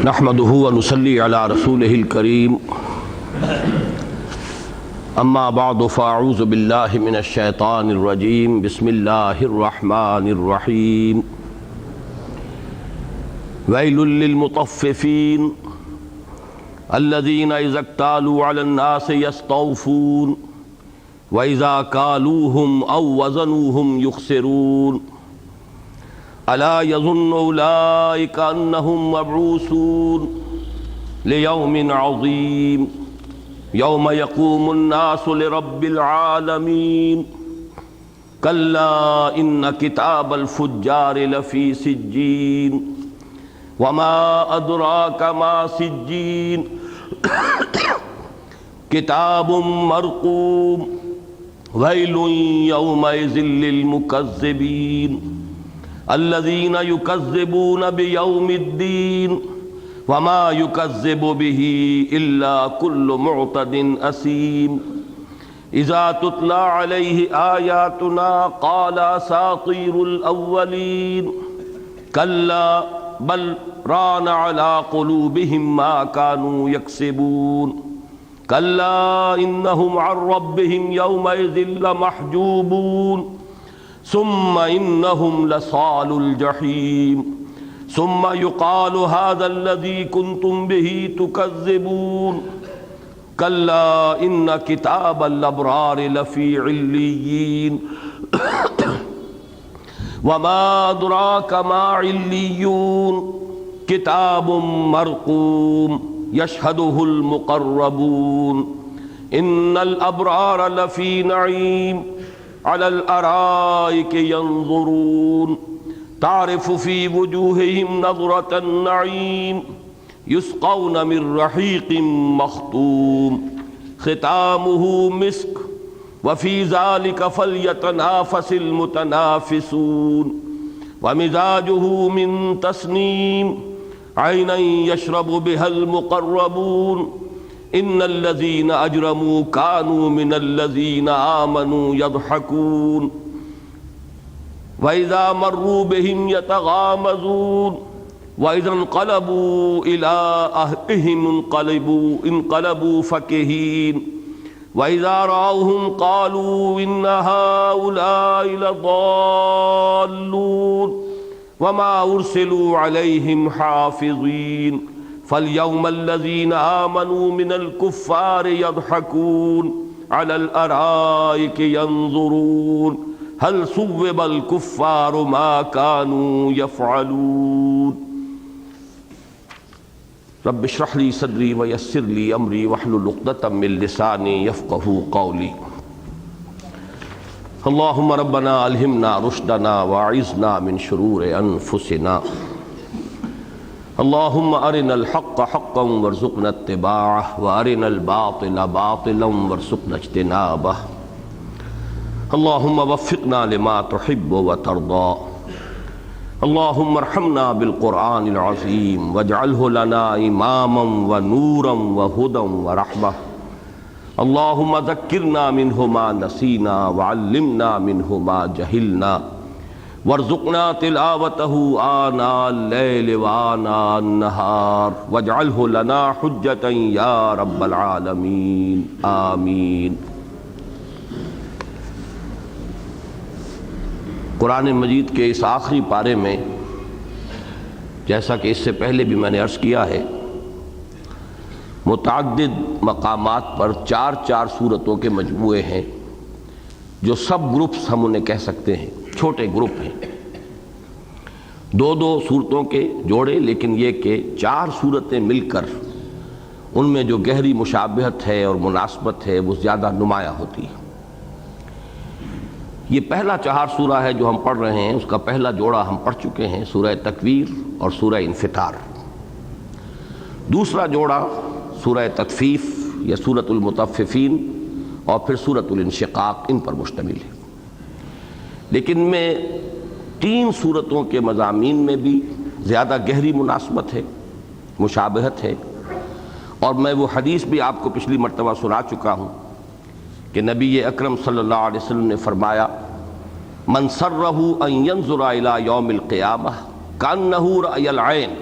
نحمده ونصلي على رسوله الكريم اما بعد فاعوذ بالله من الشيطان الرجيم بسم الله الرحمن الرحيم ويل للمطففين الذين إذا اكتالوا على الناس يستوفون وإذا كالوهم أو وزنوهم يخسرون ألا يظن أولئك أنهم مبعوثون ليوم عظيم يوم يقوم الناس لرب العالمين كلا إن كتاب الفجار لفي سجين وما أدراك ما سجين كتاب مرقوم ويل يومئذ للمكذبين الذين يكذبون بيوم الدين وما يكذب به إلا كل معتد أثيم إذا تتلى عليه آياتنا قال أساطير الأولين كلا بل ران على قلوبهم ما كانوا يكسبون كلا إنهم عن ربهم يومئذ لمحجوبون ثم إنهم لصال الجحيم ثم يقال هذا الذي كنتم به تكذبون كلا إن كتاب الأبرار لفي عليين وما أدراك ما عليون كتاب مرقوم يشهده المقربون إن الأبرار لفي نعيم على الأرائك ينظرون تعرف في وجوههم نظرة النعيم يسقون من رحيق مختوم ختامه مسك وفي ذلك فليتنافس المتنافسون ومزاجه من تسنيم عينا يشرب بها المقربون إن الذين أجرموا كانوا من الذين آمنوا يضحكون وإذا مروا بهم يتغامزون وإذا انقلبوا إلى أهلهم انقلبوا فكهين وإذا رأوهم قالوا إن هؤلاء لضالون وما أرسلوا عليهم حافظين فاليوم الذين آمنوا من الكفار يضحكون على الأرائك ينظرون هل ثوب الكفار ما كانوا يفعلون رب اشرح لي صدري ويسر لي أمري واحلل عقدة من لساني يفقهوا قولي اللهم ربنا ألهمنا رشدنا وأعذنا من شرور أنفسنا اللهم أرنا الحق حقا وارزقنا اتباعه وأرنا الباطل باطلا وارزقنا اجتنابه اللهم وفقنا لما تحب وترضى اللهم ارحمنا بالقرآن العظيم واجعله لنا إماما ونورا وهدى ورحمة اللهم ذكرنا منه ما نسينا وعلمنا منه ما جهلنا وارزقنا تلاوته آناء الليل وآناء النهار واجعله لنا حجة يا رب العالمين آمین۔ قرآن مجید کے اس آخری پارے میں جیسا کہ اس سے پہلے بھی میں نے عرض کیا ہے متعدد مقامات پر چار چار صورتوں کے مجموعے ہیں جو سب گروپس ہم انہیں کہہ سکتے ہیں، چھوٹے گروپ ہیں، دو دو صورتوں کے جوڑے، لیکن یہ کہ چار صورتیں مل کر ان میں جو گہری مشابہت ہے اور مناسبت ہے وہ زیادہ نمایاں ہوتی ہے۔ یہ پہلا چہار سورہ ہے جو ہم پڑھ رہے ہیں، اس کا پہلا جوڑا ہم پڑھ چکے ہیں، سورہ تکویر اور سورہ انفطار۔ دوسرا جوڑا سورہ تطفیف یا سورۃ المطففین اور پھر سورۃ الانشقاق ان پر مشتمل ہے، لیکن میں تین صورتوں کے مضامین میں بھی زیادہ گہری مناسبت ہے، مشابہت ہے، اور میں وہ حدیث بھی آپ کو پچھلی مرتبہ سنا چکا ہوں کہ نبی اکرم صلی اللہ علیہ وسلم نے فرمایا من سرہ ان ینظر الی یوم القیامہ کانہ رأی العین،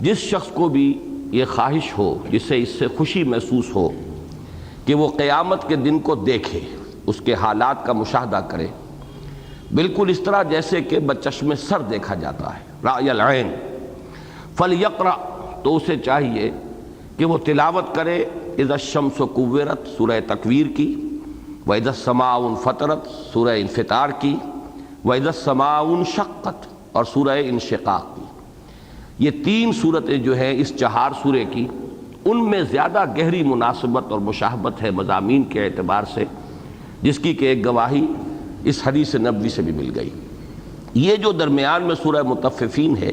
جس شخص کو بھی یہ خواہش ہو، جسے اس سے خوشی محسوس ہو کہ وہ قیامت کے دن کو دیکھے، اس کے حالات کا مشاہدہ کرے، بالکل اس طرح جیسے کہ بچشم سر دیکھا جاتا ہے، رأی العین، فلیقرأ، تو اسے چاہیے کہ وہ تلاوت کرے اذا الشمس کورت سورہ تکویر کی، واذا السماء انفطرت سورہ انفطار کی، واذا السماء انشقت اور سورہ انشقاق کی۔ یہ تین صورتیں جو ہیں اس چہار سورے کی، ان میں زیادہ گہری مناسبت اور مشابہت ہے مضامین کے اعتبار سے، جس کی کہ ایک گواہی اس حدیث نبوی سے بھی مل گئی۔ یہ جو درمیان میں سورہ مطففین ہے،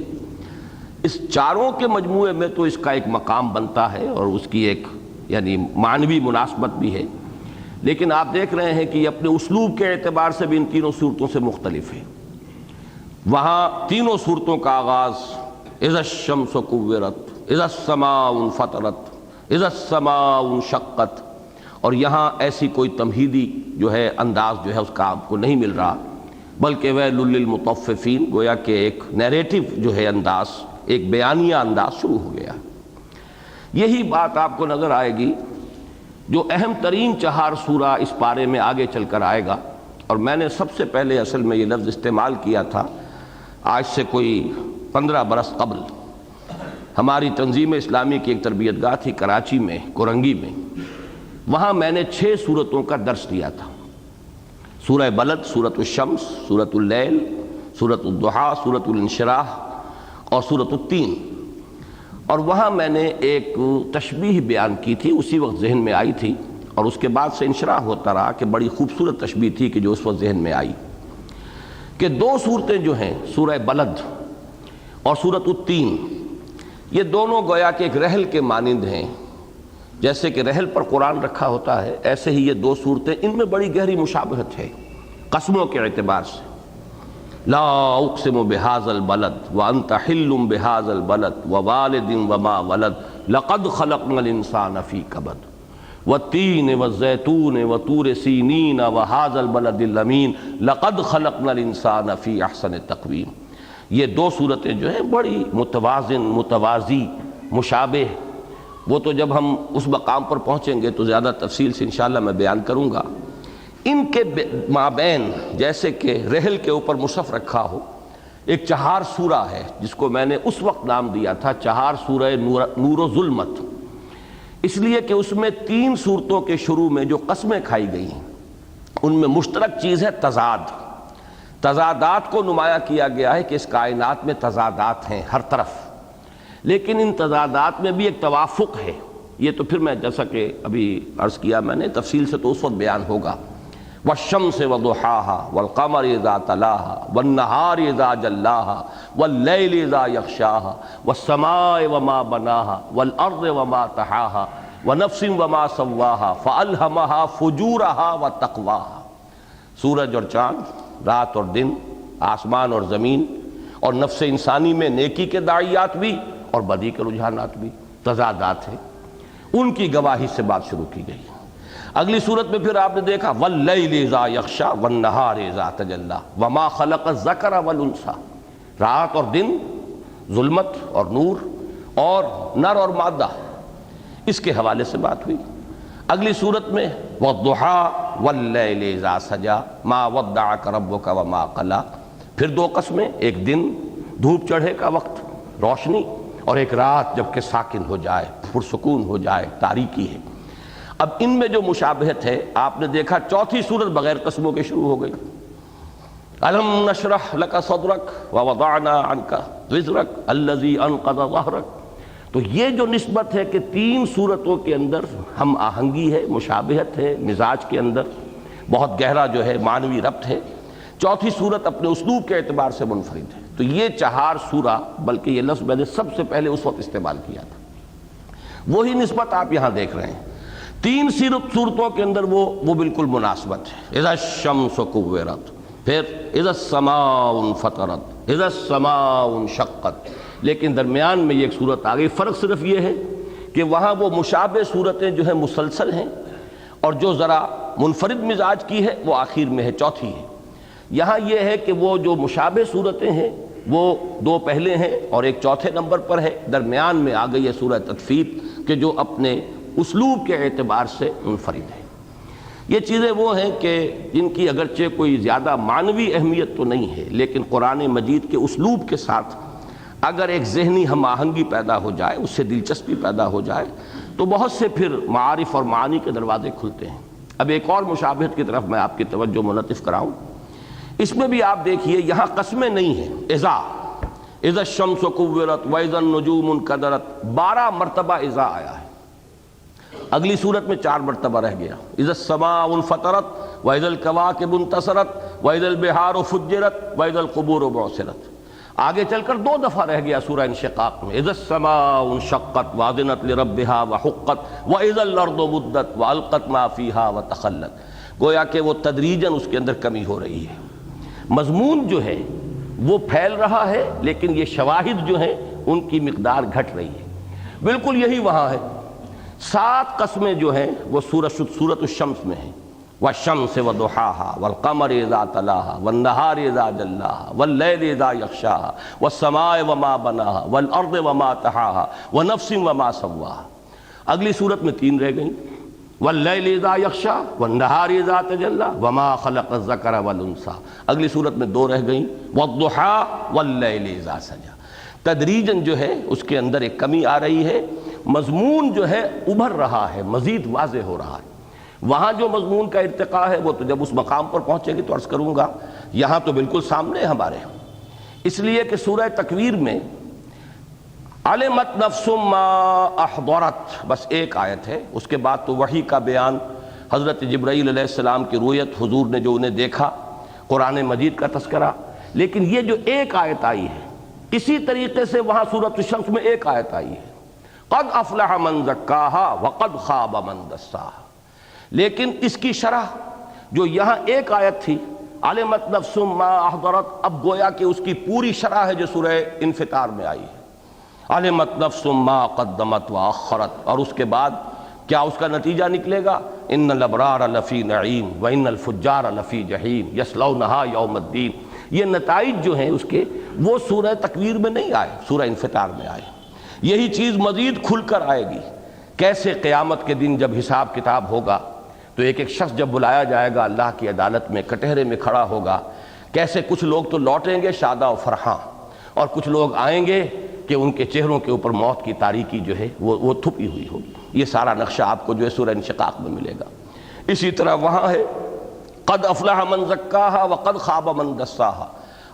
اس چاروں کے مجموعے میں تو اس کا ایک مقام بنتا ہے اور اس کی ایک یعنی معنوی مناسبت بھی ہے، لیکن آپ دیکھ رہے ہیں کہ یہ اپنے اسلوب کے اعتبار سے بھی ان تینوں صورتوں سے مختلف ہے۔ وہاں تینوں صورتوں کا آغاز اذا الشمس کورت، اذا السماء انفطرت، اذا السماء انشقت، اور یہاں ایسی کوئی تمہیدی جو ہے انداز جو ہے اس کا آپ کو نہیں مل رہا، بلکہ ویل للمطففین، گویا کہ ایک نیریٹو جو ہے انداز، ایک بیانیہ انداز شروع ہو گیا۔ یہی بات آپ کو نظر آئے گی جو اہم ترین چہار سورہ اس پارے میں آگے چل کر آئے گا، اور میں نے سب سے پہلے اصل میں یہ لفظ استعمال کیا تھا آج سے کوئی 15 برس قبل۔ ہماری تنظیم اسلامی کی ایک تربیت گاہ تھی کراچی میں، کورنگی میں، وہاں میں نے 6 صورتوں کا درس دیا تھا، سورہ بلد، سورۃ الشمس، سورۃ اللیل، سورۃ الضحیٰ، سورۃ الانشراح اور سورۃ التین، اور وہاں میں نے ایک تشبیہ بیان کی تھی، اسی وقت ذہن میں آئی تھی، اور اس کے بعد سے انشراح ہوتا رہا کہ بڑی خوبصورت تشبیہ تھی کہ جو اس وقت ذہن میں آئی، کہ 2 صورتیں جو ہیں سورہ بلد اور سورۃ التین، یہ دونوں گویا کہ ایک رحل کے مانند ہیں، جیسے کہ رحل پر قرآن رکھا ہوتا ہے، ایسے ہی یہ 2 صورتیں، ان میں بڑی گہری مشابہت ہے قسموں کے اعتبار سے۔ لا اقسم بہذا البلد وانت حل بہذا البلد ووالد وما ولد لقد خلقنا الانسان فی کبد والتین والزیتون وطور سینین وہذا البلد الامین لقد خلقنا الانسان فی احسن تقویم۔ یہ 2 صورتیں جو ہیں بڑی متوازن، متوازی، مشابہ، وہ تو جب ہم اس مقام پر پہنچیں گے تو زیادہ تفصیل سے انشاءاللہ میں بیان کروں گا۔ ان کے مابین جیسے کہ رحل کے اوپر مصحف رکھا ہو، ایک چہار سورہ ہے جس کو میں نے اس وقت نام دیا تھا چہار سورہ نور و ظلمت، اس لیے کہ اس میں 3 صورتوں کے شروع میں جو قسمیں کھائی گئی ہیں ان میں مشترک چیز ہے تضاد، تضادات کو نمایاں کیا گیا ہے کہ اس کائنات میں تضادات ہیں ہر طرف، لیکن ان تضادات میں بھی ایک توافق ہے۔ یہ تو پھر میں جیسا کہ ابھی عرض کیا میں نے تفصیل سے تو اس وقت بیان ہوگا۔ والشمس وضحاها والقمر اذا تلاها والنهار اذا جلاها والليل اذا يغشاها والسماء وما بناها والارض وما طحاها ونفس وما سواها فالهمها فجورها وتقواها۔ سورج اور چاند، رات اور دن، آسمان اور زمین، اور نفس انسانی میں نیکی کے داعیات بھی اور بدی کے رجحانات بھی، تضادات ہیں، ان کی گواہی سے بات شروع کی گئی۔ اگلی صورت میں پھر آپ نے دیکھا واللیل اذا یغشا والنہار اذا تجلی وما خلق الذکر والانثی، رات اور دن، ظلمت اور نور، اور نر اور مادہ، اس کے حوالے سے بات ہوئی۔ اگلی صورت میں والضحی واللیل اذا سجا ما ودعک ربک وما قلی، پھر 2 قسمیں، ایک دن دھوپ چڑھے کا وقت روشنی، اور ایک رات جب کہ ساکن ہو جائے، پرسکون ہو جائے، تاریکی ہے۔ اب ان میں جو مشابہت ہے آپ نے دیکھا 4تھی صورت بغیر قسموں کے شروع ہو گئی، الم نشرح لک صدرک ووضعنا عنک وزرک الذی انقض ظہرک۔ تو یہ جو نسبت ہے کہ 3 صورتوں کے اندر ہم آہنگی ہے، مشابہت ہے، مزاج کے اندر بہت گہرا جو ہے معنوی ربط ہے، 4تھی صورت اپنے اسلوب کے اعتبار سے منفرد ہے۔ تو یہ 4 سورہ، بلکہ یہ لفظ میں نے سب سے پہلے اس وقت استعمال کیا تھا، وہی نسبت آپ یہاں دیکھ رہے ہیں۔ 3 صورتوں کے اندر وہ بالکل مناسبت ہے۔ اذا الشمس کورت، پھر اذا السماء انفطرت، اذا السماء انشقت، لیکن درمیان میں یہ ایک صورت آ گئی۔ فرق صرف یہ ہے کہ وہاں وہ مشابہ صورتیں جو ہیں مسلسل ہیں، اور جو ذرا منفرد مزاج کی ہے وہ آخر میں ہے، 4تھی ہے۔ یہاں یہ ہے کہ وہ جو مشابہ صورتیں ہیں وہ دو پہلے ہیں اور ایک چوتھے نمبر پر ہے، درمیان میں آ گئی ہے سورہ تطفیف کہ جو اپنے اسلوب کے اعتبار سے منفرد ہے۔ یہ چیزیں وہ ہیں کہ جن کی اگرچہ کوئی زیادہ معنوی اہمیت تو نہیں ہے، لیکن قرآن مجید کے اسلوب کے ساتھ اگر ایک ذہنی ہم آہنگی پیدا ہو جائے، اس سے دلچسپی پیدا ہو جائے، تو بہت سے پھر معارف اور معانی کے دروازے کھلتے ہیں۔ اب ایک اور مشابہت کی طرف میں آپ کی توجہ منعطف کراؤں، اس میں بھی آپ دیکھیے یہاں قسمیں نہیں ہیں۔ اذا الشمس کورت واذا النجوم انکدرت، 12 مرتبہ اذا آیا ہے، اگلی صورت میں 4 مرتبہ رہ گیا، اذا السماء انفطرت واذا الکواکب انتصرت واذا البحار فجرت واذا القبور بعثرت، آگے چل کر 2 دفعہ رہ گیا سورہ انشقاق میں، اذا السماء انشقت واذنت لربها وحقت واذا الارض مدت والقت ما فيها وتخلت، گویا کہ وہ تدریجاً اس کے اندر کمی ہو رہی ہے، مضمون جو ہے وہ پھیل رہا ہے، لیکن یہ شواہد جو ہیں ان کی مقدار گھٹ رہی ہے۔ بالکل یہی وہاں ہے، 7 قسمیں جو ہیں وہ سورۃ الشمس میں ہیں، والشمس وضحاها والقمر اذا تلاها والنهار اذا جلاها والليل اذا يغشاها والسماء وما بناها والارض وما طحاها ونفس وما سواها، اگلی صورت میں 3 رہ گئیں، واللیل اذا یغشا والنہار اذا تجلی وما خلق الذکر والانثی، اگلی صورت میں 2 رہ گئیں، والضحی واللیل اذا سجی۔ تدریجاً جو ہے اس کے اندر ایک کمی آ رہی ہے، مضمون جو ہے ابھر رہا ہے، مزید واضح ہو رہا ہے۔ وہاں جو مضمون کا ارتقاء ہے وہ تو جب اس مقام پر پہنچے گی تو عرض کروں گا، یہاں تو بالکل سامنے ہمارے، اس لیے کہ سورہ تکویر میں علمت نفس ما احضرت بس ایک آیت ہے، اس کے بعد تو وحی کا بیان، حضرت جبرائیل علیہ السلام کی رؤیت، حضور نے جو انہیں دیکھا، قرآن مجید کا تذکرہ، لیکن یہ جو ایک آیت آئی ہے، اسی طریقے سے وہاں سورۃ الشمس میں ایک آیت آئی ہے، قد افلح من زکاہا وقد خاب من دساہا، لیکن اس کی شرح جو یہاں ایک آیت تھی علمت نفس ما احضرت، اب گویا کہ اس کی پوری شرح ہے جو سورہ انفطار میں آئی ہے، علمت نفس ما قدمت واخرت، اور اس کے بعد کیا اس کا نتیجہ نکلے گا، ان الابرار لفی نعیم وان الفجار لفی جحیم یصلونہا یوم الدین، یہ نتائج جو ہیں اس کے وہ سورہ تکویر میں نہیں آئے، سورہ انفطار میں آئے۔ یہی چیز مزید کھل کر آئے گی، کیسے قیامت کے دن جب حساب کتاب ہوگا تو ایک ایک شخص جب بلایا جائے گا اللہ کی عدالت میں، کٹہرے میں کھڑا ہوگا، کیسے کچھ لوگ تو لوٹیں گے شاداں و فرحاں، اور کچھ لوگ آئیں گے کہ ان کے چہروں کے اوپر موت کی تاریکی جو ہے وہ تھپی ہوئی ہوگی۔ یہ سارا نقشہ آپ کو جو ہے سورہ انشقاق میں ملے گا۔ اسی طرح وہاں ہے قد افلح من زکاہا وقد خاب من دساہا،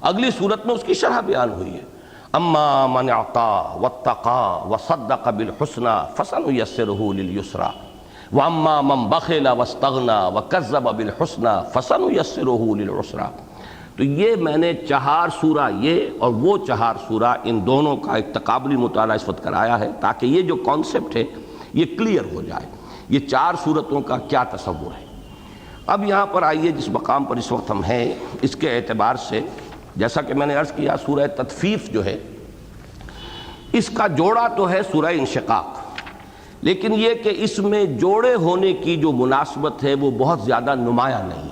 اگلی صورت میں اس کی شرح بیان ہوئی ہے، اما من اعطا واتقا وصدق بالحسنى فسنيسره لليسرى واما من بخل واستغنى وكذب بالحسنى فسنيسره للعسرى۔ تو یہ میں نے 4 سورہ یہ اور وہ 4 سورہ ان دونوں کا ایک تقابلی مطالعہ اس وقت کرایا ہے تاکہ یہ جو کانسیپٹ ہے یہ کلیئر ہو جائے، یہ 4 سورتوں کا کیا تصور ہے۔ اب یہاں پر آئیے جس مقام پر اس وقت ہم ہیں، اس کے اعتبار سے جیسا کہ میں نے عرض کیا سورہ تطفیف جو ہے اس کا جوڑا تو ہے سورہ انشقاق، لیکن یہ کہ اس میں جوڑے ہونے کی جو مناسبت ہے وہ بہت زیادہ نمایاں نہیں۔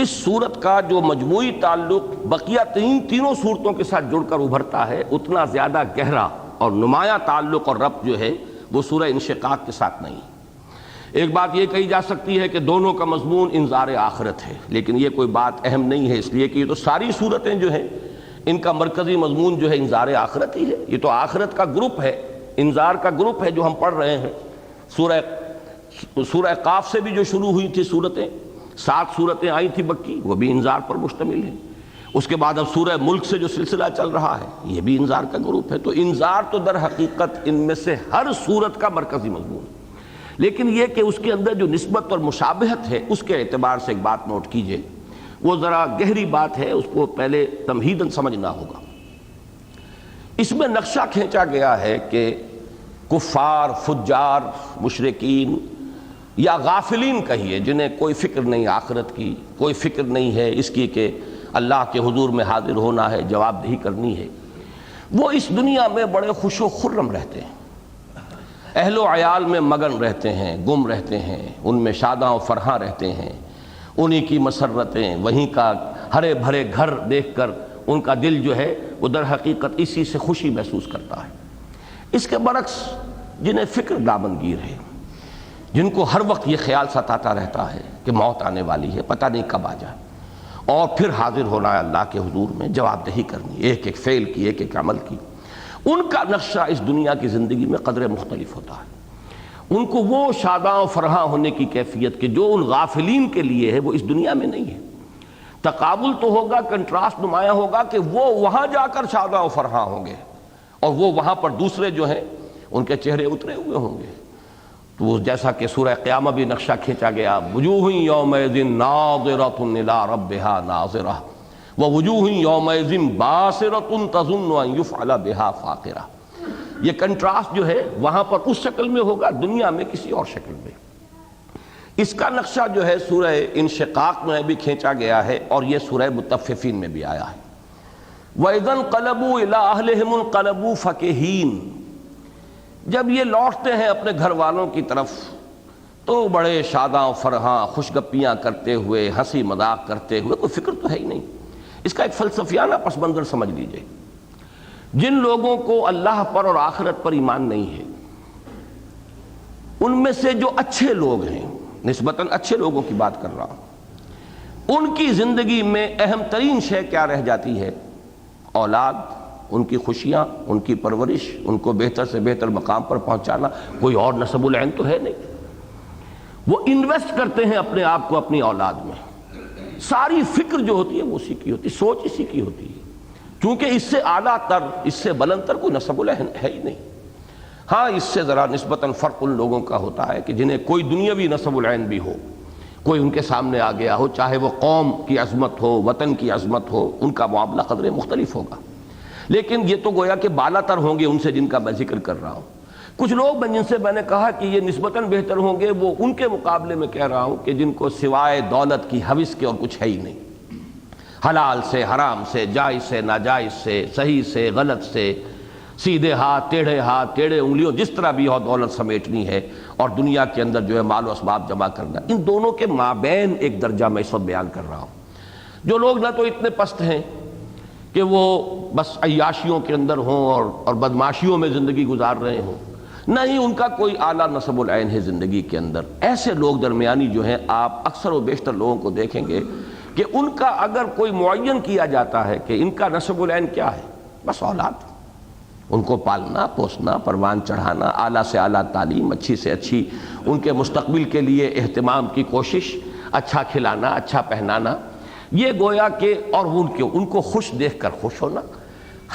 اس صورت کا جو مجموعی تعلق بقیہ تینوں صورتوں کے ساتھ جڑ کر ابھرتا ہے اتنا زیادہ گہرا اور نمایاں تعلق اور ربط جو ہے وہ سورہ انشقاق کے ساتھ نہیں۔ ایک بات یہ کہی جا سکتی ہے کہ دونوں کا مضمون انذار آخرت ہے، لیکن یہ کوئی بات اہم نہیں ہے، اس لیے کہ یہ تو ساری صورتیں جو ہیں ان کا مرکزی مضمون جو ہے انذار آخرت ہی ہے، یہ تو آخرت کا گروپ ہے، انذار کا گروپ ہے جو ہم پڑھ رہے ہیں۔ سورہ قاف سے بھی جو شروع ہوئی تھی صورتیں، 7 صورتیں آئی تھی مکی، وہ بھی انذار پر مشتمل ہیں۔ اس کے بعد اب سورہ ملک سے جو سلسلہ چل رہا ہے یہ بھی انذار کا گروپ ہے، تو انذار تو در حقیقت ان میں سے ہر صورت کا مرکزی مضمون ہے، لیکن یہ کہ اس کے اندر جو نسبت اور مشابہت ہے اس کے اعتبار سے ایک بات نوٹ کیجئے، وہ ذرا گہری بات ہے، اس کو پہلے تمہیداً سمجھنا ہوگا۔ اس میں نقشہ کھینچا گیا ہے کہ کفار، فجار، مشرکین یا غافلین کہیے جنہیں کوئی فکر نہیں آخرت کی، کوئی فکر نہیں ہے اس کی کہ اللہ کے حضور میں حاضر ہونا ہے، جواب دہی کرنی ہے، وہ اس دنیا میں بڑے خوش و خرم رہتے ہیں، اہل و عیال میں مگن رہتے ہیں، گم رہتے ہیں، ان میں شاداں و فرحاں رہتے ہیں، انہی کی مسرتیں، وہیں کا ہرے بھرے گھر دیکھ کر ان کا دل جو ہے وہ در حقیقت اسی سے خوشی محسوس کرتا ہے۔ اس کے برعکس جنہیں فکر دامنگیر ہے، جن کو ہر وقت یہ خیال ستاتا رہتا ہے کہ موت آنے والی ہے، پتہ نہیں کب آ جائے، اور پھر حاضر ہونا ہے اللہ کے حضور میں، جواب دہی کرنی ایک ایک فعل کی، ایک ایک عمل کی، ان کا نقشہ اس دنیا کی زندگی میں قدرے مختلف ہوتا ہے۔ ان کو وہ شاداں و فرحاں ہونے کی کیفیت کہ جو ان غافلین کے لیے ہے وہ اس دنیا میں نہیں ہے۔ تقابل تو ہوگا، کنٹراسٹ نمایاں ہوگا کہ وہ وہاں جا کر شاداں و فرحاں ہوں گے اور وہ وہاں پر دوسرے جو ہیں ان کے چہرے اترے ہوئے ہوں گے۔ تو جیسا کہ سورہ قیامہ بھی نقشہ کھینچا گیا، وجوہ یومئذ ناظرۃ الی ربھا ناظرہ ووجوہ یومئذ باسرۃ تظن ان یفعل بہا فاقرہ۔ یہ کنٹراسٹ جو ہے وہاں پر اس شکل میں ہوگا، دنیا میں کسی اور شکل میں۔ اس کا نقشہ جو ہے سورہ انشقاق میں بھی کھینچا گیا ہے اور یہ سورہ مطففین میں بھی آیا ہے۔ وَإِذَا انقلبوا إِلَىٰ أَهْلِهِمُ انقلبوا فَكِهِينَ، جب یہ لوٹتے ہیں اپنے گھر والوں کی طرف تو بڑے شاداں و فرحاں خوش گپیاں کرتے ہوئے، ہنسی مذاق کرتے ہوئے، کوئی فکر تو ہے ہی نہیں۔ اس کا ایک فلسفیانہ پس منظر سمجھ لیجئے۔ جن لوگوں کو اللہ پر اور آخرت پر ایمان نہیں ہے، ان میں سے جو اچھے لوگ ہیں، نسبتاً اچھے لوگوں کی بات کر رہا ہوں، ان کی زندگی میں اہم ترین شے کیا رہ جاتی ہے؟ اولاد، ان کی خوشیاں، ان کی پرورش، ان کو بہتر سے بہتر مقام پر پہنچانا۔ کوئی اور نسب العین تو ہے نہیں۔ وہ انویسٹ کرتے ہیں اپنے آپ کو اپنی اولاد میں، ساری فکر جو ہوتی ہے وہ اسی کی ہوتی ہے، سوچ اسی کی ہوتی ہے، کیونکہ اس سے اعلیٰ تر، اس سے بلند تر کوئی نسب العین ہے ہی نہیں۔ ہاں اس سے ذرا نسبتاً فرق ان لوگوں کا ہوتا ہے کہ جنہیں کوئی دنیاوی نسب العین بھی ہو، کوئی ان کے سامنے آ گیا ہو، چاہے وہ قوم کی عظمت ہو، وطن کی عظمت ہو، ان کا معاملہ قدرے مختلف ہوگا۔ لیکن یہ تو گویا کہ بالا تر ہوں گے ان سے جن کا میں ذکر کر رہا ہوں۔ کچھ لوگ جن سے میں نے کہا کہ یہ نسبتاً بہتر ہوں گے، وہ ان کے مقابلے میں کہہ رہا ہوں کہ جن کو سوائے دولت کی ہوس کے اور کچھ ہے ہی نہیں، حلال سے حرام سے، جائز سے ناجائز سے، صحیح سے غلط سے، سیدھے ہاتھ ٹیڑھے انگلیوں، جس طرح بھی ہو دولت سمیٹنی ہے اور دنیا کے اندر جو ہے مال و اسباب جمع کرنا۔ ان دونوں کے مابین ایک درجہ میں اس وقت بیان کر رہا ہوں۔ جو لوگ نہ تو اتنے پست ہیں کہ وہ بس عیاشیوں کے اندر ہوں اور بدماشیوں میں زندگی گزار رہے ہوں، نہ ہی ان کا کوئی اعلیٰ نسب العین ہے زندگی کے اندر۔ ایسے لوگ درمیانی جو ہیں، آپ اکثر و بیشتر لوگوں کو دیکھیں گے کہ ان کا اگر کوئی معین کیا جاتا ہے کہ ان کا نسب العین کیا ہے، بس اولاد، ان کو پالنا پوسنا، پروان چڑھانا، اعلیٰ سے اعلیٰ تعلیم، اچھی سے اچھی ان کے مستقبل کے لیے اہتمام کی کوشش، اچھا کھلانا، اچھا پہنانا، یہ گویا کہ، اور ان کو خوش دیکھ کر خوش ہونا،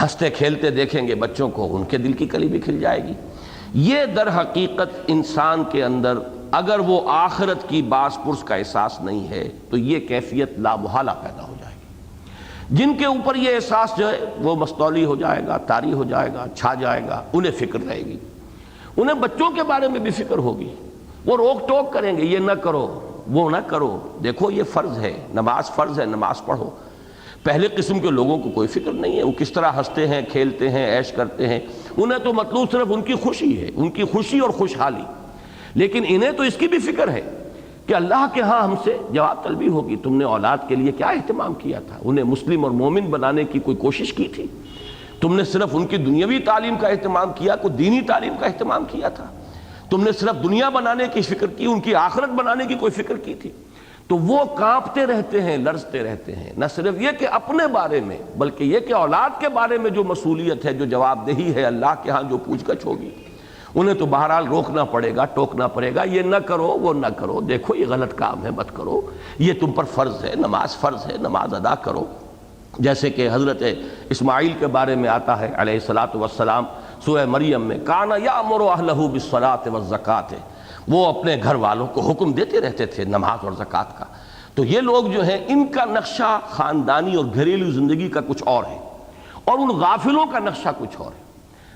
ہنستے کھیلتے دیکھیں گے بچوں کو، ان کے دل کی کلی بھی کھل جائے گی۔ یہ در حقیقت انسان کے اندر اگر وہ آخرت کی باس پرس کا احساس نہیں ہے تو یہ کیفیت لامحالہ پیدا ہو جائے گی۔ جن کے اوپر یہ احساس جو ہے وہ مستولی ہو جائے گا، طاری ہو جائے گا، چھا جائے گا، انہیں فکر رہے گی، انہیں بچوں کے بارے میں بھی فکر ہوگی، وہ روک ٹوک کریں گے، یہ نہ کرو، وہ نہ کرو، دیکھو یہ فرض ہے، نماز فرض ہے، نماز پڑھو۔ پہلے قسم کے لوگوں کو کوئی فکر نہیں ہے، وہ کس طرح ہنستے ہیں، کھیلتے ہیں، عیش کرتے ہیں، انہیں تو مطلوب صرف ان کی خوشی ہے، ان کی خوشی اور خوشحالی۔ لیکن انہیں تو اس کی بھی فکر ہے کہ اللہ کے ہاں ہم سے جواب طلبی ہوگی، تم نے اولاد کے لیے کیا اہتمام کیا تھا، انہیں مسلم اور مومن بنانے کی کوئی کوشش کی تھی، تم نے صرف ان کی دنیاوی تعلیم کا اہتمام کیا، کوئی دینی تعلیم کا اہتمام کیا تھا، تم نے صرف دنیا بنانے کی فکر کی، ان کی آخرت بنانے کی کوئی فکر کی تھی؟ تو وہ کانپتے رہتے ہیں، لرزتے رہتے ہیں، نہ صرف یہ کہ اپنے بارے میں بلکہ یہ کہ اولاد کے بارے میں جو مسئولیت ہے، جو جواب دہی ہے اللہ کے ہاں جو پوچھ گچھ ہوگی، انہیں تو بہرحال روکنا پڑے گا، ٹوکنا پڑے گا، یہ نہ کرو، وہ نہ کرو، دیکھو یہ غلط کام ہے، مت کرو، یہ تم پر فرض ہے، نماز فرض ہے، نماز ادا کرو۔ جیسے کہ حضرت اسماعیل کے بارے میں آتا ہے علیہ الصلاۃ والسلام سورہ مریم میں، کانا یأمر اہلہ بالصلاۃ والزکاۃ، وہ اپنے گھر والوں کو حکم دیتے رہتے تھے نماز اور زکوٰۃ کا۔ تو یہ لوگ جو ہیں، ان کا نقشہ خاندانی اور گھریلو زندگی کا کچھ اور ہے، اور ان غافلوں کا نقشہ کچھ اور ہے۔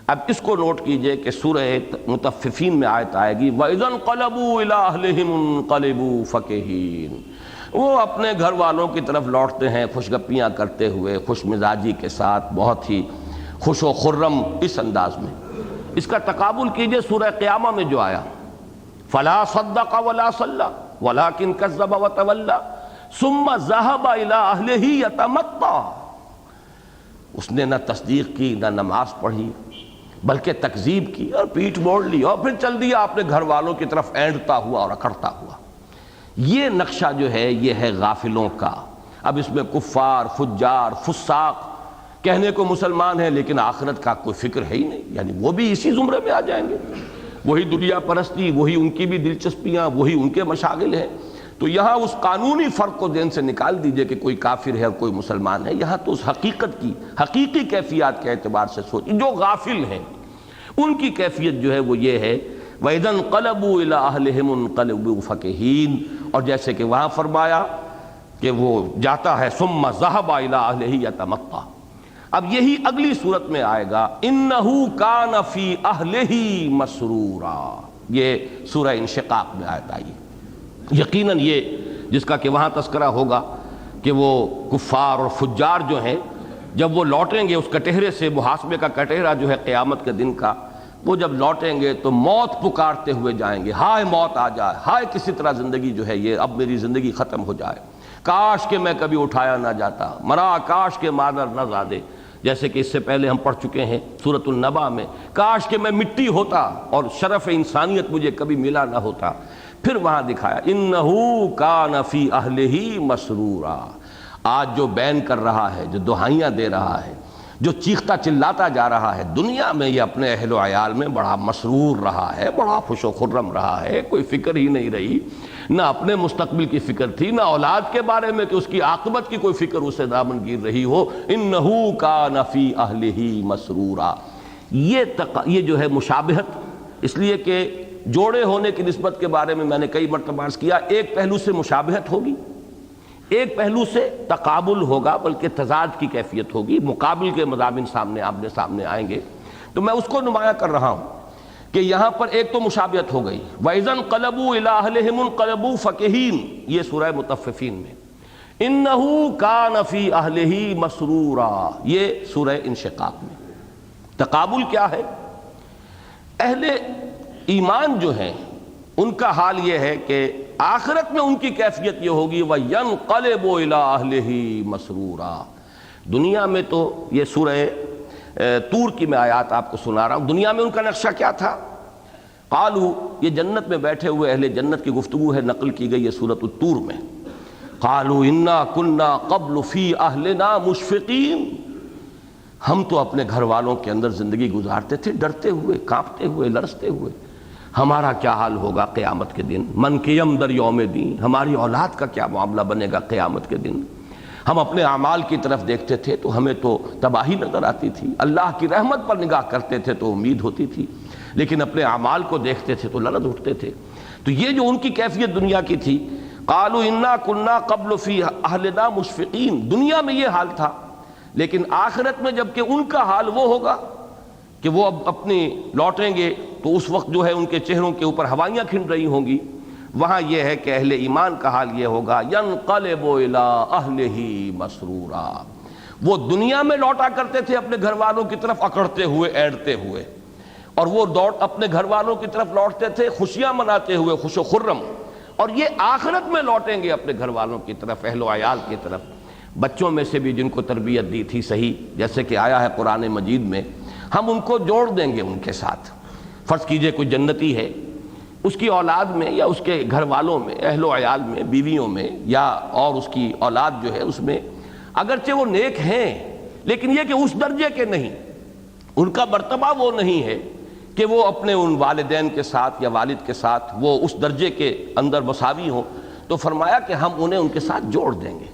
اب اس کو نوٹ کیجئے کہ سورہ مطففین میں آیت آئے گی، وَإِذَا انقلبوا إِلَىٰ أَهْلِهِمُ انقلبوا فَكِهِينَ، وہ اپنے گھر والوں کی طرف لوٹتے ہیں خوش گپیاں کرتے ہوئے، خوش مزاجی کے ساتھ، بہت ہی خوش و خرم اس انداز میں۔ اس کا تقابل کیجئے سورہ قیامہ میں جو آیا، فَلَا صَدَّقَ وَلَا صَلَّى وَلَٰكِنْ كَذَّبَ وَتَوَلَّى ثُمَّ ذَهَبَ إِلَىٰ أَهْلِهِ يَتَمَطَّىٰ، اس نے نہ تصدیق کی نہ نماز پڑھی بلکہ تکذیب کی اور پیٹھ موڑ لی اور پھر چل دیا اپنے گھر والوں کی طرف اینڈتا ہوا اور اکڑتا ہوا۔ یہ نقشہ جو ہے یہ ہے غافلوں کا۔ اب اس میں کفار، فجار، فساق کہنے کو مسلمان ہیں لیکن آخرت کا کوئی فکر ہے ہی نہیں، یعنی وہ بھی اسی زمرے میں آ جائیں گے، وہی دنیا پرستی، وہی ان کی بھی دلچسپیاں، وہی ان کے مشاغل ہیں۔ تو یہاں اس قانونی فرق کو ذہن سے نکال دیجئے کہ کوئی کافر ہے اور کوئی مسلمان ہے، یہاں تو اس حقیقت کی حقیقی کیفیات کے اعتبار سے سوچیں۔ جو غافل ہیں ان کی کیفیت جو ہے وہ یہ ہے وَإِذَا انْقَلَبُوا إِلَىٰ أَهْلِهِمُ انْقَلَبُوا فَكِهِينَ، اور جیسے کہ وہاں فرمایا کہ وہ جاتا ہے ثُمَّ ذَهَبَ إِلَىٰ أَهْلِهِ يَتَمَطَّىٰ۔ اب یہی اگلی صورت میں آئے گا إِنَّهُ كَانَ فِي أَهْلِهِ مَسْرُورًا، یہ سورہ انشقاق میں آیت آئی۔ یقیناً یہ جس کا کہ وہاں تذکرہ ہوگا کہ وہ کفار اور فجار جو ہیں جب وہ لوٹیں گے اس کٹہرے سے، محاسبے کا کٹہرا جو ہے قیامت کے دن کا، وہ جب لوٹیں گے تو موت پکارتے ہوئے جائیں گے، ہائے موت آ جائے، ہائے کسی طرح زندگی جو ہے یہ اب میری زندگی ختم ہو جائے، کاش کہ میں کبھی اٹھایا نہ جاتا، مرا کاش کہ مادر نہ زادے، جیسے کہ اس سے پہلے ہم پڑھ چکے ہیں سورۃ النبا میں، کاش کہ میں مٹی ہوتا اور شرف انسانیت مجھے کبھی ملا نہ ہوتا۔ پھر وہاں دکھایا انہو کان فی اہلہ مسرورا، آج جو بین کر رہا ہے، جو دہائیاں دے رہا ہے، جو چیختا چلاتا جا رہا ہے، دنیا میں یہ اپنے اہل و عیال میں بڑا مسرور رہا ہے، بڑا خوش و خرم رہا ہے، کوئی فکر ہی نہیں رہی، نہ اپنے مستقبل کی فکر تھی، نہ اولاد کے بارے میں کہ اس کی عاقبت کی کوئی فکر اسے دامنگیر رہی ہو۔ انہو کان فی اہلہ مسرورا، یہ جو ہے مشابہت، اس لیے کہ جوڑے ہونے کی نسبت کے بارے میں نے کئی مرتبہ عرض کیا، ایک پہلو سے مشابہت ہوگی، ایک پہلو سے تقابل ہوگا، بلکہ تضاد کی کیفیت ہوگی، مقابل کے مضامین سامنے آئیں گے۔ تو میں اس کو نمایاں کر رہا ہوں کہ یہاں پر ایک تو مشابہت ہو گئی، وَإِذَا انْقَلَبُوا إِلَىٰ أَهْلِهِمُ انْقَلَبُوا فَكِهِينَ، یہ سورہ مطففین میں، إِنَّهُ كَانَ فِي أَهْلِهِ مَسْرُورًا، یہ سورہ انشقاق میں۔ تقابل کیا ہے؟ اہل ایمان جو ہیں ان کا حال یہ ہے کہ آخرت میں ان کی کیفیت یہ ہوگی وَيَنْقَلِبُ إِلَىٰ أَهْلِهِ مَسْرُورًا۔ دنیا میں تو یہ سورہ طور کی میں آیات آپ کو سنا رہا ہوں، دنیا میں ان کا نقشہ کیا تھا؟ قالو، یہ جنت میں بیٹھے ہوئے اہل جنت کی گفتگو ہے، نقل کی گئی ہے سورۃ الطور میں۔ قالو انا کنا قبل فی اہلنا مشفقین، ہم تو اپنے گھر والوں کے اندر زندگی گزارتے تھے ڈرتے ہوئے، کانپتے ہوئے، لرزتے ہوئے، ہمارا کیا حال ہوگا قیامت کے دن؟ من قیم در یوم دین، ہماری اولاد کا کیا معاملہ بنے گا قیامت کے دن؟ ہم اپنے اعمال کی طرف دیکھتے تھے تو ہمیں تو تباہی نظر آتی تھی، اللہ کی رحمت پر نگاہ کرتے تھے تو امید ہوتی تھی، لیکن اپنے اعمال کو دیکھتے تھے تو لرز اٹھتے تھے۔ تو یہ جو ان کی کیفیت دنیا کی تھی، قالوا انا کنا قبل فی اہلنا مشفقین، دنیا میں یہ حال تھا، لیکن آخرت میں جب کہ ان کا حال وہ ہوگا کہ وہ اب اپنی لوٹیں گے تو اس وقت جو ہے ان کے چہروں کے اوپر ہوائیاں کھن رہی ہوں گی، وہاں یہ ہے کہ اہل ایمان کا حال یہ ہوگا ینقلب الی اہلہ مسرورا، وہ دنیا میں لوٹا کرتے تھے اپنے گھر والوں کی طرف اکڑتے ہوئے، ایڑتے ہوئے، اور وہ اپنے گھر والوں کی طرف لوٹتے تھے خوشیاں مناتے ہوئے، خوش و خرم، اور یہ آخرت میں لوٹیں گے اپنے گھر والوں کی طرف، اہل و عیال کی طرف۔ بچوں میں سے بھی جن کو تربیت دی تھی صحیح، جیسے کہ آیا ہے قرآن مجید میں، ہم ان کو جوڑ دیں گے ان کے ساتھ۔ فرض کیجئے کوئی جنتی ہے، اس کی اولاد میں یا اس کے گھر والوں میں، اہل و عیال میں، بیویوں میں، یا اور اس کی اولاد جو ہے اس میں اگرچہ وہ نیک ہیں، لیکن یہ کہ اس درجے کے نہیں، ان کا مرتبہ وہ نہیں ہے کہ وہ اپنے ان والدین کے ساتھ یا والد کے ساتھ وہ اس درجے کے اندر مساوی ہوں، تو فرمایا کہ ہم انہیں ان کے ساتھ جوڑ دیں گے،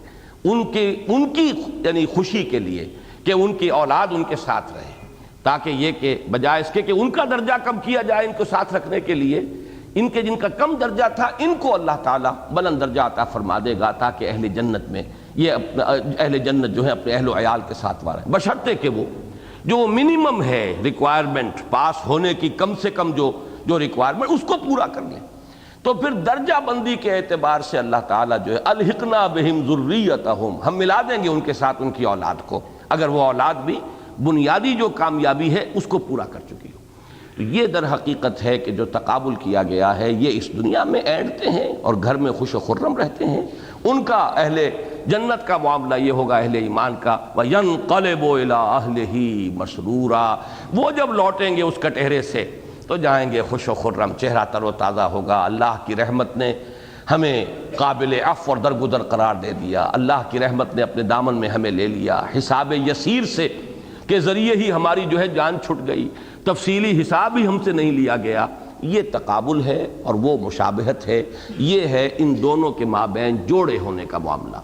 ان کی یعنی خوشی کے لیے کہ ان کی اولاد ان کے ساتھ رہے، تاکہ یہ کہ بجائے اس کے کہ ان کا درجہ کم کیا جائے ان کو ساتھ رکھنے کے لیے، ان کے جن کا کم درجہ تھا ان کو اللہ تعالیٰ بلند درجہ عطا فرما دے گا، تاکہ اہل جنت میں یہ اہل جنت جو ہے اپنے اہل و عیال کے ساتھ وارے، بشرطے کہ وہ جو منیمم ہے ریکوائرمنٹ پاس ہونے کی، کم سے کم جو ریکوائرمنٹ اس کو پورا کر لیں۔ تو پھر درجہ بندی کے اعتبار سے اللہ تعالیٰ جو ہے الحقنا بہم ذریتہم، ہم ملا دیں گے ان کے ساتھ ان کی اولاد کو، اگر وہ اولاد بھی بنیادی جو کامیابی ہے اس کو پورا کر چکی ہو۔ تو یہ در حقیقت ہے کہ جو تقابل کیا گیا ہے، یہ اس دنیا میں اینڈتے ہیں اور گھر میں خوش و خرم رہتے ہیں، ان کا اہل جنت کا معاملہ یہ ہوگا اہل ایمان کا، وَيَنْقَلِبُ إِلَىٰ أَهْلِهِ مَسْرُورًا، وہ جب لوٹیں گے اس کٹہرے سے تو جائیں گے خوش و خرم، چہرہ تر و تازہ ہوگا۔ اللہ کی رحمت نے ہمیں قابل عفو اور درگزر قرار دے دیا، اللہ کی رحمت نے اپنے دامن میں ہمیں لے لیا، حساب یسیر سے کے ذریعے ہی ہماری جو ہے جان چھٹ گئی، تفصیلی حساب ہی ہم سے نہیں لیا گیا۔ یہ تقابل ہے اور وہ مشابہت ہے، یہ ہے ان دونوں کے مابین جوڑے ہونے کا معاملہ۔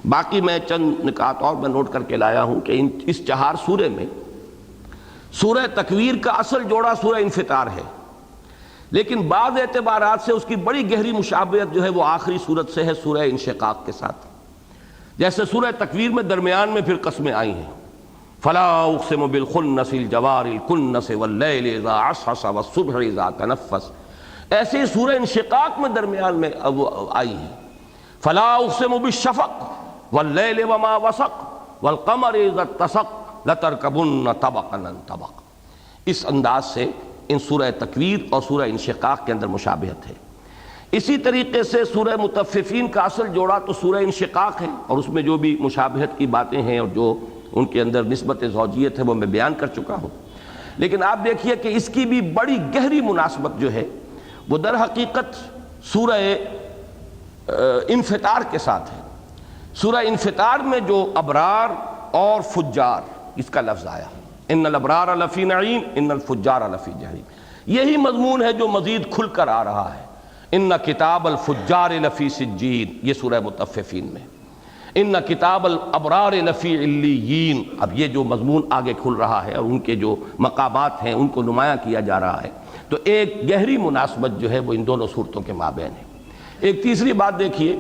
باقی میں چند نکات اور میں نوٹ کر کے لایا ہوں کہ اس 4 سورے میں سورہ تکویر کا اصل جوڑا سورہ انفطار ہے، لیکن بعض اعتبارات سے اس کی بڑی گہری مشابہت جو ہے وہ آخری سورت سے ہے، سورہ انشقاق کے ساتھ۔ جیسے سورہ تکویر میں درمیان میں پھر قسمیں آئی ہیں، فلا اقسم بالخنس الجوار الکنس واللیل اذا عسعس والصبح اذا تنفس، ایسے ہی سورہ انشقاق میں درمیان میں آئی ہیں، فلا اقسم بالشفق واللیل وما وسق والقمر اذا اتسق لترکبن طبقا عن طبق۔ اس انداز سے ان سورہ تکویر اور سورہ انشقاق کے اندر مشابہت ہے۔ اسی طریقے سے سورہ مطففین کا اصل جوڑا تو سورہ انشقاق ہے، اور اس میں جو بھی مشابہت کی باتیں ہیں اور جو ان کے اندر نسبت زوجیت ہے وہ میں بیان کر چکا ہوں، لیکن آپ دیکھیے کہ اس کی بھی بڑی گہری مناسبت جو ہے وہ در حقیقت سورہ انفطار کے ساتھ ہے۔ سورہ انفطار میں جو ابرار اور فجار اس کا لفظ آیا، ان الابرار لفی نعیم ان الفجار لفی جحیم، یہی مضمون ہے جو مزید کھل کر آ رہا ہے، ان کتاب الفجار لفی سجین، یہ سورہ مطففین میں، ان کتاب الابرار لفی علیین، اب یہ جو مضمون آگے کھل رہا ہے اور ان کے جو مقامات ہیں ان کو نمایاں کیا جا رہا ہے، تو ایک گہری مناسبت جو ہے وہ ان دونوں صورتوں کے مابین ہے۔ ایک تیسری بات دیکھیے،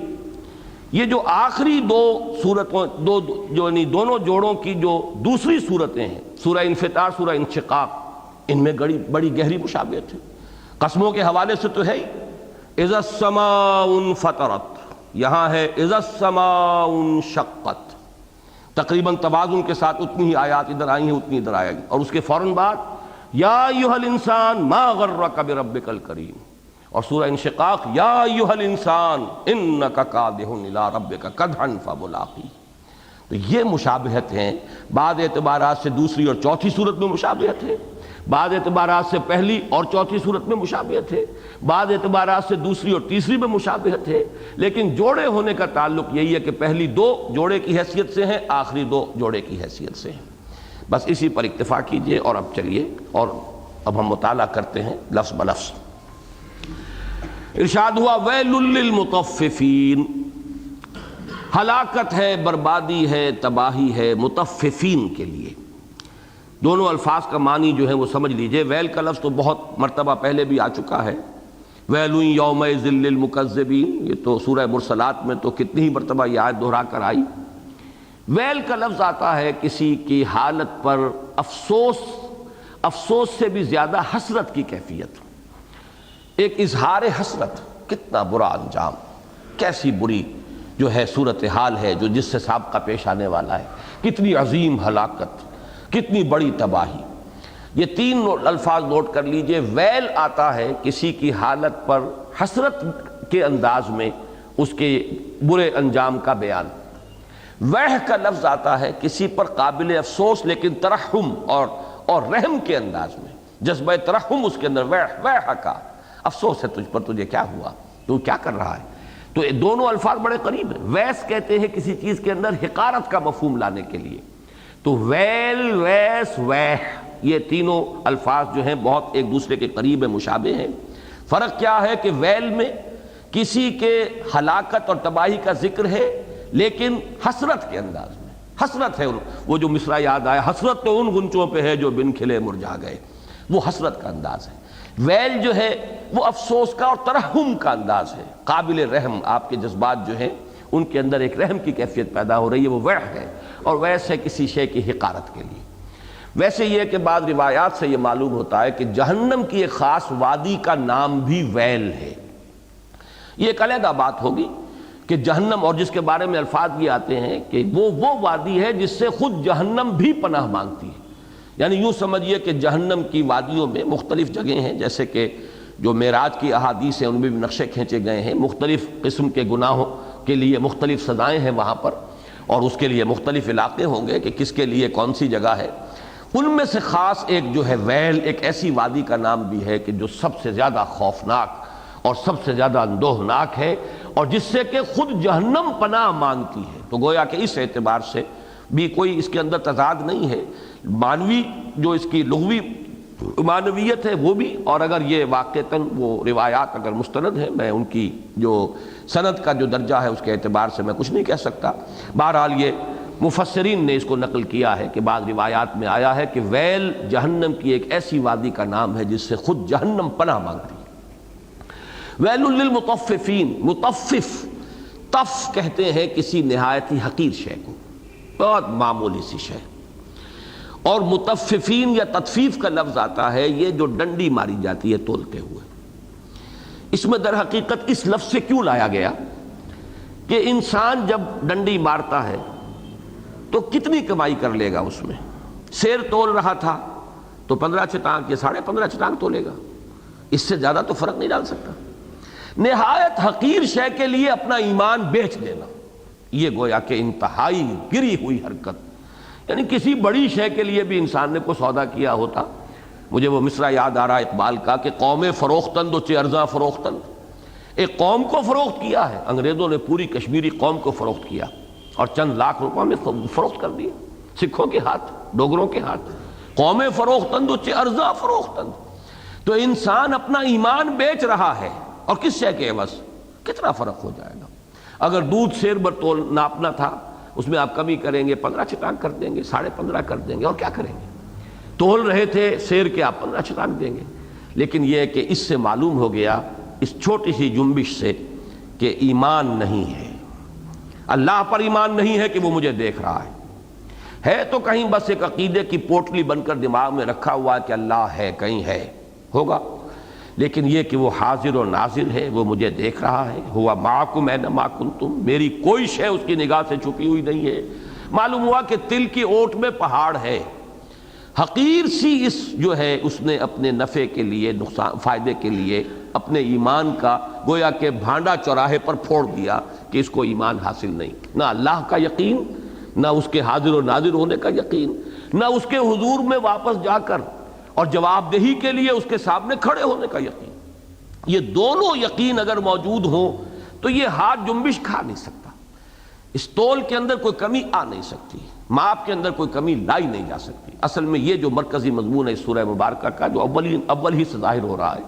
یہ جو آخری 2 صورتوں یعنی دونوں جوڑوں کی جو دوسری صورتیں ہیں، سورہ انفطار سورہ انشقاق، ان میں بڑی گہری مشابہت ہے۔ قسموں کے حوالے سے تو ہے ہی، اذا السماء انفطرت، یہاں ہے اذا السماء انشقت، تقریباً توازن کے ساتھ اتنی ہی آیات ادھر آئی ہیں اتنی ادھر آئے گی، اور اس کے فوراً بعد یا ایھا الانسان ما غرک بربک الکریم، اور سورہ انشقاق یا ایھا الانسان انک کادح الی ربک کدحا فملاقیہ۔ تو یہ مشابہت ہیں، بعض اعتبارات سے دوسری اور چوتھی صورت میں مشابہت ہے، بعض اعتبارات سے پہلی اور چوتھی صورت میں مشابہت ہے، بعض اعتبارات سے دوسری اور تیسری میں مشابہت ہے، لیکن جوڑے ہونے کا تعلق یہی ہے کہ پہلی 2 جوڑے کی حیثیت سے ہیں، آخری 2 جوڑے کی حیثیت سے ہیں۔ بس اسی پر اکتفا کیجئے، اور اب چلیے اور اب ہم مطالعہ کرتے ہیں لفظ بلفظ۔ ارشاد ہوا ویل للمطففین، ہلاکت ہے، بربادی ہے، تباہی ہے مطففین کے لیے۔ دونوں الفاظ کا معنی جو ہے وہ سمجھ لیجئے۔ ویل کا لفظ تو بہت مرتبہ پہلے بھی آ چکا ہے، ویل یومئذ للمکذبین، یہ تو سورہ مرسلات میں تو کتنی ہی مرتبہ یہ آیت دہرا کر آئی۔ ویل کا لفظ آتا ہے کسی کی حالت پر افسوس سے بھی زیادہ حسرت کی کیفیت، ایک اظہار حسرت، کتنا برا انجام، کیسی بری جو ہے صورتحال ہے جو جس سے سابقہ پیش آنے والا ہے، کتنی عظیم ہلاکت، کتنی بڑی تباہی۔ یہ 3 الفاظ نوٹ کر لیجئے۔ ویل آتا ہے کسی کی حالت پر حسرت کے انداز میں اس کے برے انجام کا بیان۔ ویح کا لفظ آتا ہے کسی پر قابل افسوس لیکن ترحم اور رحم کے انداز میں، جذبہ ترحم اس کے اندر، ویح کا افسوس ہے تجھ پر، تجھے کیا ہوا، تو کیا کر رہا ہے۔ تو یہ دونوں الفاظ بڑے قریب ہیں۔ ویس کہتے ہیں کسی چیز کے اندر حقارت کا مفہوم لانے کے لیے، تو ویل، ویس، ویح، یہ تینوں الفاظ جو ہیں بہت ایک دوسرے کے قریب مشابہ ہیں۔ فرق کیا ہے کہ ویل میں کسی کے ہلاکت اور تباہی کا ذکر ہے لیکن حسرت کے انداز میں، حسرت ہے، وہ جو مصرع یاد آیا، حسرت تو ان غنچوں پہ ہے جو بن کھلے مرجھا گئے، وہ حسرت کا انداز ہے۔ ویل جو ہے وہ افسوس کا اور ترحم کا انداز ہے، قابل رحم، آپ کے جذبات جو ہیں ان کے اندر ایک رحم کی کیفیت پیدا ہو رہی ہے، وہ ویح ہے، اور ویس ہے کسی شے کی حقارت کے لیے۔ ویسے یہ کہ بعض روایات سے یہ معلوم ہوتا ہے کہ جہنم کی ایک خاص وادی کا نام بھی ویل ہے۔ یہ ایک علیحدہ بات ہوگی کہ جہنم، اور جس کے بارے میں الفاظ یہ آتے ہیں کہ وہ وادی ہے جس سے خود جہنم بھی پناہ مانگتی ہے، یعنی یوں سمجھیے کہ جہنم کی وادیوں میں مختلف جگہیں ہیں، جیسے کہ جو معراج کی احادیث ہیں ان میں بھی نقشے کھینچے گئے ہیں، مختلف قسم کے گناہوں کے لیے مختلف سزائیں ہیں وہاں پر، اور اس کے لیے مختلف علاقے ہوں گے کہ کس کے لیے کون سی جگہ ہے۔ ان میں سے خاص ایک جو ہے ویل، ایک ایسی وادی کا نام بھی ہے کہ جو سب سے زیادہ خوفناک اور سب سے زیادہ اندوہناک ہے، اور جس سے کہ خود جہنم پناہ مانگتی ہے۔ تو گویا کہ اس اعتبار سے بھی کوئی اس کے اندر تضاد نہیں ہے، مانوی جو اس کی لغوی معنویت ہے وہ بھی، اور اگر یہ واقعتاً وہ روایات اگر مستند ہیں، میں ان کی جو سند کا جو درجہ ہے اس کے اعتبار سے میں کچھ نہیں کہہ سکتا۔ بہرحال یہ مفسرین نے اس کو نقل کیا ہے کہ بعض روایات میں آیا ہے کہ ویل جہنم کی ایک ایسی وادی کا نام ہے جس سے خود جہنم پناہ مانگتی ہے۔ ویل للمطففین، مطفف، طف کہتے ہیں کسی نہایت ہی حقیر شے کو، بہت معمولی سی شے، اور مطففین یا تطفیف کا لفظ آتا ہے یہ جو ڈنڈی ماری جاتی ہے تولتے ہوئے۔ اس میں در حقیقت اس لفظ سے کیوں لایا گیا کہ انسان جب ڈنڈی مارتا ہے تو کتنی کمائی کر لے گا اس میں؟ سیر تول رہا تھا تو 15 چٹانک یا 15.5 چٹانک تولے گا، اس سے زیادہ تو فرق نہیں ڈال سکتا۔ نہایت حقیر شے کے لیے اپنا ایمان بیچ دینا، یہ گویا کہ انتہائی گری ہوئی حرکت، یعنی کسی بڑی شے کے لیے بھی انسان نے کوئی سودا کیا ہوتا۔ مجھے وہ مصرع یاد آ رہا اقبال کا کہ قوم فروختند و چہ ارزاں فروختند، ایک قوم کو فروخت کیا ہے، انگریزوں نے پوری کشمیری قوم کو فروخت کیا اور چند لاکھ روپے میں فروخت کر دیا سکھوں کے ہاتھ، ڈوگروں کے ہاتھ۔ قوم فروختند و چہ ارزاں فروختند، تو انسان اپنا ایمان بیچ رہا ہے، اور کس شے کے عوض؟ کتنا فرق ہو جائے گا؟ اگر دودھ سیر بر تول ناپنا تھا، اس میں آپ کمی کریں گے، 15 چٹانک کر دیں گے، 15.5 کر دیں گے، اور کیا کریں گے؟ تول رہے تھے سیر کے، آپ 15 چٹانک دیں گے۔ لیکن یہ کہ اس سے معلوم ہو گیا، اس چھوٹی سی جنبش سے، کہ ایمان نہیں ہے، اللہ پر ایمان نہیں ہے کہ وہ مجھے دیکھ رہا ہے تو کہیں بس ایک عقیدے کی پوٹلی بن کر دماغ میں رکھا ہوا ہے کہ اللہ ہے، کہیں ہے، ہوگا، لیکن یہ کہ وہ حاضر و ناظر ہے، وہ مجھے دیکھ رہا ہے، ہوا معکم اینما کنتم، میری کوئی شے اس کی نگاہ سے چھپی ہوئی نہیں ہے۔ معلوم ہوا کہ تل کی اوٹ میں پہاڑ ہے، حقیر سی اس جو ہے اس نے اپنے نفع کے لیے، نقصان فائدے کے لیے اپنے ایمان کا گویا کہ بھانڈا چوراہے پر پھوڑ دیا کہ اس کو ایمان حاصل نہیں، نہ اللہ کا یقین، نہ اس کے حاضر و ناظر ہونے کا یقین، نہ اس کے حضور میں واپس جا کر اور جواب دہی کے لیے اس کے سامنے کھڑے ہونے کا یقین۔ یہ دونوں یقین اگر موجود ہوں تو یہ ہاتھ جنبش کھا نہیں سکتا، اس تول کے اندر کوئی کمی آ نہیں سکتی، ماپ کے اندر کوئی کمی لائی نہیں جا سکتی۔ اصل میں یہ جو مرکزی مضمون ہے اس سورہ مبارکہ کا، جو اول ہی سے ظاہر ہو رہا ہے،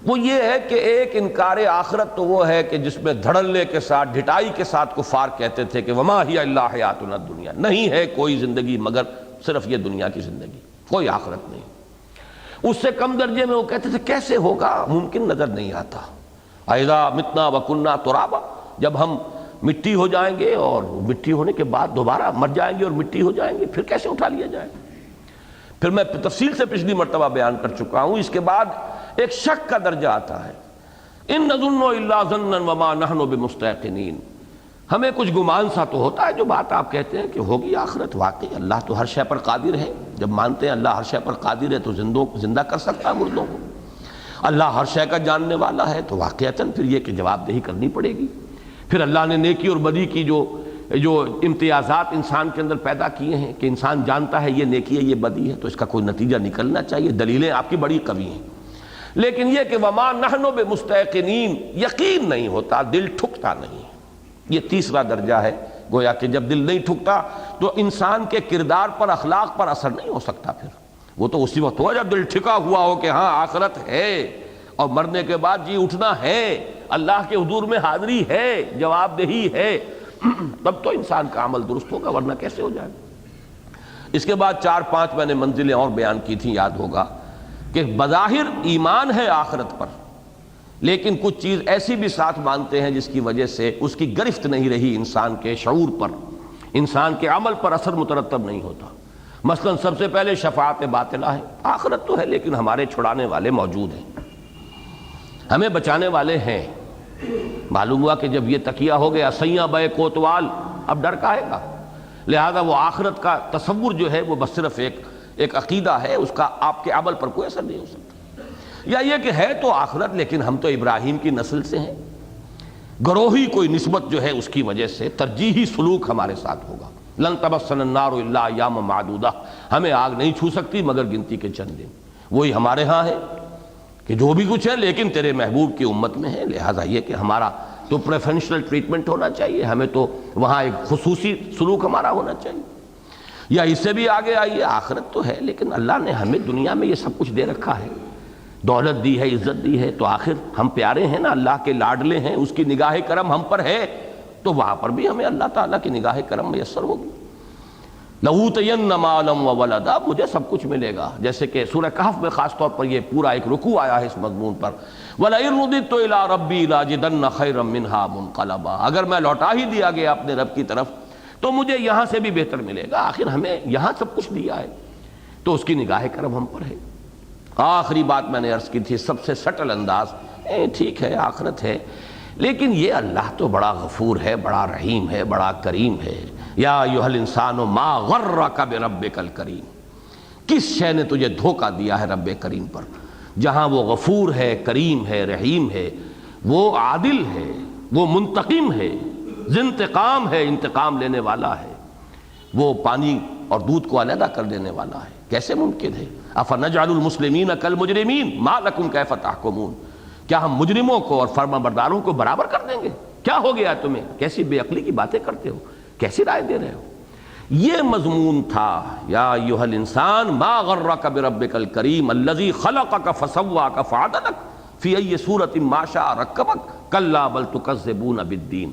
وہ یہ ہے کہ ایک انکار آخرت تو وہ ہے کہ جس میں دھڑلے کے ساتھ، ڈھٹائی کے ساتھ کفار کہتے تھے کہ وما ہی الا حیاتنا الدنیا، نہیں ہے کوئی زندگی مگر صرف یہ دنیا کی زندگی، کوئی آخرت نہیں۔ اس سے کم درجے میں وہ کہتے تھے کیسے ہوگا، ممکن نظر نہیں آتا۔ اذا متنا وکنا ترابا، جب ہم مٹی ہو جائیں گے اور مٹی ہونے کے بعد دوبارہ مر جائیں گے اور مٹی ہو جائیں گے، پھر کیسے اٹھا لیا جائے؟ پھر میں تفصیل سے پچھلی مرتبہ بیان کر چکا ہوں، اس کے بعد ایک شک کا درجہ آتا ہے، ان نظن الا ظنا وما نحن بمستيقنين، ہمیں کچھ گمان سا تو ہوتا ہے جو بات آپ کہتے ہیں کہ ہوگی آخرت، واقعی اللہ تو ہر شے پر قادر ہے، جب مانتے ہیں اللہ ہر شے پر قادر ہے تو زندہ کر سکتا ہے مردوں کو، اللہ ہر شے کا جاننے والا ہے، تو واقعتاً پھر یہ کہ جواب دہی کرنی پڑے گی۔ پھر اللہ نے نیکی اور بدی کی جو امتیازات انسان کے اندر پیدا کیے ہیں کہ انسان جانتا ہے یہ نیکی ہے یہ بدی ہے، تو اس کا کوئی نتیجہ نکلنا چاہیے، دلیلیں آپ کی بڑی قوی ہیں، لیکن یہ کہ وما نحن بمستيقنين، یقین نہیں ہوتا، دل ٹھکتا نہیں، یہ تیسرا درجہ ہے۔ گویا کہ جب دل نہیں ٹھکتا تو انسان کے کردار پر، اخلاق پر اثر نہیں ہو سکتا، پھر وہ تو اسی وقت ہوا جب دل ٹھکا ہوا ہو کہ ہاں آخرت ہے اور مرنے کے بعد جی اٹھنا ہے، اللہ کے حضور میں حاضری ہے، جواب دہی ہے، تب تو انسان کا عمل درست ہوگا، ورنہ کیسے ہو جائے گا۔ اس کے بعد 4-5 میں نے منزلیں اور بیان کی تھیں، یاد ہوگا کہ بظاہر ایمان ہے آخرت پر، لیکن کچھ چیز ایسی بھی ساتھ مانتے ہیں جس کی وجہ سے اس کی گرفت نہیں رہی انسان کے شعور پر، انسان کے عمل پر اثر مترتب نہیں ہوتا۔ مثلا سب سے پہلے شفاعت باطلہ ہے، آخرت تو ہے لیکن ہمارے چھڑانے والے موجود ہیں، ہمیں بچانے والے ہیں۔ معلوم ہوا کہ جب یہ تکیہ ہو گیا سیاں بے کوتوال، اب ڈر کا ہے گا، لہذا وہ آخرت کا تصور جو ہے وہ بس صرف ایک عقیدہ ہے، اس کا آپ کے عمل پر کوئی اثر نہیں ہو سکتا۔ یا یہ کہ ہے تو آخرت لیکن ہم تو ابراہیم کی نسل سے ہیں، گروہی کوئی نسبت جو ہے اس کی وجہ سے ترجیحی سلوک ہمارے ساتھ ہوگا. لن تمسنا النار الا ایاما معدودہ، ہمیں آگ نہیں چھو سکتی مگر گنتی کے چند دن. وہی ہمارے ہاں ہے کہ جو بھی کچھ ہے لیکن تیرے محبوب کی امت میں ہے، لہٰذا یہ کہ ہمارا تو پریفرنشل ٹریٹمنٹ ہونا چاہیے، ہمیں تو وہاں ایک خصوصی سلوک ہمارا ہونا چاہیے. یا اس سے بھی آگے آئیے، آخرت تو ہے لیکن اللہ نے ہمیں دنیا میں یہ سب کچھ دے رکھا ہے، دولت دی ہے، عزت دی ہے، تو آخر ہم پیارے ہیں نا، اللہ کے لاڈلے ہیں، اس کی نگاہ کرم ہم پر ہے، تو وہاں پر بھی ہمیں اللہ تعالیٰ کی نگاہ کرم میسر ہوگی. لَأُوتَيَنَّ مَالًا وَوَلَدًا، مجھے سب کچھ ملے گا. جیسے کہ سورہ کہف میں خاص طور پر یہ پورا ایک رکوع آیا ہے اس مضمون پر، وَلَئِن رُدِدتُّ إِلَىٰ رَبِّي لَأَجِدَنَّ خَيْرًا مِّنْهَا مُنقَلَبًا، اگر میں لوٹا ہی دیا گیا اپنے رب کی طرف تو مجھے یہاں سے بھی بہتر ملے گا. آخر ہمیں یہاں سب کچھ دیا ہے تو اس کی نگاہ کرم ہم پر ہے. آخری بات میں نے عرض کی تھی، سب سے سٹل انداز، ٹھیک ہے آخرت ہے لیکن یہ اللہ تو بڑا غفور ہے، بڑا رحیم ہے، بڑا کریم ہے. یا ایھا الانسان ما غرک بربک الکریم، کس شے نے تجھے دھوکہ دیا ہے رب کریم پر، جہاں وہ غفور ہے، کریم ہے، رحیم ہے، وہ عادل ہے، وہ منتقم ہے، ذوانتقام ہے، انتقام لینے والا ہے، وہ پانی اور دودھ کو علیحدہ کر دینے والا ہے. کیسے ممکن ہے؟ افنجعل المسلمین کالمجرمین ما لکم کیف تحکمون، کیا ہم مجرموں کو اور فرما برداروں کو برابر کر دیں گے؟ کیا ہو گیا تمہیں؟ کیسی بے عقلی کی باتیں کرتے ہو، کیسی رائے دے رہے ہو؟ یہ مضمون تھا، یا ایھا الانسان ما غرک بربک الکریم الذی خلقک فسواک فعدلک فی ای صورۃ ما شاء رکبک کلا بل تکذبون بالدین.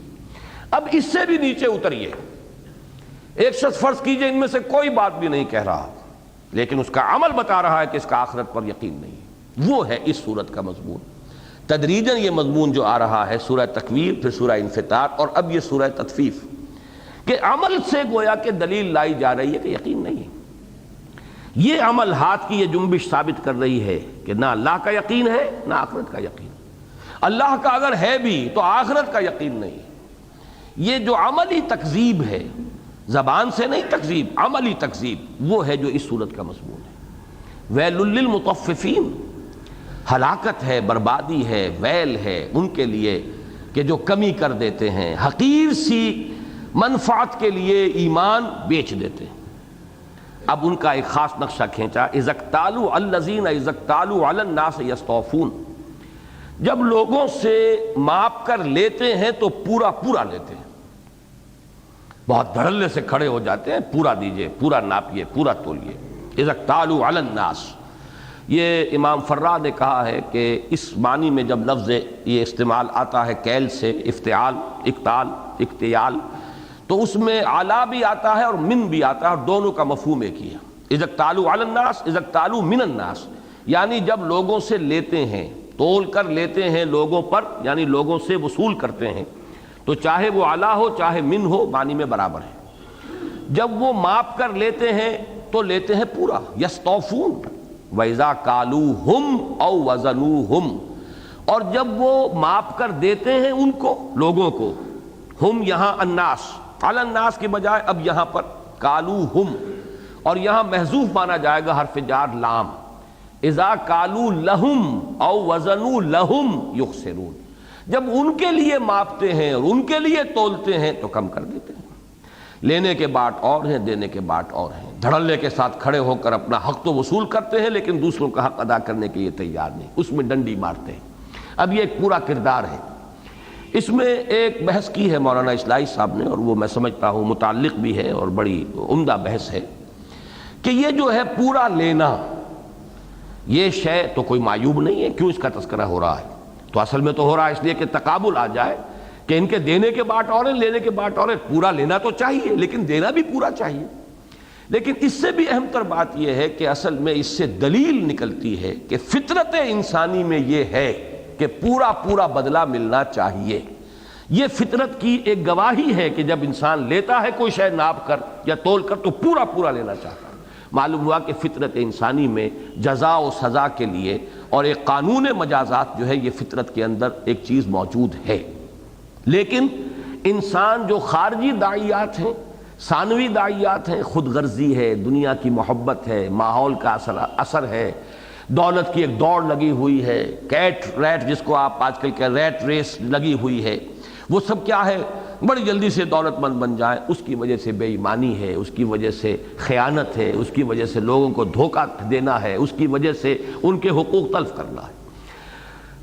اب اس سے بھی نیچے اتریے. ایک شخص فرض کیجئے ان میں سے کوئی بات بھی نہیں کہہ رہا لیکن اس کا عمل بتا رہا ہے کہ اس کا آخرت پر یقین نہیں ہے. وہ ہے اس صورت کا مضمون. تدریجاً یہ مضمون جو آ رہا ہے، سورہ تکویر، پھر سورہ انفطار، اور اب یہ سورہ تطفیف، کہ عمل سے گویا کہ دلیل لائی جا رہی ہے کہ یقین نہیں ہے. یہ عمل، ہاتھ کی یہ جنبش ثابت کر رہی ہے کہ نہ اللہ کا یقین ہے نہ آخرت کا یقین. اللہ کا اگر ہے بھی تو آخرت کا یقین نہیں. یہ جو عملی تکذیب ہے، زبان سے نہیں تکذیب، عملی تکذیب، وہ ہے جو اس صورت کا مضمون ہے. ویل للمطففین، ہلاکت ہے، بربادی ہے، ویل ہے ان کے لیے کہ جو کمی کر دیتے ہیں، حقیر سی منفعت کے لیے ایمان بیچ دیتے ہیں. اب ان کا ایک خاص نقشہ کھینچا، اذا اکتالوا الذین اذا اکتالوا علی الناس یستوفون، جب لوگوں سے ماپ کر لیتے ہیں تو پورا پورا لیتے ہیں، بہت دھڑلے سے کھڑے ہو جاتے ہیں، پورا دیجئے، پورا ناپیے، پورا تولیے. اذا اکتالوا علی الناس، یہ امام فرا نے کہا ہے کہ اس معنی میں جب لفظ یہ استعمال آتا ہے کیل سے، افتعال، اکتال، اکتیال، تو اس میں اعلیٰ بھی آتا ہے اور من بھی آتا ہے، اور دونوں کا مفہوم ایک ہی ہے. اذا اکتالوا علی الناس، اذا اکتالوا من الناس، یعنی جب لوگوں سے لیتے ہیں، تول کر لیتے ہیں لوگوں پر، یعنی لوگوں سے وصول کرتے ہیں، تو چاہے وہ اعلیٰ ہو چاہے من ہو، معنی میں برابر ہے. جب وہ ماپ کر لیتے ہیں تو لیتے ہیں پورا، یستوفون. وَإِذَا كَالُوهُمْ أَوْ وَزَنُوهُمْ، اور جب وہ ماپ کر دیتے ہیں ان کو، لوگوں کو، ہم یہاں الناس، علی الناس کی بجائے اب یہاں پر کالوہم، اور یہاں محذوف مانا جائے گا حرف جار لام. اذا کالو لہم او وزنوا لہم یخسرون، جب ان کے لیے ماپتے ہیں اور ان کے لیے تولتے ہیں تو کم کر دیتے ہیں. لینے کے بات اور ہیں، دینے کے بات اور ہیں. دھڑلے کے ساتھ کھڑے ہو کر اپنا حق تو وصول کرتے ہیں لیکن دوسروں کا حق ادا کرنے کے لیے تیار نہیں، اس میں ڈنڈی مارتے ہیں. اب یہ ایک پورا کردار ہے. اس میں ایک بحث کی ہے مولانا اصلاحی صاحب نے، اور وہ میں سمجھتا ہوں متعلق بھی ہے اور بڑی عمدہ بحث ہے، کہ یہ جو ہے پورا لینا، یہ شے تو کوئی معیوب نہیں ہے. کیوں اس کا تذکرہ ہو رہا ہے؟ تو اصل میں تو ہو رہا ہے اس لیے کہ تقابل آ جائے کہ ان کے دینے کے بات اور ہیں، لینے کے بات اور ہیں. پورا لینا تو چاہیے لیکن دینا بھی پورا چاہیے. لیکن اس سے بھی اہم تر بات یہ ہے کہ اصل میں اس سے دلیل نکلتی ہے کہ فطرت انسانی میں یہ ہے کہ پورا پورا بدلہ ملنا چاہیے. یہ فطرت کی ایک گواہی ہے کہ جب انسان لیتا ہے کوئی شے ناپ کر یا تول کر تو پورا پورا لینا چاہتا ہے. معلوم ہوا کہ فطرت انسانی میں جزا و سزا کے لیے اور ایک قانون مجازات جو ہے یہ فطرت کے اندر ایک چیز موجود ہے. لیکن انسان جو خارجی داعیات ہیں، ثانوی داعیات ہیں، خود غرضی ہے، دنیا کی محبت ہے، ماحول کا اثر ہے، دولت کی ایک دوڑ لگی ہوئی ہے، کیٹ ریٹ جس کو آپ آج کل کے ریٹ ریس لگی ہوئی ہے، وہ سب کیا ہے؟ بڑی جلدی سے دولت مند بن جائیں، اس کی وجہ سے بے ایمانی ہے، اس کی وجہ سے خیانت ہے، اس کی وجہ سے لوگوں کو دھوکہ دینا ہے، اس کی وجہ سے ان کے حقوق تلف کرنا ہے۔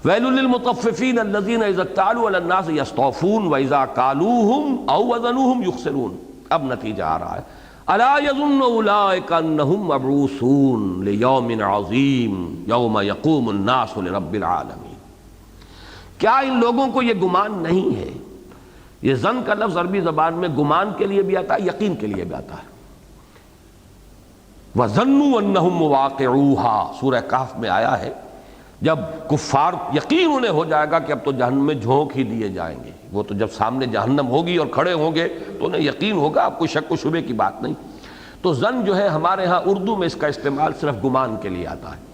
ویل للمطففین الذین اذا اکتالوا علی الناس یستوفون واذا کالوہم او وزنوہم یخسرون۔ اب نتیجہ آ رہا ہے، الا یظن اولئک انہم مبعوثون لیوم عظیم یوم یقوم الناس لرب العالمین۔ کیا ان لوگوں کو یہ گمان نہیں ہے؟ یہ ظن کا لفظ عربی زبان میں گمان کے لیے بھی آتا ہے، یقین کے لیے بھی آتا ہے۔ وَظَنُّوا أَنَّهُمْ مُوَاقِعُوهَا سورہ کہف میں آیا ہے، جب کفار یقین انہیں ہو جائے گا کہ اب تو جہنم میں جھونک ہی دیے جائیں گے، وہ تو جب سامنے جہنم ہوگی اور کھڑے ہوں گے تو انہیں یقین ہوگا، اب کوئی شک و شبے کی بات نہیں۔ تو ظن جو ہے ہمارے ہاں اردو میں اس کا استعمال صرف گمان کے لیے آتا ہے،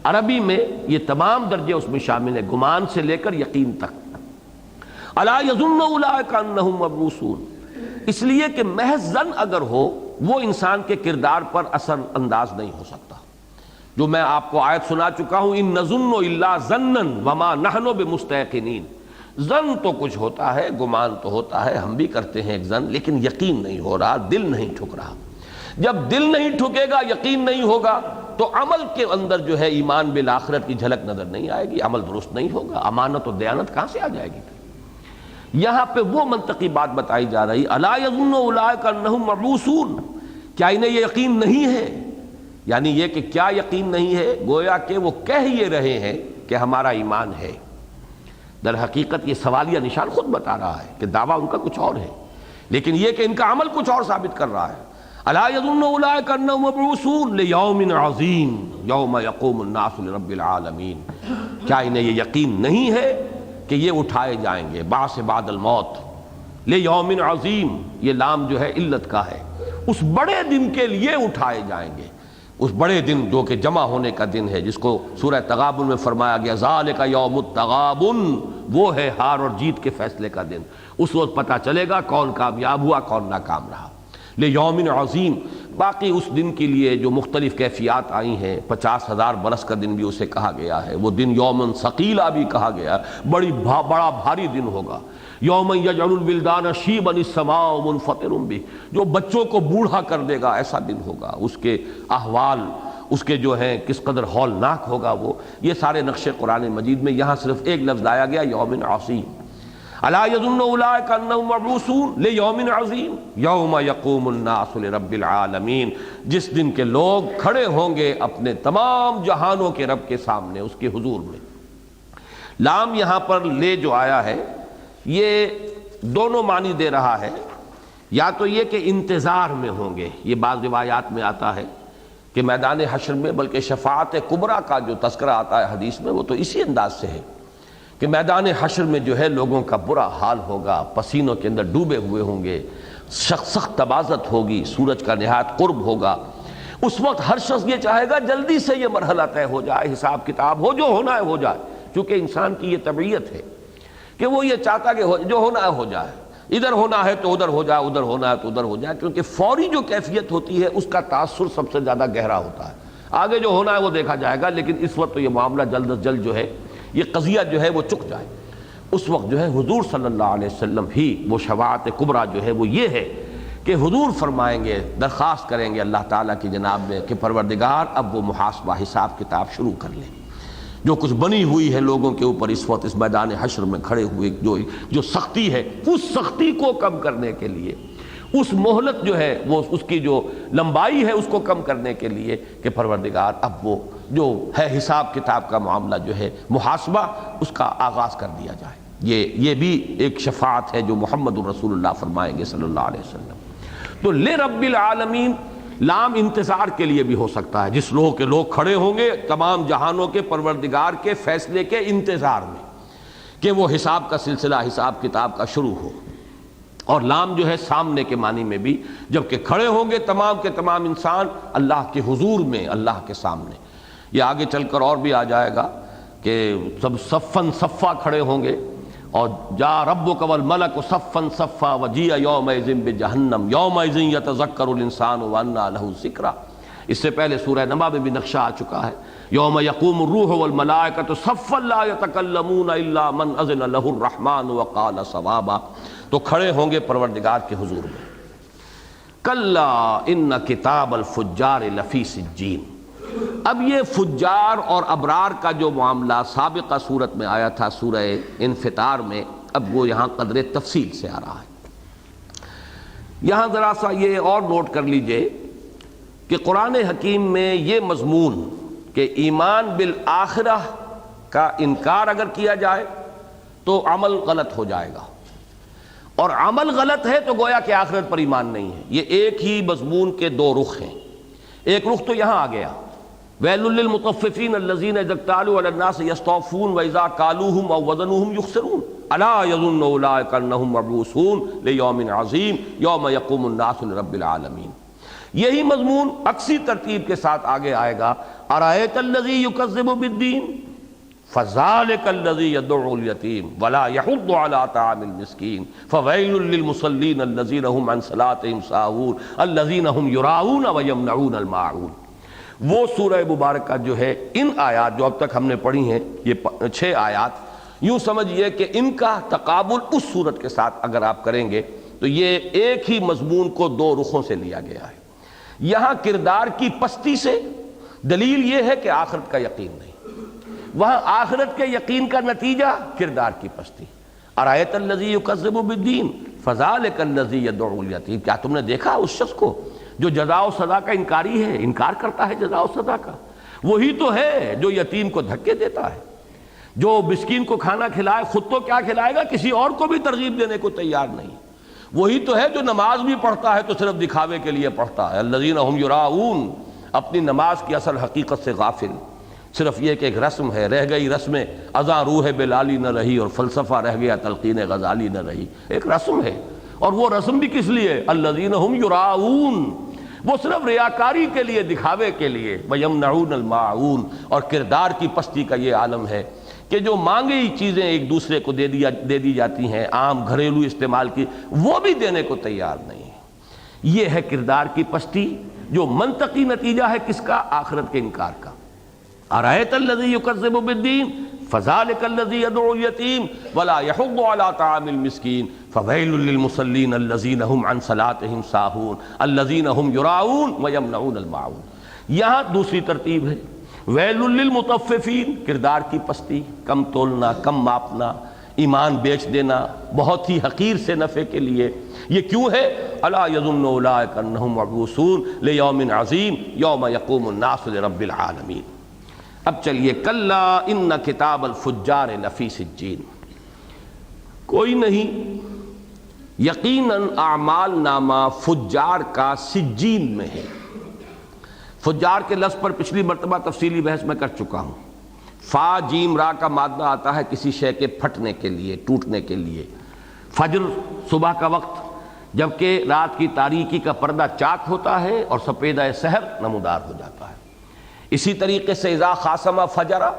عربی میں یہ تمام درجے اس میں شامل ہیں، گمان سے لے کر یقین تک۔ الا یظن اولئک انہم مبعوثون، اس لیے کہ محض ظن اگر ہو وہ انسان کے کردار پر اثر انداز نہیں ہو سکتا۔ جو میں آپ کو آیت سنا چکا ہوں، ان نظن الا ظنا وما نحن بمستيقنین، ظن تو کچھ ہوتا ہے، گمان تو ہوتا ہے، ہم بھی کرتے ہیں ایک ظن، لیکن یقین نہیں ہو رہا، دل نہیں ٹھک رہا۔ جب دل نہیں ٹھکے گا، یقین نہیں ہوگا، تو عمل کے اندر جو ہے ایمان بالآخرت کی جھلک نظر نہیں آئے گی، عمل درست نہیں ہوگا، امانت و دیانت کہاں سے آ جائے گی؟ یہاں پہ وہ منطقی بات بتائی جا رہی، الا یظن اولئک انہم مبعوثون، کیا انہیں یہ یقین نہیں ہے؟ یعنی یہ کہ کیا یقین نہیں ہے؟ گویا کہ وہ کہہ یہ رہے ہیں کہ ہمارا ایمان ہے، در حقیقت یہ سوالیہ نشان خود بتا رہا ہے کہ دعویٰ ان کا کچھ اور ہے، لیکن یہ کہ ان کا عمل کچھ اور ثابت کر رہا ہے۔ الا یظن اولئک انہم مبعوثون لیوم عظیم یوم یقوم الناس لرب العالمین، کیا انہیں یہ یقین نہیں ہے کہ یہ اٹھائے جائیں گے بعث بعد الموت؟ لیوم عظیم، یہ لام جو ہے علت کا ہے، اس بڑے دن کے لیے اٹھائے جائیں گے، اس بڑے دن جو کہ جمع ہونے کا دن ہے، جس کو سورہ تغابن میں فرمایا گیا ذالک یوم التغابن، وہ ہے ہار اور جیت کے فیصلے کا دن۔ اس وقت پتہ چلے گا کون کامیاب ہوا، کون ناکام رہا۔ لیوم عظیم، باقی اس دن کے لیے جو مختلف کیفیات آئی ہیں، 50,000 برس کا دن بھی اسے کہا گیا ہے، وہ دن یومن ثقیلہ بھی کہا گیا ہے، بڑا بھاری دن ہوگا۔ یوم یجعل الولدان شیبا السماء منفطر بہ، جو بچوں کو بوڑھا کر دے گا ایسا دن ہوگا، اس کے احوال اس کے جو ہیں کس قدر ہولناک ہوگا وہ، یہ سارے نقشے قرآن مجید میں، یہاں صرف ایک لفظ لایا گیا، یوم عظیم۔ الا یظن اولئک انہم مبعوثون لیوم عظیم یوم یقوم الناس لرب العالمین، جس دن کے لوگ کھڑے ہوں گے اپنے تمام جہانوں کے رب کے سامنے، اس کے حضور میں۔ لام یہاں پر لے جو آیا ہے یہ دونوں معنی دے رہا ہے، یا تو یہ کہ انتظار میں ہوں گے، یہ بعض روایات میں آتا ہے کہ میدان حشر میں، بلکہ شفاعت کبریٰ کا جو تذکرہ آتا ہے حدیث میں وہ تو اسی انداز سے ہے کہ میدان حشر میں جو ہے لوگوں کا برا حال ہوگا، پسینوں کے اندر ڈوبے ہوئے ہوں گے، سخت تبازت ہوگی، سورج کا نہایت قرب ہوگا۔ اس وقت ہر شخص یہ چاہے گا جلدی سے یہ مرحلہ طے ہو جائے، حساب کتاب ہو، جو ہونا ہے ہو جائے، کیونکہ انسان کی یہ طبیعت ہے کہ وہ یہ چاہتا کہ جو ہونا ہے ہو جائے، ادھر ہونا ہے تو ادھر ہو جائے، ادھر ہونا ہے تو ادھر ہو جائے، کیونکہ فوری جو کیفیت ہوتی ہے اس کا تاثر سب سے زیادہ گہرا ہوتا ہے۔ آگے جو ہونا ہے وہ دیکھا جائے گا، لیکن اس وقت تو یہ معاملہ جلد از جلد جو ہے یہ قضیہ جو ہے وہ چک جائے۔ اس وقت جو ہے حضور صلی اللہ علیہ وسلم ہی وہ شفاعت کبریٰ جو ہے وہ یہ ہے کہ حضور فرمائیں گے، درخواست کریں گے اللہ تعالیٰ کی جناب میں کہ پروردگار اب وہ محاسبہ حساب کتاب شروع کر لیں، جو کچھ بنی ہوئی ہے لوگوں کے اوپر اس وقت اس میدان حشر میں کھڑے ہوئے، جو سختی ہے، اس سختی کو کم کرنے کے لیے، اس مہلت جو ہے وہ اس کی جو لمبائی ہے اس کو کم کرنے کے لیے کہ پروردگار اب وہ جو ہے حساب کتاب کا معاملہ جو ہے محاسبہ، اس کا آغاز کر دیا جائے۔ یہ بھی ایک شفاعت ہے جو محمد رسول اللہ فرمائیں گے صلی اللہ علیہ وسلم۔ تو لرب العالمین لام انتظار کے لیے بھی ہو سکتا ہے، جس لوگ کھڑے ہوں گے تمام جہانوں کے پروردگار کے فیصلے کے انتظار میں کہ وہ حساب کا سلسلہ، حساب کتاب کا شروع ہو۔ اور لام جو ہے سامنے کے معنی میں بھی، جبکہ کھڑے ہوں گے تمام کے تمام انسان اللہ کے حضور میں، اللہ کے سامنے۔ یہ آگے چل کر اور بھی آ جائے گا کہ سب صفاً صفا کھڑے ہوں گے، اور جا ربک والملک صفاً صفا وجیء یومئذ بجہنم یومئذ یتذکر الانسان وانیٰ لہ الذکریٰ، اس سے پہلے سورہ نبا میں بھی نقشہ آ چکا ہے، یوم یقوم الروح والملائکۃ صفا لا یتکلمون الا من اذن له الرحمن وقال صوابا، تو کھڑے ہوں گے پروردگار کے حضور میں۔ کلا ان کتاب الفجار لفی سجین، اب یہ فجار اور ابرار کا جو معاملہ سابقہ صورت میں آیا تھا سورہ انفطار میں، اب وہ یہاں قدر تفصیل سے آ رہا ہے۔ یہاں ذرا سا یہ اور نوٹ کر لیجئے کہ قرآن حکیم میں یہ مضمون کہ ایمان بالآخرہ کا انکار اگر کیا جائے تو عمل غلط ہو جائے گا، اور عمل غلط ہے تو گویا کہ آخرت پر ایمان نہیں ہے۔ یہ ایک ہی مضمون کے دو رخ ہیں۔ ایک رخ تو یہاں آ گیا، ویل للمطففین الذین اذا اکتالوا علی الناس یستوفون واذا کالوہم او وزنوہم یخسرون الا یظن اولئک انہم مبعوثون لیوم عظیم یوم یقوم الناس لرب العالمین۔ یہی مضمون عکسی ترتیب کے ساتھ آگے آئے گا، ارأیت الذی یکذب بالدین فذلک الذی یدعو الیتیم ولا یحض علی طعام المسکین فویل للمصلین الذین هم عن صلاتهم ساہون الذین هم یراؤون ویمنعون الماعون۔ وہ سورہ مبارکہ جو ہے، ان آیات جو اب تک ہم نے پڑھی ہیں، یہ 6 آیات، یوں سمجھئے کہ ان کا تقابل اس صورت کے ساتھ اگر آپ کریں گے تو یہ ایک ہی مضمون کو دو رخوں سے لیا گیا ہے۔ یہاں کردار کی پستی سے دلیل یہ ہے کہ آخرت کا یقین نہیں، وہاں آخرت کے یقین کا نتیجہ کردار کی پستی۔ ارأیت الذی یکذب بالدین فذلک الذی یدعو الیتیم، کیا تم نے دیکھا اس شخص کو جو جزا و سزا کا انکاری ہے، انکار کرتا ہے جزا و سزا کا؟ وہی تو ہے جو یتیم کو دھکے دیتا ہے، جو مسکین کو کھانا کھلائے، خود تو کیا کھلائے گا، کسی اور کو بھی ترغیب دینے کو تیار نہیں۔ وہی تو ہے جو نماز بھی پڑھتا ہے تو صرف دکھاوے کے لیے پڑھتا ہے، الذین هم یراؤون، اپنی نماز کی اصل حقیقت سے غافل، صرف یہ کہ ایک رسم ہے، رہ گئی رسم اذاں روح بلالی نہ رہی اور فلسفہ رہ گیا تلقین غزالی نہ رہی، ایک رسم ہے، اور وہ رسم بھی کس لیے؟ الذین هم یراؤون، وہ صرف ریاکاری کے لیے، دکھاوے کے لیے، ویمنعون الماعون، اور کردار کی پستی کا یہ عالم ہے کہ جو مانگی چیزیں ایک دوسرے کو دے دی جاتی ہیں، عام گھریلو استعمال کی، وہ بھی دینے کو تیار نہیں ہے۔ یہ ہے کردار کی پستی جو منطقی نتیجہ ہے کس کا؟ آخرت کے انکار کا۔ ارأیت الذی یکذب بالدین فذلک الذی یدعو الیتیم ولا یحض علی طعام المسکین فویل للمصلین الذین هم عن صلاتهم ساہون الذین هم یراؤون ویمنعون الماعون۔ یہاں دوسری ترتیب ہے، ویل للمطففین، کردار کی پستی، کم تولنا، کم ماپنا، ایمان بیچ دینا بہت ہی حقیر سے نفع کے لیے۔ یہ کیوں ہے؟ الا یظن اولئک انہم مبعوثون لیوم عظیم یوم یقوم الناس لرب العالمین۔ اب چلیے، کلا ان کتاب الفجار لفی سجین، کوئی نہیں، یقیناً اعمال نامہ فجار کا سجین میں ہے۔ فجار کے لفظ پر پچھلی مرتبہ تفصیلی بحث میں کر چکا ہوں۔ فا جیم را کا مادہ آتا ہے کسی شے کے پھٹنے کے لیے، ٹوٹنے کے لیے۔ فجر صبح کا وقت، جبکہ رات کی تاریکی کا پردہ چاک ہوتا ہے اور سپیدہ سحر نمودار ہو جاتا ہے۔ اسی طریقے سے اذا خاصم فجرا،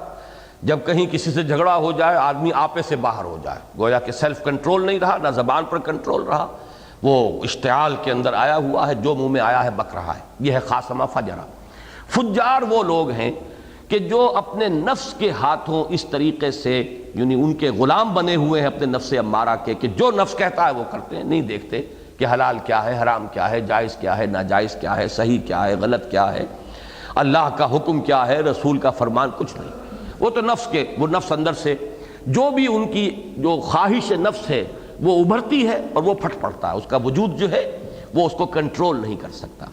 جب کہیں کسی سے جھگڑا ہو جائے، آدمی آپے سے باہر ہو جائے، گویا کہ سیلف کنٹرول نہیں رہا، نہ زبان پر کنٹرول رہا، وہ اشتعال کے اندر آیا ہوا ہے، جو منہ میں آیا ہے بک رہا ہے، یہ ہے خاصمہ فجرہ۔ فجار وہ لوگ ہیں کہ جو اپنے نفس کے ہاتھوں اس طریقے سے، یعنی ان کے غلام بنے ہوئے ہیں اپنے نفس امارہ کے، کہ جو نفس کہتا ہے وہ کرتے ہیں، نہیں دیکھتے کہ حلال کیا ہے، حرام کیا ہے، جائز کیا ہے، ناجائز کیا ہے، صحیح کیا ہے، غلط کیا ہے، اللہ کا حکم کیا ہے، رسول کا فرمان، کچھ نہیں۔ وہ تو نفس کے، وہ نفس اندر سے جو بھی ان کی جو خواہش نفس ہے وہ ابھرتی ہے اور وہ پھٹ پڑتا ہے، اس کا وجود جو ہے وہ اس کو کنٹرول نہیں کر سکتا۔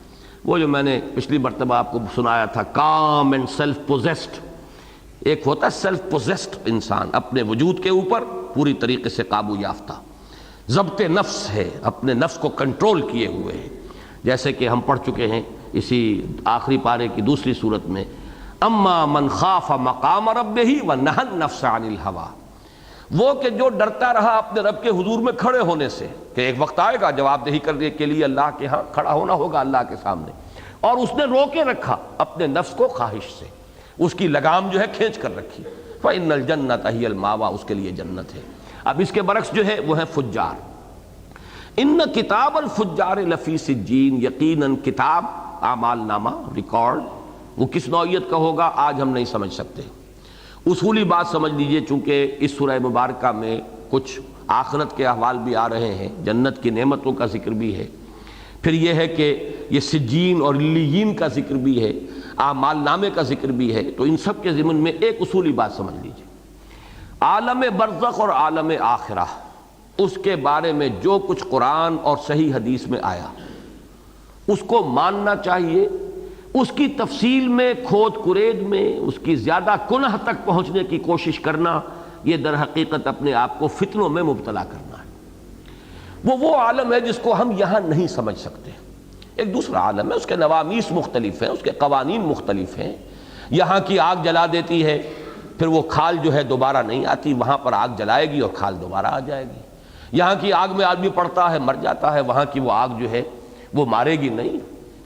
وہ جو میں نے پچھلی مرتبہ آپ کو سنایا تھا، کام اینڈ سیلف پوزیسڈ، ایک ہوتا ہے سیلف پوزیسڈ انسان، اپنے وجود کے اوپر پوری طریقے سے قابو یافتہ، ضبط نفس ہے، اپنے نفس کو کنٹرول کیے ہوئے ہیں، جیسے کہ ہم پڑھ چکے ہیں اسی آخری پارے کی دوسری صورت میں، اما من خاف مقام ربہ ونہى النفس عن الہوى، وہ کہ جو ڈرتا رہا اپنے رب کے حضور میں کھڑے ہونے سے، کہ ایک وقت آئے گا جواب دہی کرنے کے لیے اللہ کے ہاں کھڑا ہونا ہوگا اللہ کے سامنے، اور اس نے روکے رکھا اپنے نفس کو خواہش سے، اس کی لگام جو ہے کھینچ کر رکھی، فإن الجنۃ ہی المأویٰ، اس کے لیے جنت ہے۔ اب اس کے برعکس جو ہے وہ ہے فجار۔ ان کتاب الفجار لفی سجین، یقیناً کتاب اعمال نامہ ریکارڈ وہ کس نوعیت کا ہوگا آج ہم نہیں سمجھ سکتے۔ اصولی بات سمجھ لیجئے، چونکہ اس سورہ مبارکہ میں کچھ آخرت کے احوال بھی آ رہے ہیں، جنت کی نعمتوں کا ذکر بھی ہے، پھر یہ ہے کہ یہ سجین اور علیین کا ذکر بھی ہے، اعمال نامے کا ذکر بھی ہے، تو ان سب کے ضمن میں ایک اصولی بات سمجھ لیجئے، عالم برزخ اور عالم آخرہ اس کے بارے میں جو کچھ قرآن اور صحیح حدیث میں آیا اس کو ماننا چاہیے، اس کی تفصیل میں کھود کرید میں اس کی زیادہ کنہ تک پہنچنے کی کوشش کرنا یہ در حقیقت اپنے آپ کو فتنوں میں مبتلا کرنا ہے۔ وہ عالم ہے جس کو ہم یہاں نہیں سمجھ سکتے، ایک دوسرا عالم ہے، اس کے نوامیس مختلف ہیں، اس کے قوانین مختلف ہیں۔ یہاں کی آگ جلا دیتی ہے، پھر وہ کھال جو ہے دوبارہ نہیں آتی، وہاں پر آگ جلائے گی اور کھال دوبارہ آ جائے گی۔ یہاں کی آگ میں آدمی پڑتا ہے مر جاتا ہے، وہاں کی وہ آگ جو ہے وہ مارے گی نہیں۔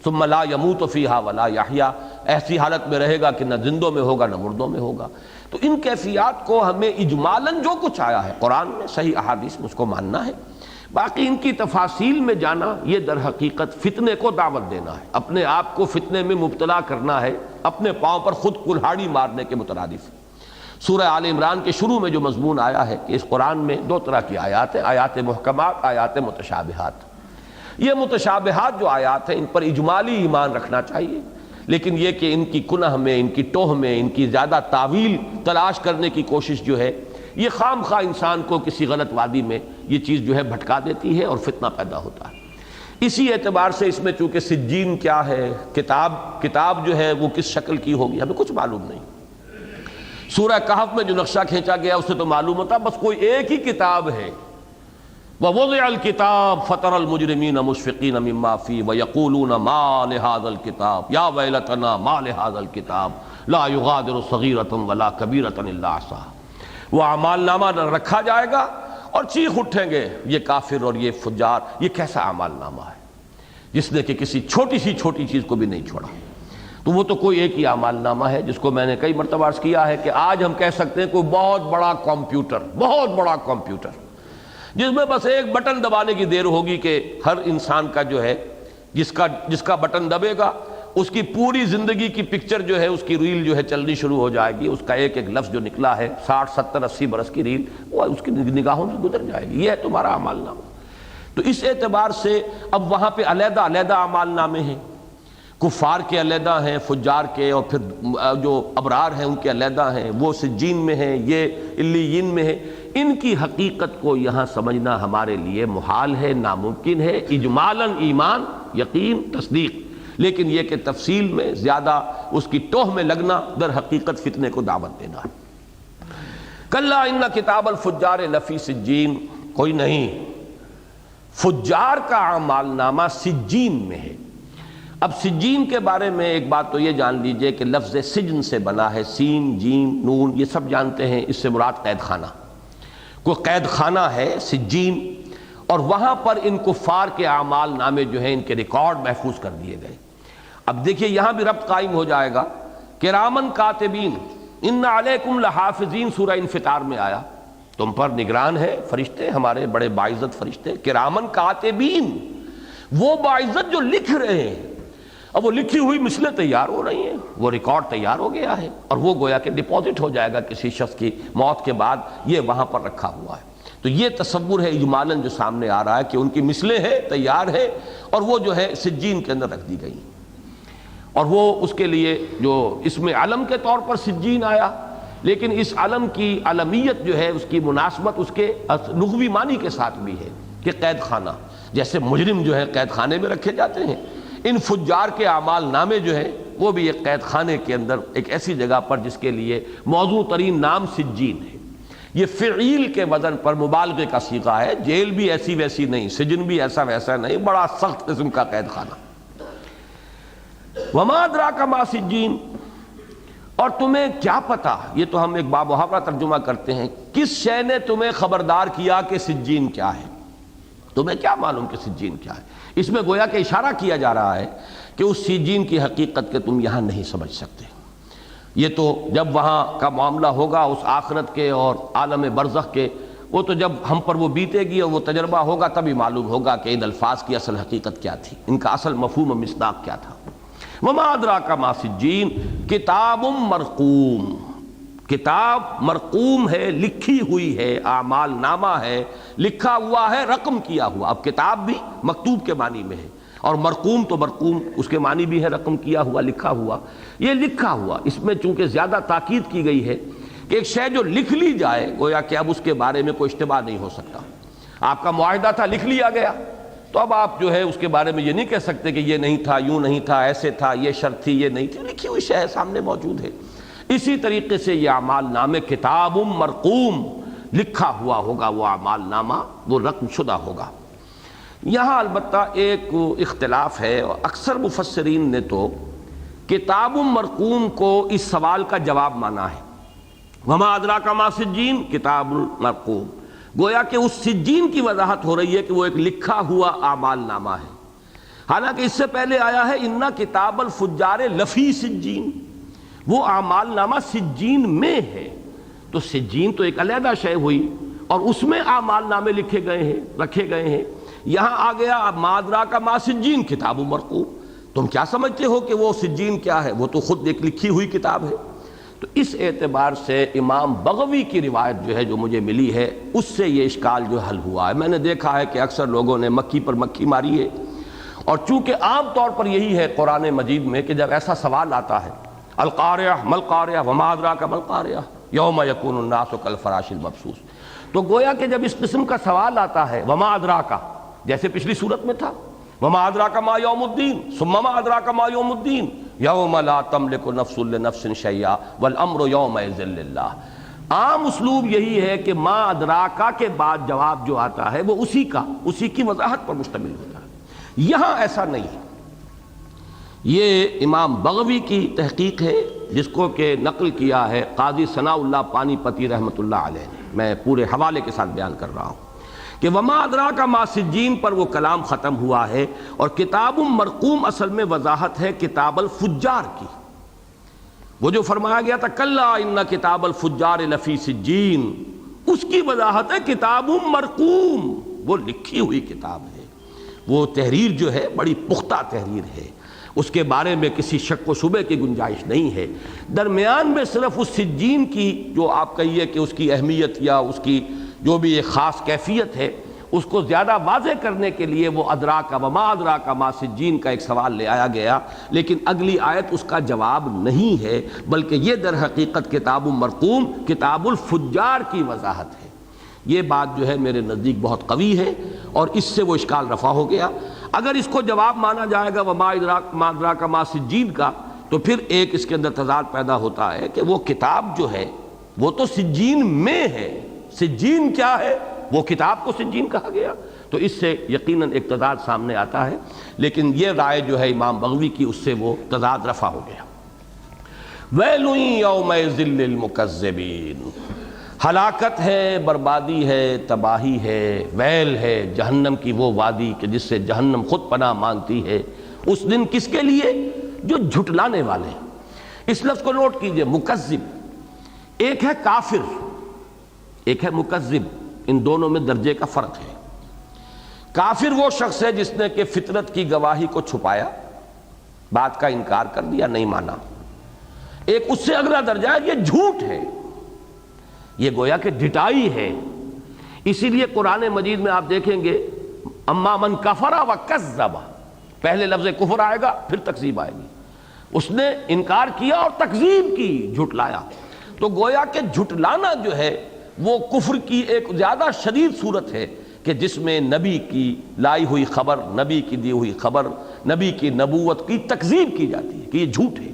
ثم لا يموت فیہا ولا یحییٰ، ایسی حالت میں رہے گا کہ نہ زندوں میں ہوگا نہ مردوں میں ہوگا۔ تو ان کیفیات کو ہمیں اجمالاً جو کچھ آیا ہے قرآن میں صحیح احادیث میں اس کو ماننا ہے، باقی ان کی تفاصیل میں جانا یہ در حقیقت فتنے کو دعوت دینا ہے، اپنے آپ کو فتنے میں مبتلا کرنا ہے، اپنے پاؤں پر خود کلہاڑی مارنے کے مترادف۔ سورہ آل عمران کے شروع میں جو مضمون آیا ہے کہ اس قرآن میں دو طرح کی آیات ہیں، آیات محکمات، آیات متشابہات۔ یہ متشابہات جو آیات ہیں ان پر اجمالی ایمان رکھنا چاہیے، لیکن یہ کہ ان کی کنہ میں، ان کی ٹوہ میں، ان کی زیادہ تعویل تلاش کرنے کی کوشش جو ہے یہ خام خواہ انسان کو کسی غلط وادی میں یہ چیز جو ہے بھٹکا دیتی ہے اور فتنہ پیدا ہوتا ہے۔ اسی اعتبار سے اس میں چونکہ سجین کیا ہے، کتاب جو ہے وہ کس شکل کی ہوگی ہمیں کچھ معلوم نہیں۔ سورہ کہف میں جو نقشہ کھینچا گیا اس سے تو معلوم ہوتا بس کوئی ایک ہی کتاب ہے۔ وَوُضِعَ الْكِتَابُ فَتَرَى الْمُجْرِمِينَ مُشْفِقِينَ مِمَّا فِيهِ وَيَقُولُونَ مَا لِهَذَا الْكِتَابِ يَا وَيْلَتَنَا مَا لِهَذَا الْكِتَابِ لَا يُغَادِرُ صَغِيرَةً وَلَا كَبِيرَةً إِلَّا أَحْصَاهَا۔ وہ اعمال نامہ رکھا جائے گا اور چیخ اٹھیں گے یہ کافر اور یہ فجار، یہ کیسا اعمال نامہ ہے جس نے کہ کسی چھوٹی سی چھوٹی چیز کو بھی نہیں چھوڑا۔ تو وہ تو کوئی ایک ہی اعمال نامہ ہے جس کو میں نے کئی مرتبہ عرض کیا ہے کہ آج ہم کہہ سکتے ہیں کوئی بہت بڑا کمپیوٹر جس میں بس ایک بٹن دبانے کی دیر ہوگی کہ ہر انسان کا جو ہے جس کا بٹن دبے گا اس کی پوری زندگی کی پکچر جو ہے اس کی ریل جو ہے چلنی شروع ہو جائے گی، اس کا ایک ایک لفظ جو نکلا ہے 60 70 80 برس کی ریل وہ اس کی نگاہوں سے گزر جائے گی۔ یہ ہے تمہارا اعمال نامہ۔ تو اس اعتبار سے اب وہاں پہ علیحدہ اعمال نامے ہیں، کفار کے علیحدہ ہیں، فجار کے، اور پھر جو ابرار ہیں ان کے علیحدہ ہیں، وہ سجین میں ہیں، یہ علیین میں ہیں۔ ان کی حقیقت کو یہاں سمجھنا ہمارے لیے محال ہے، ناممکن ہے، اجمالاً ایمان، یقین، تصدیق، لیکن یہ کہ تفصیل میں زیادہ اس کی ٹوہ میں لگنا در حقیقت فتنے کو دعوت دینا ہے۔ کلا ان کتاب الفجار لفی سجین، کوئی نہیں، فجار کا اعمال نامہ سجین میں ہے۔ اب سجین کے بارے میں ایک بات تو یہ جان لیجئے کہ لفظ سجن سے بنا ہے، سین جیم نون یہ سب جانتے ہیں، اس سے مراد قید خانہ، کوئی قید خانہ ہے سجین، اور وہاں پر ان کفار کے اعمال نامے جو ہیں ان کے ریکارڈ محفوظ کر دیے گئے۔ اب دیکھیے یہاں بھی ربط قائم ہو جائے گا، کرامن کاتبین ان علیکم لحافظین، سورہ انفطار میں آیا تم پر نگران ہے فرشتے، ہمارے بڑے باعزت فرشتے، کرامن کاتبین، وہ باعزت جو لکھ رہے ہیں۔ اب وہ لکھی ہوئی مثلیں تیار ہو رہی ہیں، وہ ریکارڈ تیار ہو گیا ہے اور وہ گویا کہ ڈپازٹ ہو جائے گا کسی شخص کی موت کے بعد، یہ وہاں پر رکھا ہوا ہے۔ تو یہ تصور ہے اجمالاً جو سامنے آ رہا ہے کہ ان کی مثلیں ہیں، تیار ہے، اور وہ جو ہے سجین کے اندر رکھ دی گئی، اور وہ اس کے لیے جو اس میں علم کے طور پر سجین آیا، لیکن اس علم کی علمیت جو ہے اس کی مناسبت اس کے لغوی معنی کے ساتھ بھی ہے کہ قید خانہ، جیسے مجرم جو ہے قید خانے میں رکھے جاتے ہیں، ان فجار کے اعمال نامے جو ہیں وہ بھی ایک قید خانے کے اندر ایک ایسی جگہ پر جس کے لیے موضوع ترین نام سجین ہے۔ یہ فعیل کے وزن پر مبالغے کا صیغہ ہے، جیل بھی ایسی ویسی نہیں، سجن بھی ایسا ویسا نہیں، بڑا سخت قسم کا قید خانہ۔ وما ادراک ما سجین، اور تمہیں کیا پتا، یہ تو ہم ایک بامحاورہ ترجمہ کرتے ہیں، کس شے نے تمہیں خبردار کیا کہ سجین کیا ہے، تمہیں کیا معلوم کہ سجین کیا ہے۔ اس میں گویا کہ اشارہ کیا جا رہا ہے کہ اس سجین کی حقیقت کے تم یہاں نہیں سمجھ سکتے، یہ تو جب وہاں کا معاملہ ہوگا اس آخرت کے اور عالم برزخ کے، وہ تو جب ہم پر وہ بیتے گی اور وہ تجربہ ہوگا تبھی معلوم ہوگا کہ ان الفاظ کی اصل حقیقت کیا تھی، ان کا اصل مفہوم و مصداق کیا تھا۔ وما ادراک ما سجین کتاب مرقوم، کتاب مرقوم ہے، لکھی ہوئی ہے، اعمال نامہ ہے، لکھا ہوا ہے، رقم کیا ہوا۔ اب کتاب بھی مکتوب کے معنی میں ہے، اور مرقوم تو مرقوم اس کے معنی بھی ہے رقم کیا ہوا، لکھا ہوا۔ یہ لکھا ہوا، اس میں چونکہ زیادہ تاکید کی گئی ہے کہ ایک شے جو لکھ لی جائے گویا کہ اب اس کے بارے میں کوئی اشتباہ نہیں ہو سکتا۔ آپ کا معاہدہ تھا، لکھ لیا گیا، تو اب آپ جو ہے اس کے بارے میں یہ نہیں کہہ سکتے کہ یہ نہیں تھا، یوں نہیں تھا، ایسے تھا، یہ شرط تھی، یہ نہیں تھی، لکھی ہوئی شے سامنے موجود ہے۔ اسی طریقے سے یہ اعمال نامے کتاب مرقوم، لکھا ہوا ہوگا وہ اعمال نامہ، وہ رقم شدہ ہوگا۔ یہاں البتہ ایک اختلاف ہے، اور اکثر مفسرین نے تو کتاب مرقوم کو اس سوال کا جواب مانا ہے، وما ادراک ما سجین کتاب مرقوم، گویا کہ اس سجین کی وضاحت ہو رہی ہے کہ وہ ایک لکھا ہوا اعمال نامہ ہے۔ حالانکہ اس سے پہلے آیا ہے اِنَّ کتاب الفجار لفی سجین، وہ اعمال نامہ سجین میں ہے، تو سجین تو ایک علیحدہ شے ہوئی، اور اس میں اعمال نامے لکھے گئے ہیں، رکھے گئے ہیں۔ یہاں آ گیا ما ادراک ما سجین کتاب مرقوم، تم کیا سمجھتے ہو کہ وہ سجین کیا ہے؟ وہ تو خود ایک لکھی ہوئی کتاب ہے۔ تو اس اعتبار سے امام بغوی کی روایت جو ہے، جو مجھے ملی ہے، اس سے یہ اشکال جو حل ہوا ہے۔ میں نے دیکھا ہے کہ اکثر لوگوں نے مکھی پر مکھی ماری ہے، اور چونکہ عام طور پر یہی ہے قرآن مجید میں کہ جب ایسا سوال آتا ہے القاریہ ملقاریہ وما ادراک ملقاریہ یوم یکون الناس کالفراش المبثوث، تو گویا کہ جب اس قسم کا سوال آتا ہے وما ادراک، جیسے پچھلی صورت میں تھا وما ادراک ما یوم الدین ثم ما ادراک ما یوم الدین یوم لا تملک نفس لنفس شیئا والامر یومئذ للہ، عام اسلوب یہی ہے کہ ما ادراکا کے بعد جواب جو آتا ہے وہ اسی کی وضاحت پر مشتمل ہوتا ہے۔ یہاں ایسا نہیں ہے۔ یہ امام بغوی کی تحقیق ہے، جس کو کہ نقل کیا ہے قاضی ثناء اللہ پانی پتی رحمۃ اللہ علیہ نے، میں پورے حوالے کے ساتھ بیان کر رہا ہوں کہ وما ادراک ما سجین پر وہ کلام ختم ہوا ہے، اور کتاب مرقوم اصل میں وضاحت ہے کتاب الفجار کی۔ وہ جو فرمایا گیا تھا کلا ان کتاب الفجار لفی سجین، اس کی وضاحت ہے کتاب مرقوم، وہ لکھی ہوئی کتاب ہے۔ وہ تحریر جو ہے بڑی پختہ تحریر ہے، اس کے بارے میں کسی شک و شبے کی گنجائش نہیں ہے۔ درمیان میں صرف اس سجین کی جو آپ کہیے کہ اس کی اہمیت یا اس کی جو بھی ایک خاص کیفیت ہے، اس کو زیادہ واضح کرنے کے لیے وہ ادراک وما ادراک ما سجین کا ایک سوال لے آیا گیا، لیکن اگلی آیت اس کا جواب نہیں ہے، بلکہ یہ در حقیقت کتاب مرقوم کتاب الفجار کی وضاحت ہے۔ یہ بات جو ہے میرے نزدیک بہت قوی ہے، اور اس سے وہ اشکال رفع ہو گیا۔ اگر اس کو جواب مانا جائے گا وما ادراک ما سجین کا، تو پھر ایک اس کے اندر تضاد پیدا ہوتا ہے کہ وہ کتاب جو ہے وہ تو سجین میں ہے، سجین کیا ہے؟ وہ کتاب کو سجین کہا گیا، تو اس سے یقیناً ایک تضاد سامنے آتا ہے، لیکن یہ رائے جو ہے امام بغوی کی، اس سے وہ تضاد رفع ہو گیا۔ ویل یومئذ للمکذبین، ہلاکت ہے، بربادی ہے، تباہی ہے، ویل ہے جہنم کی وہ وادی کہ جس سے جہنم خود پناہ مانگتی ہے اس دن۔ کس کے لیے؟ جو جھٹلانے والے۔ اس لفظ کو نوٹ کیجئے، مکذب، ایک ہے کافر، ایک ہے مکذب، ان دونوں میں درجے کا فرق ہے۔ کافر وہ شخص ہے جس نے کہ فطرت کی گواہی کو چھپایا، بات کا انکار کر دیا، نہیں مانا۔ ایک اس سے اگلا درجہ ہے یہ جھوٹ ہے، یہ گویا کہ ڈٹائی ہے۔ اسی لیے قرآن مجید میں آپ دیکھیں گے اما من کفر وکذب، پہلے لفظ کفر آئے گا پھر تکذیب آئے گی۔ اس نے انکار کیا اور تکذیب کی، جھٹلایا۔ تو گویا کہ جھٹلانا جو ہے وہ کفر کی ایک زیادہ شدید صورت ہے کہ جس میں نبی کی لائی ہوئی خبر، نبی کی دی ہوئی خبر، نبی کی نبوت کی تکذیب کی جاتی ہے کہ یہ جھوٹ ہے۔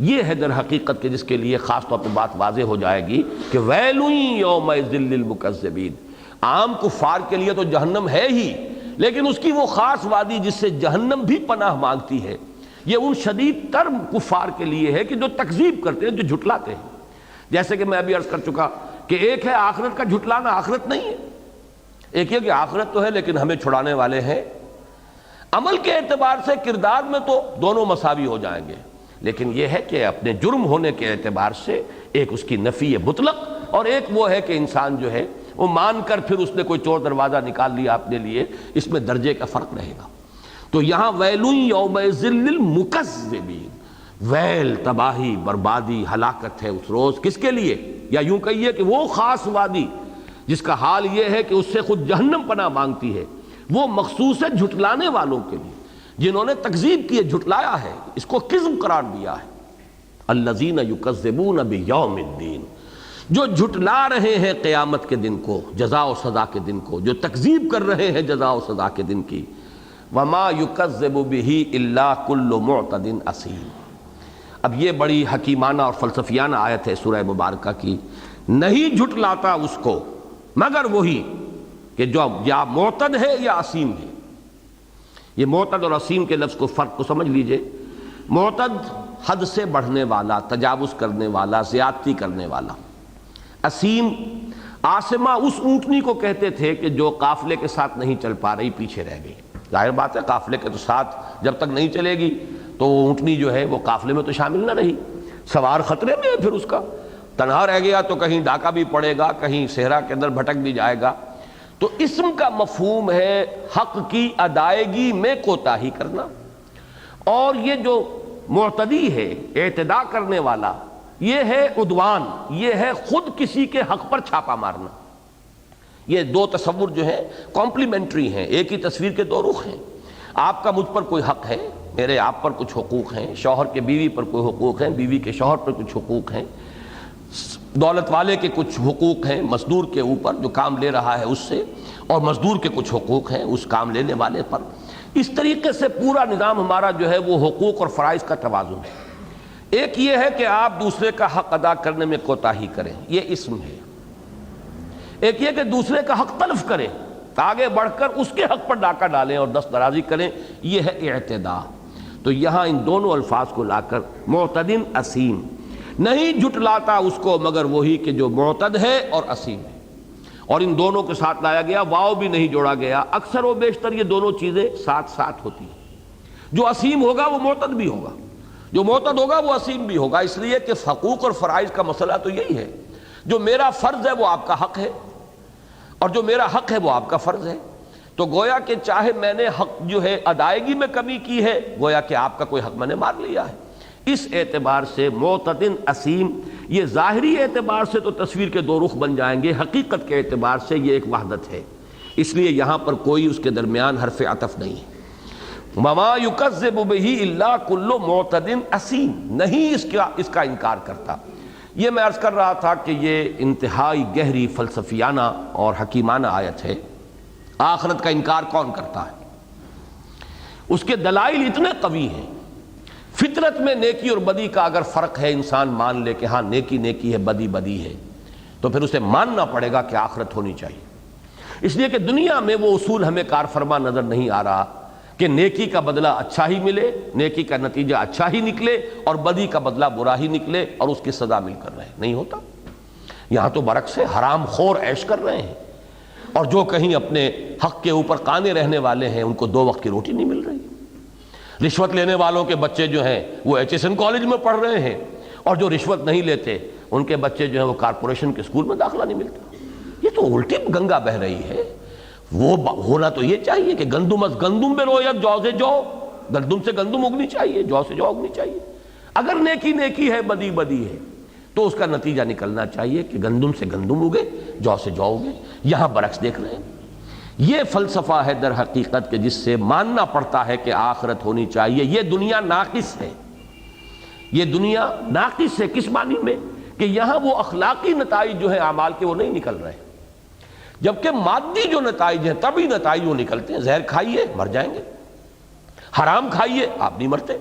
یہ ہے در حقیقت کہ جس کے لیے خاص طور پہ بات واضح ہو جائے گی کہ ویل یومئذ للمکذبین۔ عام کفار کے لیے تو جہنم ہے ہی، لیکن اس کی وہ خاص وادی جس سے جہنم بھی پناہ مانگتی ہے، یہ ان شدید تر کفار کے لیے ہے کہ جو تکذیب کرتے ہیں، جو جھٹلاتے ہیں۔ جیسے کہ میں ابھی عرض کر چکا کہ ایک ہے آخرت کا جھٹلانا، آخرت نہیں ہے۔ ایک یہ کہ آخرت تو ہے لیکن ہمیں چھڑانے والے ہیں۔ عمل کے اعتبار سے، کردار میں تو دونوں مساوی ہو جائیں گے، لیکن یہ ہے کہ اپنے جرم ہونے کے اعتبار سے ایک اس کی نفی مطلق، اور ایک وہ ہے کہ انسان جو ہے وہ مان کر پھر اس نے کوئی چور دروازہ نکال لیا اپنے لیے، اس میں درجے کا فرق رہے گا۔ تو یہاں ویل یومئذ للمکذبین، ویل تباہی بربادی ہلاکت ہے اس روز کس کے لیے؟ یا یوں کہیے کہ وہ خاص وادی جس کا حال یہ ہے کہ اس سے خود جہنم پناہ مانگتی ہے، وہ مخصوص ہے جھٹلانے والوں کے لیے جنہوں نے تکذیب کی ہے، جھٹلایا ہے، اس کو کذب قرار دیا ہے۔ الذین یکذبون بیوم الدین، جو جھٹلا رہے ہیں قیامت کے دن کو، جزا و سزا کے دن کو، جو تکذیب کر رہے ہیں جزا و سزا کے دن کی۔ وما یکذب بہ الا کل معتد اثیم۔ اب یہ بڑی حکیمانہ اور فلسفیانہ آیت ہے سورہ مبارکہ کی۔ نہیں جھٹلاتا اس کو مگر وہی کہ جو یا معتد ہے یا اسیم ہے۔ یہ معتد اور اسیم کے لفظ کو فرق کو سمجھ لیجئے۔ معتد حد سے بڑھنے والا، تجاوز کرنے والا، زیادتی کرنے والا۔ اسیم، آسمہ اس اونٹنی کو کہتے تھے کہ جو قافلے کے ساتھ نہیں چل پا رہی، پیچھے رہ گئی۔ ظاہر بات ہے قافلے کے تو ساتھ جب تک نہیں چلے گی تو وہ اونٹنی جو ہے وہ قافلے میں تو شامل نہ رہی، سوار خطرے میں ہے، پھر اس کا تنہا رہ گیا تو کہیں ڈاکہ بھی پڑے گا، کہیں صحرا کے اندر بھٹک بھی جائے گا۔ تو اسم کا مفہوم ہے حق کی ادائیگی میں کوتاہی کرنا، اور یہ جو معتدی ہے، اعتداء کرنے والا، یہ ہے عدوان، یہ ہے خود کسی کے حق پر چھاپا مارنا۔ یہ دو تصور جو ہیں کمپلیمنٹری ہیں، ایک ہی تصویر کے دو رخ ہیں۔ آپ کا مجھ پر کوئی حق ہے، میرے آپ پر کچھ حقوق ہیں، شوہر کے بیوی پر کوئی حقوق ہیں، بیوی کے شوہر پر کچھ حقوق ہیں، دولت والے کے کچھ حقوق ہیں مزدور کے اوپر جو کام لے رہا ہے اس سے، اور مزدور کے کچھ حقوق ہیں اس کام لینے والے پر۔ اس طریقے سے پورا نظام ہمارا جو ہے وہ حقوق اور فرائض کا توازن ہے۔ ایک یہ ہے کہ آپ دوسرے کا حق ادا کرنے میں کوتاہی کریں، یہ اسم ہے۔ ایک یہ کہ دوسرے کا حق تلف کریں، آگے بڑھ کر اس کے حق پر ڈاکہ ڈالیں اور دست درازی کریں، یہ ہے اعتداء۔ تو یہاں ان دونوں الفاظ کو لا کر معتدن اسیم، نہیں جھٹلاتا اس کو مگر وہی کہ جو معتد ہے اور اسیم ہے، اور ان دونوں کے ساتھ لایا گیا، واو بھی نہیں جوڑا گیا۔ اکثر و بیشتر یہ دونوں چیزیں ساتھ ساتھ ہوتی ہیں۔ جو اسیم ہوگا وہ معتد بھی ہوگا، جو معتد ہوگا وہ اسیم بھی ہوگا، اس لیے کہ حقوق اور فرائض کا مسئلہ تو یہی ہے۔ جو میرا فرض ہے وہ آپ کا حق ہے، اور جو میرا حق ہے وہ آپ کا فرض ہے۔ تو گویا کہ چاہے میں نے حق جو ہے ادائیگی میں کمی کی ہے، گویا کہ آپ کا کوئی حق میں نے مار لیا ہے۔ اس اعتبار سے معتدن اسیم، یہ ظاہری اعتبار سے تو تصویر کے دو رخ بن جائیں گے، حقیقت کے اعتبار سے یہ ایک وحدت ہے، اس لیے یہاں پر کوئی اس کے درمیان حرف عطف نہیں ہے۔ وما یکذب بہ الا کل معتدن اسیم، نہیں اس کا انکار کرتا۔ یہ میں عرض کر رہا تھا کہ یہ انتہائی گہری فلسفیانہ اور حکیمانہ آیت ہے۔ آخرت کا انکار کون کرتا ہے؟ اس کے دلائل اتنے قوی ہیں۔ فطرت میں نیکی اور بدی کا اگر فرق ہے، انسان مان لے کہ ہاں نیکی نیکی ہے، بدی بدی ہے، تو پھر اسے ماننا پڑے گا کہ آخرت ہونی چاہیے۔ اس لیے کہ دنیا میں وہ اصول ہمیں کار فرما نظر نہیں آ رہا کہ نیکی کا بدلہ اچھا ہی ملے، نیکی کا نتیجہ اچھا ہی نکلے، اور بدی کا بدلہ برا ہی نکلے اور اس کی سزا مل کر رہے، نہیں ہوتا۔ یہاں تو برعکس ہے، حرام خور عیش کر رہے ہیں، اور جو کہیں اپنے حق کے اوپر قانے رہنے والے ہیں ان کو دو وقت کی روٹی نہیں مل رہی۔ رشوت لینے والوں کے بچے جو ہیں وہ ایچ ایس این کالج میں پڑھ رہے ہیں، اور جو رشوت نہیں لیتے ان کے بچے جو ہیں وہ کارپوریشن کے اسکول میں داخلہ نہیں ملتا۔ یہ تو الٹی گنگا بہہ رہی ہے۔ وہ ہونا تو یہ چاہیے کہ گندم از گندم بے رویت، جو سے جو، گندم سے گندم اگنی چاہیے، جو سے جو اگنی چاہیے۔ اگر نیکی نیکی ہے، بدی بدی ہے، تو اس کا نتیجہ نکلنا چاہیے کہ گندم سے گندم اگے، جو سے جو اگے۔ یہاں برعکس دیکھ رہے ہیں۔ یہ فلسفہ ہے در حقیقت کہ جس سے ماننا پڑتا ہے کہ آخرت ہونی چاہیے۔ یہ دنیا ناقص ہے، یہ دنیا ناقص ہے۔ کس معنی میں؟ کہ یہاں وہ اخلاقی نتائج جو ہیں اعمال کے وہ نہیں نکل رہے، جبکہ مادی جو نتائج ہیں طبعی نتائج وہ نکلتے ہیں۔ زہر کھائیے مر جائیں گے، حرام کھائیے آپ نہیں مرتے،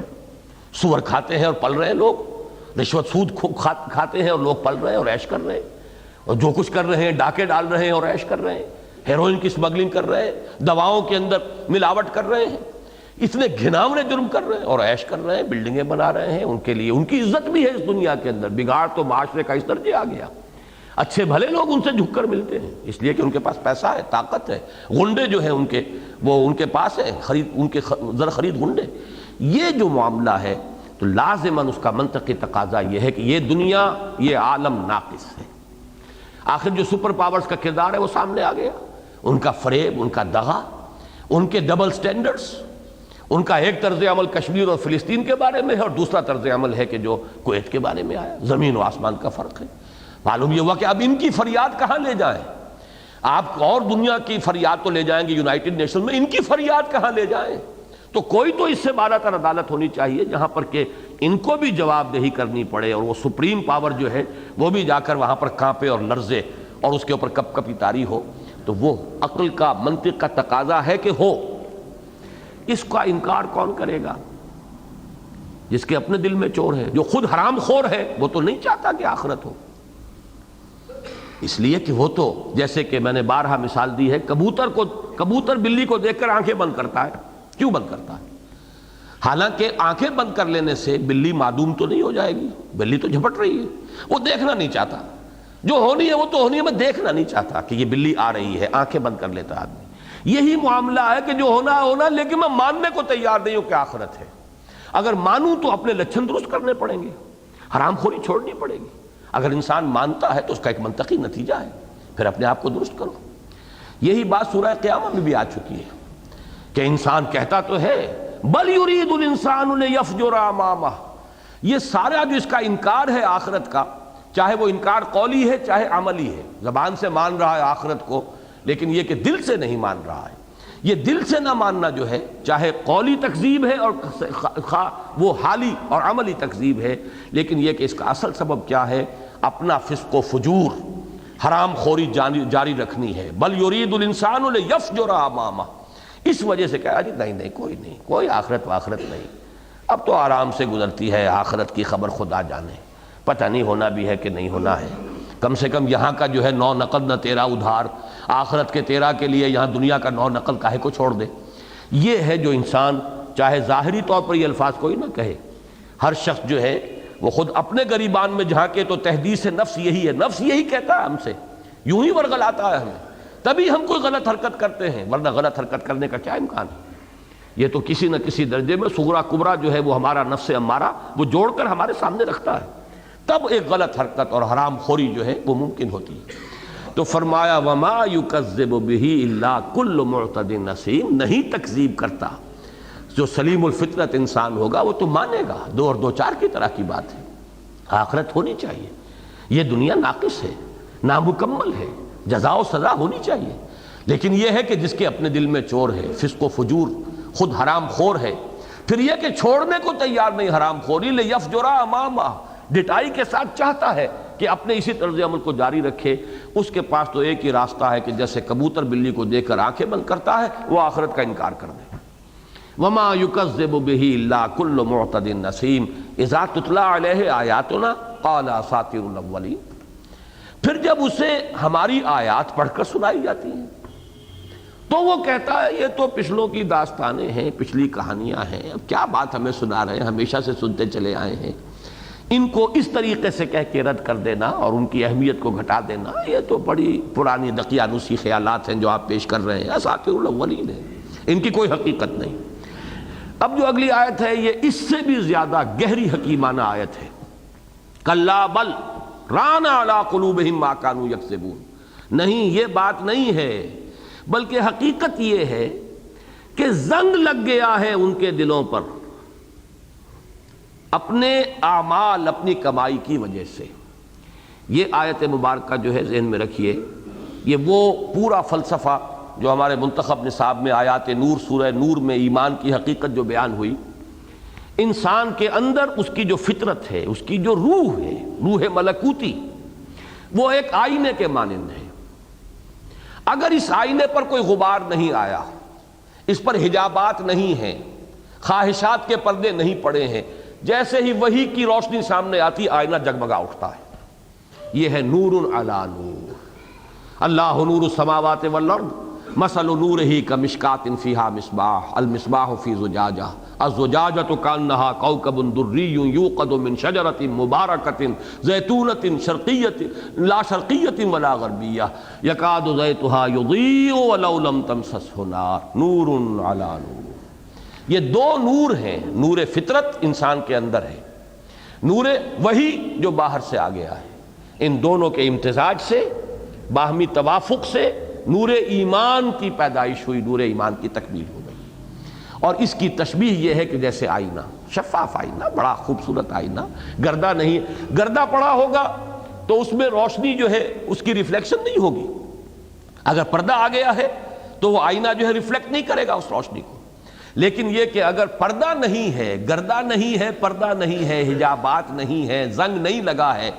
سور کھاتے ہیں اور پل رہے ہیں لوگ، رشوت سود کھاتے ہیں اور لوگ پل رہے ہیں اور عیش کر رہے ہیں، اور جو کچھ کر رہے ہیں ڈاکے ڈال رہے ہیں اور عیش کر رہے ہیں، ہیروئن کی اسمگلنگ کر رہے ہیں، دواؤں کے اندر ملاوٹ کر رہے ہیں، اتنے گھناونے جرم کر رہے ہیں اور عیش کر رہے ہیں، بلڈنگیں بنا رہے ہیں۔ ان کے لیے ان کی عزت بھی ہے اس دنیا کے اندر۔ بگاڑ تو معاشرے کا اس درجے آ گیا، اچھے بھلے لوگ ان سے جھک کر ملتے ہیں، اس لیے کہ ان کے پاس پیسہ ہے، طاقت ہے۔ غنڈے جو ہیں ان کے، وہ ان کے پاس ہے، خرید ان کے زر خرید غنڈے۔ یہ جو معاملہ ہے تو لازماً اس کا منطقی تقاضا یہ ہے کہ یہ دنیا، یہ عالم ناقص ہے۔ آخر جو سپر پاورز کا کردار ہے وہ سامنے آ گیا، ان کا فریب، ان کا دغا، ان کے ڈبل سٹینڈرڈز، ان کا ایک طرز عمل کشمیر اور فلسطین کے بارے میں ہے اور دوسرا طرز عمل ہے کہ جو کویت کے بارے میں آیا. زمین و آسمان کا فرق ہے. معلوم یہ ہوا کہ اب ان کی فریاد کہاں لے جائیں؟ آپ اور دنیا کی فریاد تو لے جائیں گے یونائٹڈ نیشن میں، ان کی فریاد کہاں لے جائیں؟ تو کوئی تو اس سے بالا تر عدالت ہونی چاہیے جہاں پر کہ ان کو بھی جواب دہی کرنی پڑے، اور وہ سپریم پاور جو ہے وہ بھی جا کر وہاں پر کانپے اور لرزے اور اس کے اوپر کپ کپی طاری ہو. تو وہ عقل کا، منطق کا تقاضا ہے کہ ہو. اس کا انکار کون کرے گا؟ جس کے اپنے دل میں چور ہے، جو خود حرام خور ہے، وہ تو نہیں چاہتا کہ آخرت ہو. اس لیے کہ وہ تو جیسے کہ میں نے بارہا مثال دی ہے، کبوتر بلی کو دیکھ کر آنکھیں بند کرتا ہے. کیوں بند کرتا ہے؟ حالانکہ آنکھیں بند کر لینے سے بلی معدوم تو نہیں ہو جائے گی، بلی تو جھپٹ رہی ہے، وہ دیکھنا نہیں چاہتا. جو ہونی ہے وہ تو ہونی ہے، میں دیکھنا نہیں چاہتا کہ یہ بلی آ رہی ہے. آنکھیں بند کر لیتا آدمی. یہی معاملہ ہے کہ جو ہونا ہونا، لیکن میں ماننے کو تیار نہیں ہوں کہ آخرت ہے. اگر مانوں تو اپنے لچھن درست کرنے پڑیں گے، حرام خوری چھوڑنی پڑے گی. اگر انسان مانتا ہے تو اس کا ایک منطقی نتیجہ ہے، پھر اپنے آپ کو درست کرو. یہی بات سورہ قیامت میں بھی آ چکی ہے کہ انسان کہتا تو ہے بل یرید الانسان لیفجر امامہ. یہ سارا جو اس کا انکار ہے آخرت کا، چاہے وہ انکار قولی ہے چاہے عملی ہے، زبان سے مان رہا ہے آخرت کو لیکن یہ کہ دل سے نہیں مان رہا ہے. یہ دل سے نہ ماننا جو ہے، چاہے قولی تکذیب ہے اور وہ حالی اور عملی تکذیب ہے، لیکن یہ کہ اس کا اصل سبب کیا ہے؟ اپنا فسق و فجور، حرام خوری جاری رکھنی ہے. بل یرید الانسان لیفجر امامہ. اس وجہ سے کہا جی نہیں کوئی آخرت نہیں. اب تو آرام سے گزرتی ہے، آخرت کی خبر خدا جانے، پتہ نہیں ہونا بھی ہے کہ نہیں ہونا ہے. کم سے کم یہاں کا جو ہے نو نقد نہ تیرا ادھار، آخرت کے تیرا کے لیے یہاں دنیا کا نو نقل کاہے کو چھوڑ دے. یہ ہے جو انسان چاہے ظاہری طور پر یہ الفاظ کوئی نہ کہے، ہر شخص جو ہے وہ خود اپنے گریبان میں جھانکے تو تحدیث نفس یہی ہے. نفس یہی کہتا ہے ہم سے، یوں ہی ورغلاتا ہے ہمیں، تبھی ہم کوئی غلط حرکت کرتے ہیں، ورنہ غلط حرکت کرنے کا کیا امکان ہے؟ یہ تو کسی نہ کسی درجے میں صغرا کبرا جو ہے وہ ہمارا نفس امارہ وہ جوڑ کر ہمارے سامنے رکھتا ہے، تب ایک غلط حرکت اور حرام خوری جو ہے وہ ممکن ہوتی ہے. تو فرمایا وما یکذب بہ الا کل معتد نسیم. نہیں تکذیب کرتا جو سلیم الفطرت انسان ہوگا، وہ تو مانے گا. 2 اور 2 4 کی طرح کی بات ہے. آخرت ہونی چاہیے، یہ دنیا ناقص ہے، نامکمل ہے، جزا و سزا ہونی چاہیے. لیکن یہ ہے کہ جس کے اپنے دل میں چور ہے، فسق و فجور، خود حرام خور ہے، پھر یہ کہ چھوڑنے کو تیار نہیں حرام خوری، لیفجر امامہ، ڈٹائی کے ساتھ چاہتا ہے کہ اپنے اسی طرز عمل کو جاری رکھے. اس کے پاس تو ایک ہی راستہ ہے کہ جیسے کبوتر بلی کو دیکھ کر آنکھیں بند کرتا ہے، وہ آخرت کا انکار کر دے. وما یکذب بہ الا کل معتد نسیم اذا تتلی علیہ آیاتنا قال اساطیر الاولین. پھر جب اسے ہماری آیات پڑھ کر سنائی جاتی ہیں تو وہ کہتا ہے یہ تو پچھلوں کی داستانیں ہیں، پچھلی کہانیاں ہیں، اب کیا بات ہمیں سنا رہے ہیں، ہمیشہ سے سنتے چلے آئے ہیں. ان کو اس طریقے سے کہہ کے رد کر دینا اور ان کی اہمیت کو گھٹا دینا، یہ تو بڑی پرانی دقیانوسی خیالات ہیں جو آپ پیش کر رہے ہیں، اساطیر الاولین ہیں، ان کی کوئی حقیقت نہیں. اب جو اگلی آیت ہے یہ اس سے بھی زیادہ گہری حکیمانہ آیت ہے. کلا بل ران علی قلوبہم ما کانوا یکسبون. نہیں، یہ بات نہیں ہے، بلکہ حقیقت یہ ہے کہ زنگ لگ گیا ہے ان کے دلوں پر اپنے اعمال، اپنی کمائی کی وجہ سے. یہ آیت مبارکہ جو ہے ذہن میں رکھیے، یہ وہ پورا فلسفہ جو ہمارے منتخب نصاب میں آیات نور، سورہ نور میں ایمان کی حقیقت جو بیان ہوئی، انسان کے اندر اس کی جو فطرت ہے، اس کی جو روح ہے، روح ملکوتی، وہ ایک آئینے کے مانند ہے. اگر اس آئینے پر کوئی غبار نہیں آیا، اس پر حجابات نہیں ہیں، خواہشات کے پردے نہیں پڑے ہیں، جیسے ہی وحی کی روشنی سامنے آتی آئینہ جگمگا اٹھتا ہے. یہ ہے نور علی نور. اللہ نور السماوات والارض مثل نورہ کمشکاۃ فیہا مصباح المصباح فی زجاجہ الزجاجۃ کانہا کوکب دری یوقد من شجرۃ مبارکۃ زیتونۃ شرقیۃ لا شرقیۃ ولا غربیہ یکاد زیتھا یضیء ولو لم تمسسہ نار نور علی نور. یہ 2 نور ہیں، نور فطرت انسان کے اندر ہے، نور وحی جو باہر سے آ گیا ہے. ان دونوں کے امتزاج سے، باہمی توافق سے نور ایمان کی پیدائش ہوئی، نور ایمان کی تکمیل ہو گئی. اور اس کی تشبیہ یہ ہے کہ جیسے آئینہ، شفاف آئینہ، بڑا خوبصورت آئینہ، گردہ نہیں، گردہ پڑا ہوگا تو اس میں روشنی جو ہے اس کی ریفلیکشن نہیں ہوگی، اگر پردہ آ گیا ہے تو وہ آئینہ جو ہے ریفلیکٹ نہیں کرے گا اس روشنی کو۔ لیکن یہ کہ اگر پردہ نہیں ہے، گردہ نہیں ہے، پردہ نہیں ہے، حجابات نہیں ہے، زنگ نہیں لگا ہے،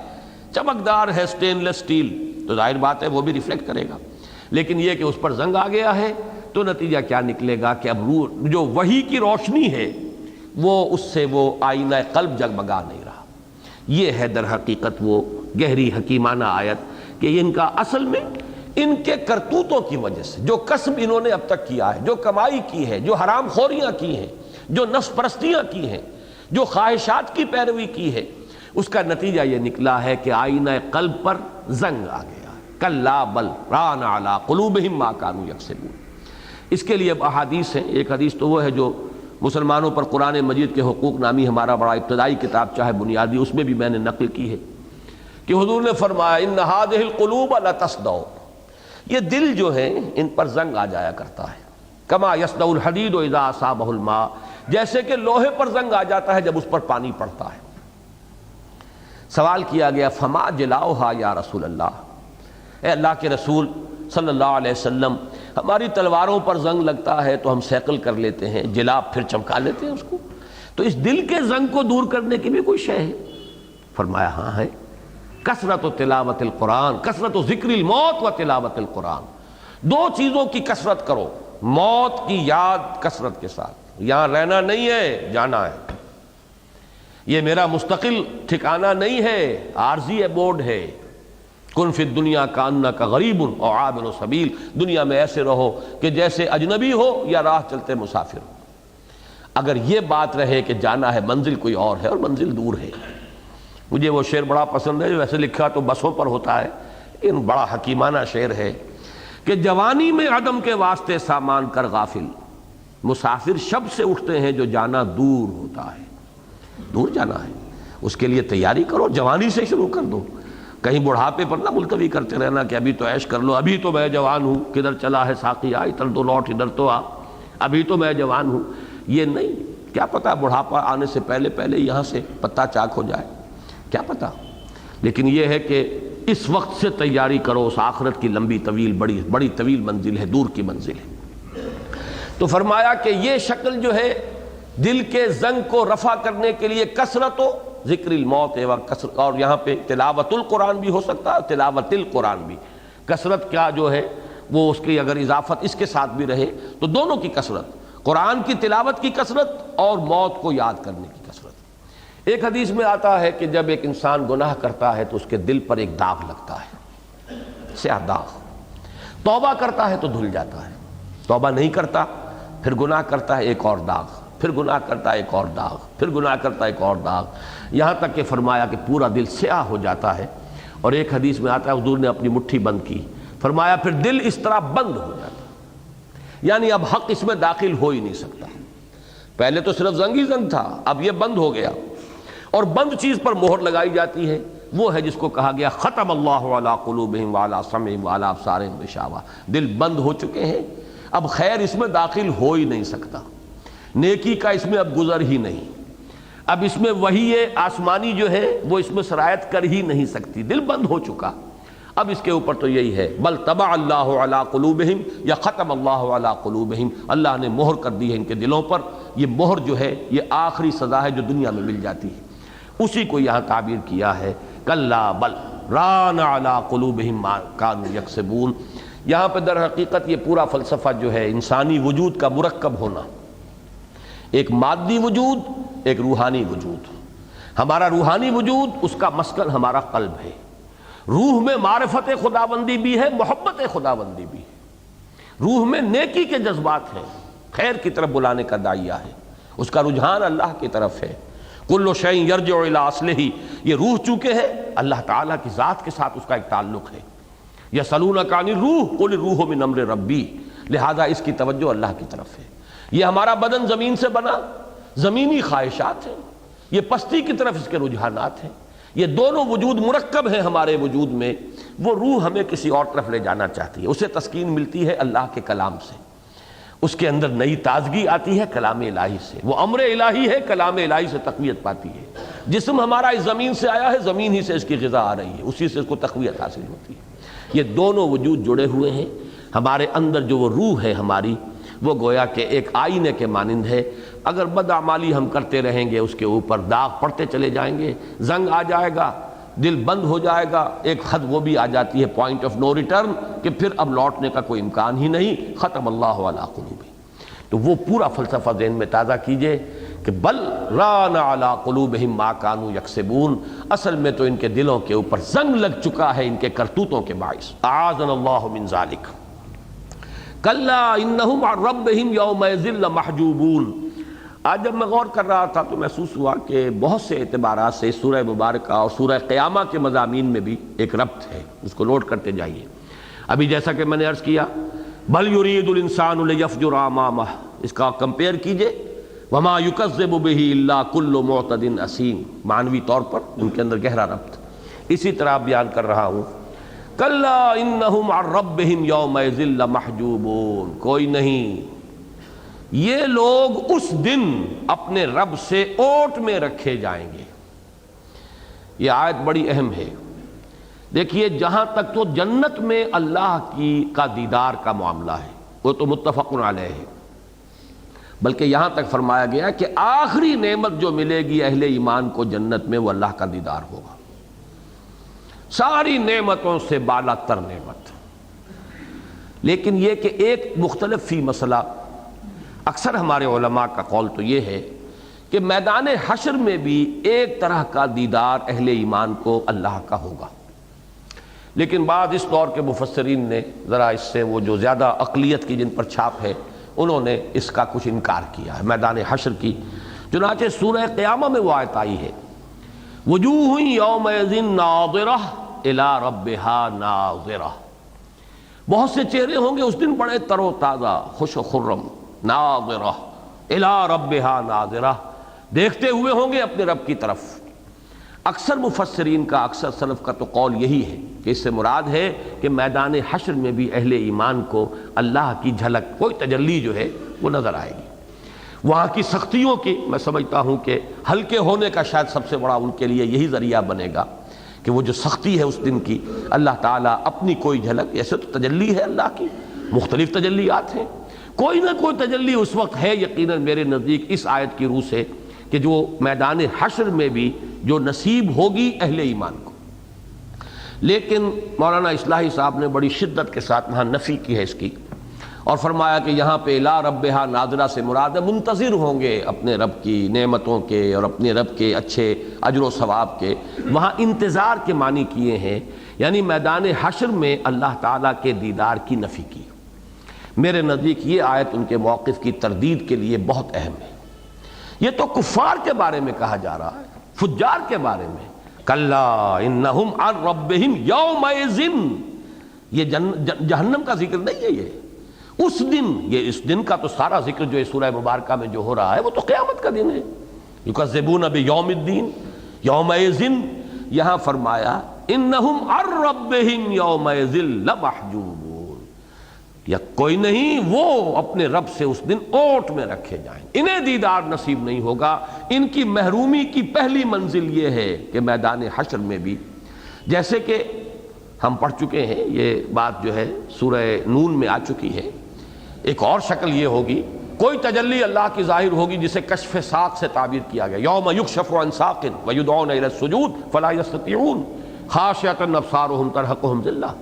چمکدار ہے سٹین لیس سٹیل، تو ظاہر بات ہے وہ بھی ریفلیکٹ کرے گا۔ لیکن یہ کہ اس پر زنگ آ گیا ہے تو نتیجہ کیا نکلے گا کہ اب جو وحی کی روشنی ہے وہ اس سے وہ آئینہ قلب جگمگا نہیں رہا۔ یہ ہے در حقیقت وہ گہری حکیمانہ آیت کہ ان کا اصل میں ان کے کرتوتوں کی وجہ سے، جو کسب انہوں نے اب تک کیا ہے، جو کمائی کی ہے، جو حرام خوریاں کی ہیں، جو نفس پرستیاں کی ہیں، جو خواہشات کی پیروی کی ہے، اس کا نتیجہ یہ نکلا ہے کہ آئینہ قلب پر زنگ آ گیا۔ کلا بل ران علی قلوبہم ما کانوا یکسبون۔ اس کے لیے اب احادیث ہیں۔ ایک حدیث تو وہ ہے جو مسلمانوں پر قرآن مجید کے حقوق نامی ہمارا بڑا ابتدائی کتاب چاہے بنیادی، اس میں بھی میں نے نقل کی ہے کہ حضور نے فرمایا ان ھذہ القلوب لتصدع، یہ دل جو ہے ان پر زنگ آ جایا کرتا ہے، کما یصدع الحدید اذا اصابہ الماء، جیسے کہ لوہے پر زنگ آ جاتا ہے جب اس پر پانی پڑتا ہے۔ سوال کیا گیا فما جلاؤھا یا رسول اللہ، اے اللہ کے رسول صلی اللہ علیہ وسلم، ہماری تلواروں پر زنگ لگتا ہے تو ہم سیکل کر لیتے ہیں، جلاب پھر چمکا لیتے ہیں اس کو، تو اس دل کے زنگ کو دور کرنے کی بھی کوئی شے ہے؟ فرمایا ہاں ہے، کثرت و تلاوت القرآن، کثرت و ذکر الموت و تلاوت القرآن، دو چیزوں کی کثرت کرو، موت کی یاد کثرت کے ساتھ، یہاں رہنا نہیں ہے، جانا ہے، یہ میرا مستقل ٹھکانہ نہیں ہے، عارضی بورڈ ہے، کن فی الدنیا کانک غریب او عابر سبیل، دنیا میں ایسے رہو کہ جیسے اجنبی ہو یا راہ چلتے مسافر ہو۔ اگر یہ بات رہے کہ جانا ہے، منزل کوئی اور ہے اور منزل دور ہے۔ مجھے وہ شعر بڑا پسند ہے جو ویسے لکھا تو بسوں پر ہوتا ہے لیکن بڑا حکیمانہ شعر ہے کہ جوانی میں عدم کے واسطے سامان کر غافل، مسافر شب سے اٹھتے ہیں جو جانا دور ہوتا ہے۔ دور جانا ہے، اس کے لیے تیاری کرو، جوانی سے شروع کر دو، کہیں بڑھاپے پر نہ ملتوی کرتے رہنا کہ ابھی تو عیش کر لو، ابھی تو میں جوان ہوں، کدھر چلا ہے ساقیہ، ادھر تو لوٹ ادھر تو آ، ابھی تو میں جوان ہوں۔ یہ نہیں، کیا پتہ بڑھاپا آنے سے پہلے پہلے یہاں سے پتہ چاک ہو جائے، کیا پتہ۔ لیکن یہ ہے کہ اس وقت سے تیاری کرو، اس آخرت کی لمبی طویل بڑی طویل منزل ہے، دور کی منزل ہے۔ تو فرمایا کہ یہ شکل جو ہے دل کے زنگ کو رفع کرنے کے لیے کثرت و ذکر الموت اور یہاں پہ تلاوت القرآن بھی ہو سکتا ہے، تلاوت القرآن بھی، کثرت کیا جو ہے وہ اس کی اگر اضافت اس کے ساتھ بھی رہے تو دونوں کی کثرت، قرآن کی تلاوت کی کثرت اور موت کو یاد کرنے کی کثرت۔ ایک حدیث میں آتا ہے کہ جب ایک انسان گناہ کرتا ہے تو اس کے دل پر ایک داغ لگتا ہے، سیاہ داغ، توبہ کرتا ہے تو دھل جاتا ہے، توبہ نہیں کرتا پھر گناہ کرتا ہے ایک اور داغ، پھر گناہ کرتا ہے ایک اور داغ، پھر گناہ کرتا ہے ایک اور داغ، یہاں تک کہ فرمایا کہ پورا دل سیاہ ہو جاتا ہے۔ اور ایک حدیث میں آتا ہے حضور نے اپنی مٹھی بند کی، فرمایا پھر دل اس طرح بند ہو جاتا ہے، یعنی اب حق اس میں داخل ہو ہی نہیں سکتا۔ پہلے تو صرف زنگ ہی زنگ تھا، اب یہ بند ہو گیا، اور بند چیز پر مہر لگائی جاتی ہے، وہ ہے جس کو کہا گیا ختم اللہ علی قلوبہم وعلی سمعہم وعلی ابصارہم غشاوہ، دل بند ہو چکے ہیں، اب خیر اس میں داخل ہو ہی نہیں سکتا، نیکی کا اس میں اب گزر ہی نہیں، اب اس میں وحی آسمانی جو ہے وہ اس میں سرایت کر ہی نہیں سکتی، دل بند ہو چکا۔ اب اس کے اوپر تو یہی ہے بل طبع اللہ علی قلوبہم، یا ختم اللہ علی قلوبہم، اللہ نے مہر کر دی ہے ان کے دلوں پر۔ یہ مہر جو ہے یہ آخری سزا ہے جو دنیا میں مل جاتی ہے، اسی کو یہاں تعبیر کیا ہے کلا بل ران علی قلوبہم ما کانوا یکسبون۔ یہاں پہ در حقیقت یہ پورا فلسفہ جو ہے انسانی وجود کا مرکب ہونا، ایک مادی وجود، ایک روحانی وجود۔ ہمارا روحانی وجود، اس کا مسکن ہمارا قلب ہے، روح میں معرفت خداوندی بھی ہے، محبت خداوندی بھی ہے، روح میں نیکی کے جذبات ہیں، خیر کی طرف بلانے کا داعیہ ہے، اس کا رجحان اللہ کی طرف ہے۔ کل شیء یرجع الی اصلہ، یہ روح چونکہ ہے اللہ تعالیٰ کی ذات کے ساتھ اس کا ایک تعلق ہے۔ یسألونک عن الروح قل الروح من امر ربی، لہذا اس کی توجہ اللہ کی طرف ہے۔ یہ ہمارا بدن زمین سے بنا، زمینی خواہشات ہیں، یہ پستی کی طرف اس کے رجحانات ہیں، یہ دونوں وجود مرکب ہیں ہمارے وجود میں۔ وہ روح ہمیں کسی اور طرف لے جانا چاہتی ہے، اسے تسکین ملتی ہے اللہ کے کلام سے، اس کے اندر نئی تازگی آتی ہے کلام الہی سے، وہ امر الہی ہے، کلام الہی سے تقویت پاتی ہے۔ جسم ہمارا اس زمین سے آیا ہے، زمین ہی سے اس کی غذا آ رہی ہے، اسی سے اس کو تقویت حاصل ہوتی ہے۔ یہ دونوں وجود جڑے ہوئے ہیں۔ ہمارے اندر جو وہ روح ہے ہماری، وہ گویا کہ ایک آئینے کے مانند ہے۔ اگر بدعمالی ہم کرتے رہیں گے، اس کے اوپر داغ پڑتے چلے جائیں گے، زنگ آ جائے گا، دل بند ہو جائے گا، ایک حد وہ بھی آ جاتی ہے پوائنٹ آف نو ریٹرن کہ پھر اب لوٹنے کا کوئی امکان ہی نہیں، ختم اللہ علی قلوبہم۔ تو وہ پورا فلسفہ ذہن میں تازہ کیجئے کہ بل ران علی قلوبہم ما کانوا یکسبون، اصل میں تو ان کے دلوں کے اوپر زنگ لگ چکا ہے ان کے کرتوتوں کے باعث۔ اعاذنا اللہ من ذالک۔ کلا انہم عن ربہم یومئذ لمحجوبون۔ آج جب میں غور کر رہا تھا تو محسوس ہوا کہ بہت سے اعتبارات سے سورہ مبارکہ اور سورہ قیامہ کے مضامین میں بھی ایک ربط ہے، اس کو نوٹ کرتے جائیے۔ ابھی جیسا کہ میں نے عرض کیا بل یرید الانسان لیفجر امامہ، اس کا کمپیئر کیجئے وما یکذب بہ الا کل معتد اثیم، معنوی طور پر ان کے اندر گہرا ربط۔ اسی طرح بیان کر رہا ہوں کلا انہم عن ربہم یومئذ لمحجوبون، کوئی نہیں، یہ لوگ اس دن اپنے رب سے اوٹ میں رکھے جائیں گے۔ یہ آیت بڑی اہم ہے۔ دیکھیے جہاں تک تو جنت میں اللہ کا دیدار کا معاملہ ہے وہ تو متفق علیہ ہے، بلکہ یہاں تک فرمایا گیا کہ آخری نعمت جو ملے گی اہل ایمان کو جنت میں وہ اللہ کا دیدار ہوگا، ساری نعمتوں سے بالا تر نعمت۔ لیکن یہ کہ ایک مختلف فی مسئلہ، اکثر ہمارے علماء کا قول تو یہ ہے کہ میدان حشر میں بھی ایک طرح کا دیدار اہل ایمان کو اللہ کا ہوگا، لیکن بعض اس دور کے مفسرین نے ذرا اس سے وہ جو زیادہ عقلیت کی جن پر چھاپ ہے انہوں نے اس کا کچھ انکار کیا ہے میدان حشر کی۔ چنانچہ سورہ قیامہ میں وہ آیت آئی ہے وجوہ یومئذ ناظرہ الی ربہا ناظرہ، بہت سے چہرے ہوں گے اس دن بڑے تر و تازہ، خوش و خرم، ناظرہ الی ربہا ناظرہ، دیکھتے ہوئے ہوں گے اپنے رب کی طرف۔ اکثر مفسرین کا، اکثر سلف کا تو قول یہی ہے کہ اس سے مراد ہے کہ میدان حشر میں بھی اہل ایمان کو اللہ کی جھلک، کوئی تجلی جو ہے وہ نظر آئے گی۔ وہاں کی سختیوں کی میں سمجھتا ہوں کہ ہلکے ہونے کا شاید سب سے بڑا ان کے لیے یہی ذریعہ بنے گا کہ وہ جو سختی ہے اس دن کی، اللہ تعالیٰ اپنی کوئی جھلک، ایسے تو تجلی ہے اللہ کی، مختلف تجلیات ہیں، کوئی نہ کوئی تجلی اس وقت ہے یقیناً میرے نزدیک اس آیت کی روح سے کہ جو میدان حشر میں بھی جو نصیب ہوگی اہل ایمان کو۔ لیکن مولانا اصلاحی صاحب نے بڑی شدت کے ساتھ وہاں نفی کی ہے اس کی، اور فرمایا کہ یہاں پہ الی ربہا ناظرہ سے مراد ہے منتظر ہوں گے اپنے رب کی نعمتوں کے اور اپنے رب کے اچھے اجر و ثواب کے۔ وہاں انتظار کے معنی کیے ہیں، یعنی میدان حشر میں اللہ تعالیٰ کے دیدار کی نفی کی۔ میرے نزدیک یہ آیت ان کے موقف کی تردید کے لیے بہت اہم ہے۔ یہ تو کفار کے بارے میں کہا جا رہا ہے، فجار کے بارے میں کلا انہم عن ربہم یومئذ، یہ جہنم کا ذکر نہیں ہے، یہ اس دن، یہ اس دن کا تو سارا ذکر جو ہے سورہ مبارکہ میں جو ہو رہا ہے وہ تو قیامت کا دن ہے۔ یکذبون بیوم الدین، یومئذ یہاں فرمایا انہم عن ربہم یومئذ لمحجوبون، یا کوئی نہیں، وہ اپنے رب سے اس دن اوٹ میں رکھے جائیں، انہیں دیدار نصیب نہیں ہوگا۔ ان کی محرومی کی پہلی منزل یہ ہے کہ میدان حشر میں بھی، جیسے کہ ہم پڑھ چکے ہیں، یہ بات جو ہے سورہ نون میں آ چکی ہے، ایک اور شکل یہ ہوگی، کوئی تجلی اللہ کی ظاہر ہوگی جسے کشف ساق سے تعبیر کیا گیا، یوم یکشف عن ساق ویدعون الی السجود فلا یستطیعون خاشعۃ ابصارہم ترہقہم ذلہ،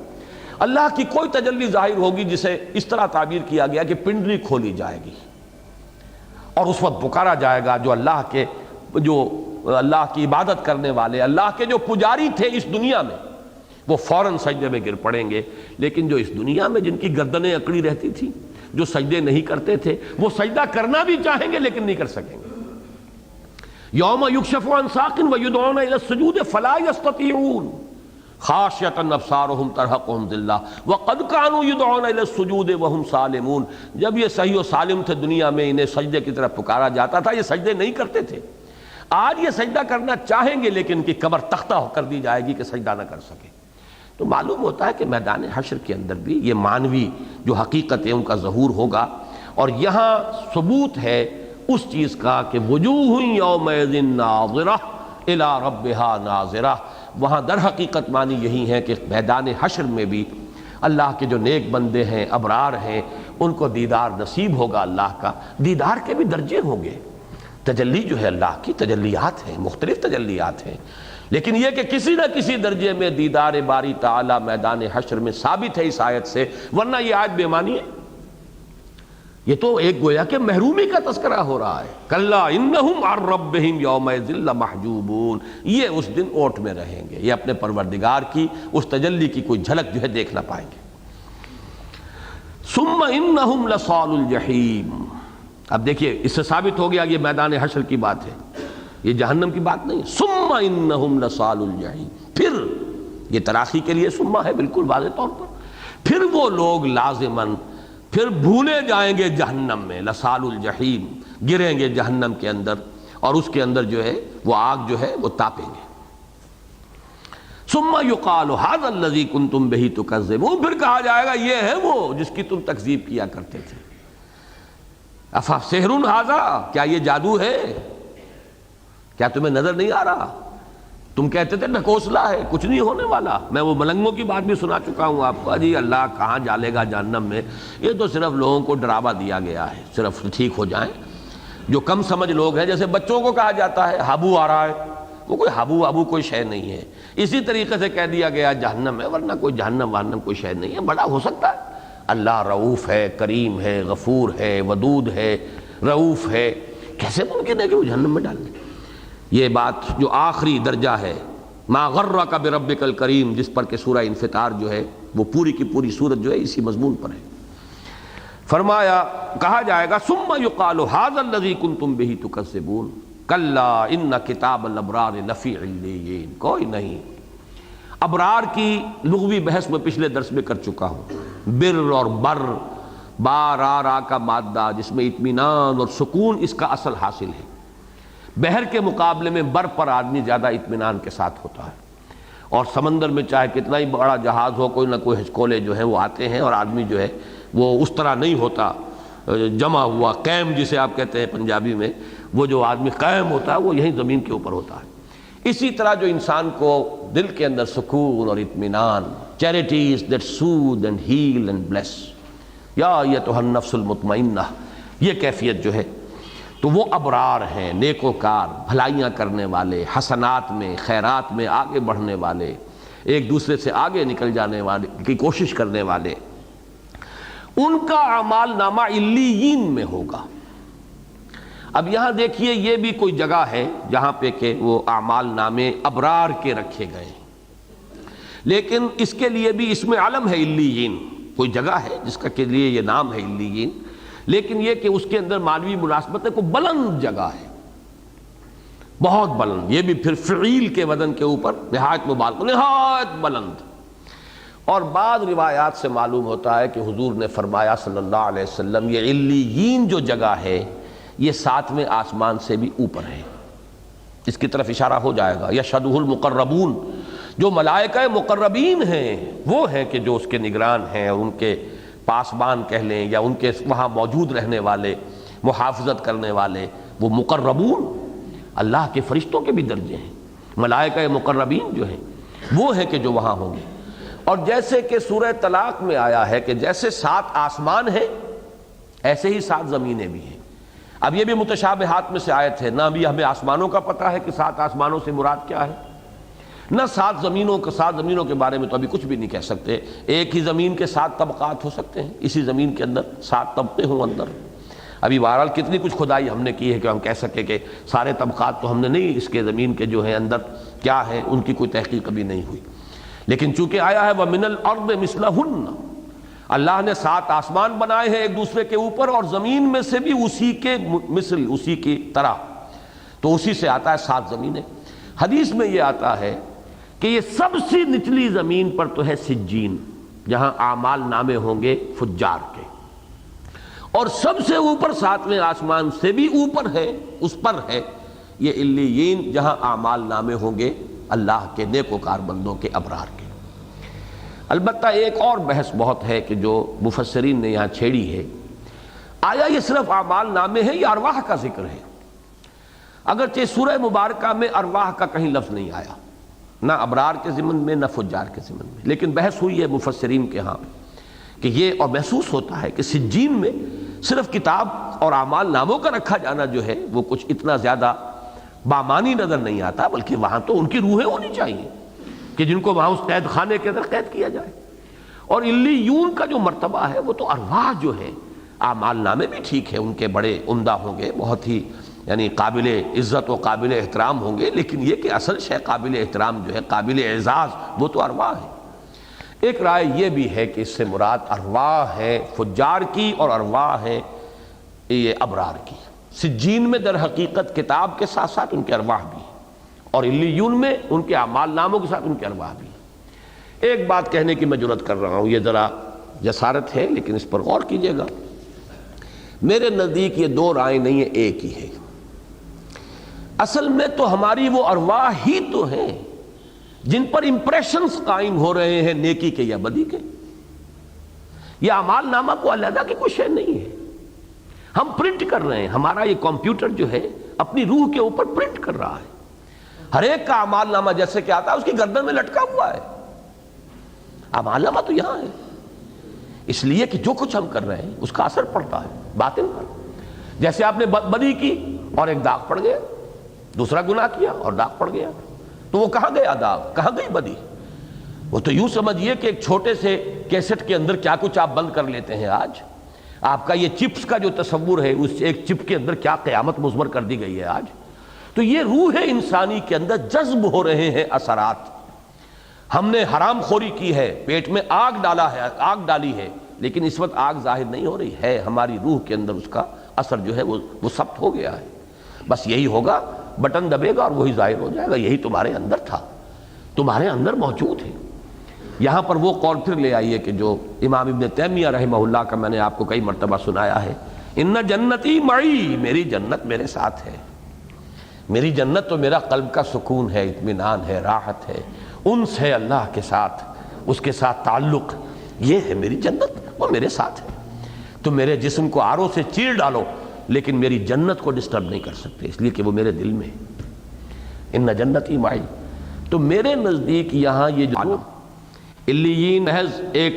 اللہ کی کوئی تجلی ظاہر ہوگی جسے اس طرح تعبیر کیا گیا کہ پنڈلی کھولی جائے گی اور اس وقت پکارا جائے گا جو اللہ کی عبادت کرنے والے، اللہ کے جو پجاری تھے اس دنیا میں، وہ فوراً سجدے میں گر پڑیں گے۔ لیکن جو اس دنیا میں جن کی گردنیں اکڑی رہتی تھی، جو سجدے نہیں کرتے تھے، وہ سجدہ کرنا بھی چاہیں گے لیکن نہیں کر سکیں گے۔ یوم یکشف عن ساق ویدعون الی السجود فلا یستطیعون خاشعۃ ابصارہم ترہقہم ذلہ وقد کانوا یدعون الی السجود وہم سالمون، جب یہ صحیح و سالم تھے دنیا میں، انہیں سجدے کی طرف پکارا جاتا تھا، یہ سجدے نہیں کرتے تھے۔ آج یہ سجدہ کرنا چاہیں گے لیکن ان کی کمر تختہ کر دی جائے گی کہ سجدہ نہ کر سکے۔ تو معلوم ہوتا ہے کہ میدان حشر کے اندر بھی یہ معنوی جو حقیقت ہے ان کا ظہور ہوگا، اور یہاں ثبوت ہے اس چیز کا کہ وجوہ یومئذ ناظرہ الی ربہا ناظرہ، وہاں در حقیقت معنی یہی ہے کہ میدان حشر میں بھی اللہ کے جو نیک بندے ہیں، ابرار ہیں، ان کو دیدار نصیب ہوگا اللہ کا۔ دیدار کے بھی درجے ہوں گے، تجلی جو ہے اللہ کی تجلیات ہیں، مختلف تجلیات ہیں، لیکن یہ کہ کسی نہ کسی درجے میں دیدار باری تعالی میدان حشر میں ثابت ہے اس آیت سے، ورنہ یہ آیت بے معنی ہے۔ یہ تو ایک گویا کہ محرومی کا تذکرہ ہو رہا ہے، کلا انہم عن ربہم یومئذ لمحجوبون، یہ اس دن اوٹ میں رہیں گے، یہ اپنے پروردگار کی اس تجلی کی کوئی جھلک جو ہے دیکھ نہ پائیں گے۔ ثم انہم لصال الجحیم، اب دیکھیے اس سے ثابت ہو گیا یہ میدان حشر کی بات ہے، یہ جہنم کی بات نہیں۔ ثم انہم لصال الجحیم، پھر یہ تراخی کے لیے ثم ہے بالکل واضح طور پر، پھر وہ لوگ لازماً پھر بھولے جائیں گے جہنم میں، لصال الجحیم، گریں گے جہنم کے اندر، اور اس کے اندر جو ہے وہ آگ جو ہے وہ تاپیں گے۔ ثم یقال ھذا الذی کنتم بہ تکذبون، پھر کہا جائے گا یہ ہے وہ جس کی تم تکذیب کیا کرتے تھے۔ افسحر ھذا، کیا یہ جادو ہے؟ کیا تمہیں نظر نہیں آ رہا؟ تم کہتے تھے ڈھکوسلا ہے، کچھ نہیں ہونے والا۔ میں وہ ملنگوں کی بات بھی سنا چکا ہوں آپ کو، جی اللہ کہاں ڈالے گا جہنم میں، یہ تو صرف لوگوں کو ڈراوا دیا گیا ہے، صرف ٹھیک ہو جائیں۔ جو کم سمجھ لوگ ہیں، جیسے بچوں کو کہا جاتا ہے ہابو آ رہا ہے، وہ کوئی ہابو کوئی شے نہیں ہے، اسی طریقے سے کہہ دیا گیا جہنم ہے، ورنہ کوئی جہنم وہنم کوئی شے نہیں ہے، بڑا ہو سکتا ہے۔ اللہ رؤوف ہے، کریم ہے، غفور ہے، ودود ہے، رؤوف ہے، کیسے ممکن ہے کہ وہ جہنم میں ڈال دے؟ یہ بات جو آخری درجہ ہے، ما غرک بربک الکریم، جس پر کہ سورہ انفطار جو ہے وہ پوری کی پوری سورت جو ہے اسی مضمون پر ہے۔ فرمایا، کہا جائے گا ثم یقال ھذا الذی کنتم بہ تکذبون کلا ان کتاب الابرار لفی علیین، کوئی نہیں۔ ابرار کی لغوی بحث میں پچھلے درس میں کر چکا ہوں۔ بر اور بر، با را کا مادہ جس میں اطمینان اور سکون اس کا اصل حاصل ہے۔ بحر کے مقابلے میں بر پر آدمی زیادہ اطمینان کے ساتھ ہوتا ہے، اور سمندر میں چاہے کتنا ہی بڑا جہاز ہو، کوئی نہ کوئی ہچکولے جو ہیں وہ آتے ہیں، اور آدمی جو ہے وہ اس طرح نہیں ہوتا جمع ہوا، قائم جسے آپ کہتے ہیں پنجابی میں، وہ جو آدمی قائم ہوتا ہے وہ یہیں زمین کے اوپر ہوتا ہے۔ اسی طرح جو انسان کو دل کے اندر سکون اور اطمینان، charities that soothe and heal and bliss, یا ایتھا النفس المطمئنہ، یہ کیفیت جو ہے، تو وہ ابرار ہیں، نیکوکار، بھلائیاں کرنے والے، حسنات میں، خیرات میں آگے بڑھنے والے، ایک دوسرے سے آگے نکل جانے والے کی کوشش کرنے والے، ان کا اعمال نامہ علیین میں ہوگا۔ اب یہاں دیکھیے یہ بھی کوئی جگہ ہے جہاں پہ کہ وہ اعمال نامے ابرار کے رکھے گئے ہیں، لیکن اس کے لیے بھی اس میں علم ہے علیین، کوئی جگہ ہے جس کا کے لیے یہ نام ہے علیین، لیکن یہ کہ اس کے اندر معنوی مناسبت ہے، کوئی بلند جگہ ہے، بہت بلند، یہ بھی پھر فعیل کے وزن کے اوپر نہایت مبالغہ، نہایت بلند۔ اور بعض روایات سے معلوم ہوتا ہے کہ حضور نے فرمایا صلی اللہ علیہ وسلم، یہ علیین جو جگہ ہے یہ 7ویں آسمان سے بھی اوپر ہے، اس کی طرف اشارہ ہو جائے گا۔ یشہدہ المقربون، جو ملائکہ مقربین ہیں وہ ہیں کہ جو اس کے نگران ہیں، اور ان کے پاسبان کہہ لیں یا ان کے وہاں موجود رہنے والے، محافظت کرنے والے، وہ مقربون اللہ کے فرشتوں کے بھی درجے ہیں، ملائکہ مقربین جو ہیں وہ ہیں کہ جو وہاں ہوں گے۔ اور جیسے کہ سورہ طلاق میں آیا ہے کہ جیسے 7 آسمان ہیں ایسے ہی 7 زمینیں بھی ہیں۔ اب یہ بھی متشابہات میں سے آیت ہے، نہ بھی ہمیں آسمانوں کا پتہ ہے کہ 7 آسمانوں سے مراد کیا ہے، نہ 7 زمینوں کے بارے میں تو ابھی کچھ بھی نہیں کہہ سکتے۔ ایک ہی زمین کے 7 طبقات ہو سکتے ہیں، اسی زمین کے اندر 7 طبقے ہوں اندر۔ ابھی بہرحال کتنی کچھ کھدائی ہم نے کی ہے کہ ہم کہہ سکے کہ سارے طبقات تو ہم نے نہیں، اس کے زمین کے جو ہیں اندر کیا ہے ان کی کوئی تحقیق کبھی نہیں ہوئی، لیکن چونکہ آیا ہے وَمِنَ الْأَرْضِ مِثْلَهُنَّ، اللہ نے 7 آسمان بنائے ہیں ایک دوسرے کے اوپر، اور زمین میں سے بھی اسی کے مثل، اسی کی طرح، تو اسی سے آتا ہے 7 زمینیں۔ حدیث میں یہ آتا ہے کہ یہ سب سے نچلی زمین پر تو ہے سجین، جہاں اعمال نامے ہوں گے فجار کے، اور سب سے اوپر 7ویں آسمان سے بھی اوپر ہے، اس پر ہے یہ علیین، جہاں اعمال نامے ہوں گے اللہ کے نیکوکار بندوں کے، ابرار کے۔ البتہ ایک اور بحث بہت ہے کہ جو مفسرین نے یہاں چھیڑی ہے، آیا یہ صرف اعمال نامے ہیں یا ارواح کا ذکر ہے؟ اگرچہ سورہ مبارکہ میں ارواح کا کہیں لفظ نہیں آیا، نہ ابرار کے ضمن میں نہ فجار کے ضمن میں، لیکن بحث ہوئی ہے مفسرین کے ہاں کہ یہ، اور محسوس ہوتا ہے کہ سجین میں صرف کتاب اور اعمال ناموں کا رکھا جانا جو ہے وہ کچھ اتنا زیادہ بامانی نظر نہیں آتا، بلکہ وہاں تو ان کی روحیں ہونی چاہیے کہ جن کو وہاں اس قید خانے کے اندر قید کیا جائے۔ اور علیون کا جو مرتبہ ہے وہ تو ارواح جو ہے، اعمال نامے بھی ٹھیک ہے ان کے بڑے عمدہ ہوں گے، بہت ہی یعنی قابل عزت و قابل احترام ہوں گے، لیکن یہ کہ اصل شے قابل احترام جو ہے، قابل اعزاز، وہ تو ارواح ہے۔ ایک رائے یہ بھی ہے کہ اس سے مراد ارواح ہے فجار کی اور ارواح ہے یہ ابرار کی۔ سجین میں در حقیقت کتاب کے ساتھ ساتھ ان کے ارواح بھی ہیں، اور علیون میں ان کے اعمال ناموں کے ساتھ ان کے ارواح بھی ہیں۔ ایک بات کہنے کی میں جرات کر رہا ہوں، یہ ذرا جسارت ہے لیکن اس پر غور کیجئے گا۔ میرے نزدیک یہ دو رائے نہیں ہیں، ایک ہی ہے۔ اصل میں تو ہماری وہ ارواح ہی تو ہیں جن پر امپریشنز قائم ہو رہے ہیں نیکی کے یا بدی کے۔ یہ اعمال نامہ کو علیحدہ کی کوئی شے نہیں ہے، ہم پرنٹ کر رہے ہیں، ہمارا یہ کمپیوٹر جو ہے اپنی روح کے اوپر پرنٹ کر رہا ہے۔ ہر ایک کا اعمال نامہ جیسے کہ آتا ہے اس کی گردن میں لٹکا ہوا ہے، اعمال نامہ تو یہاں ہے، اس لیے کہ جو کچھ ہم کر رہے ہیں اس کا اثر پڑتا ہے باطن پر۔ جیسے آپ نے بدی کی اور ایک داغ پڑ گیا، دوسرا گناہ کیا اور داغ پڑ گیا، تو وہ کہاں گیا داغ، کہاں گئی بدی؟ وہ تو یوں سمجھیے کہ ایک چھوٹے سے کیسٹ کے اندر کیا کچھ آپ بند کر لیتے ہیں۔ آج آپ کا یہ چپس کا جو تصور ہے، اس ایک چپ کے اندر کیا قیامت مضمر کر دی گئی ہے آج۔ تو یہ روح انسانی کے اندر جذب ہو رہے ہیں اثرات۔ ہم نے حرام خوری کی ہے، پیٹ میں آگ ڈالی ہے، لیکن اس وقت آگ ظاہر نہیں ہو رہی ہے، ہماری روح کے اندر اس کا اثر جو ہے وہ ثبت ہو گیا ہے۔ بس یہی ہوگا، بٹن دبے گا اور وہی ظاہر ہو جائے گا، یہی تمہارے اندر تھا، تمہارے اندر موجود ہے۔ یہاں پر وہ قول پھر لے آئیے کہ جو امام ابن تیمیہ رحمہ اللہ کا میں نے آپ کو کئی مرتبہ سنایا ہے، ان جنتی معی، میری جنت میرے ساتھ ہے۔ میری جنت تو میرا قلب کا سکون ہے، اطمینان ہے، راحت ہے، انس ہے اللہ کے ساتھ، اس کے ساتھ تعلق، یہ ہے میری جنت، وہ میرے ساتھ ہے۔ تو میرے جسم کو آروں سے چیر ڈالو لیکن میری جنت کو ڈسٹرب نہیں کر سکتے، اس لیے کہ وہ میرے دل میں ہے۔ ان جنتی معی، تو میرے نزدیک یہاں یہ جو علیین محض ایک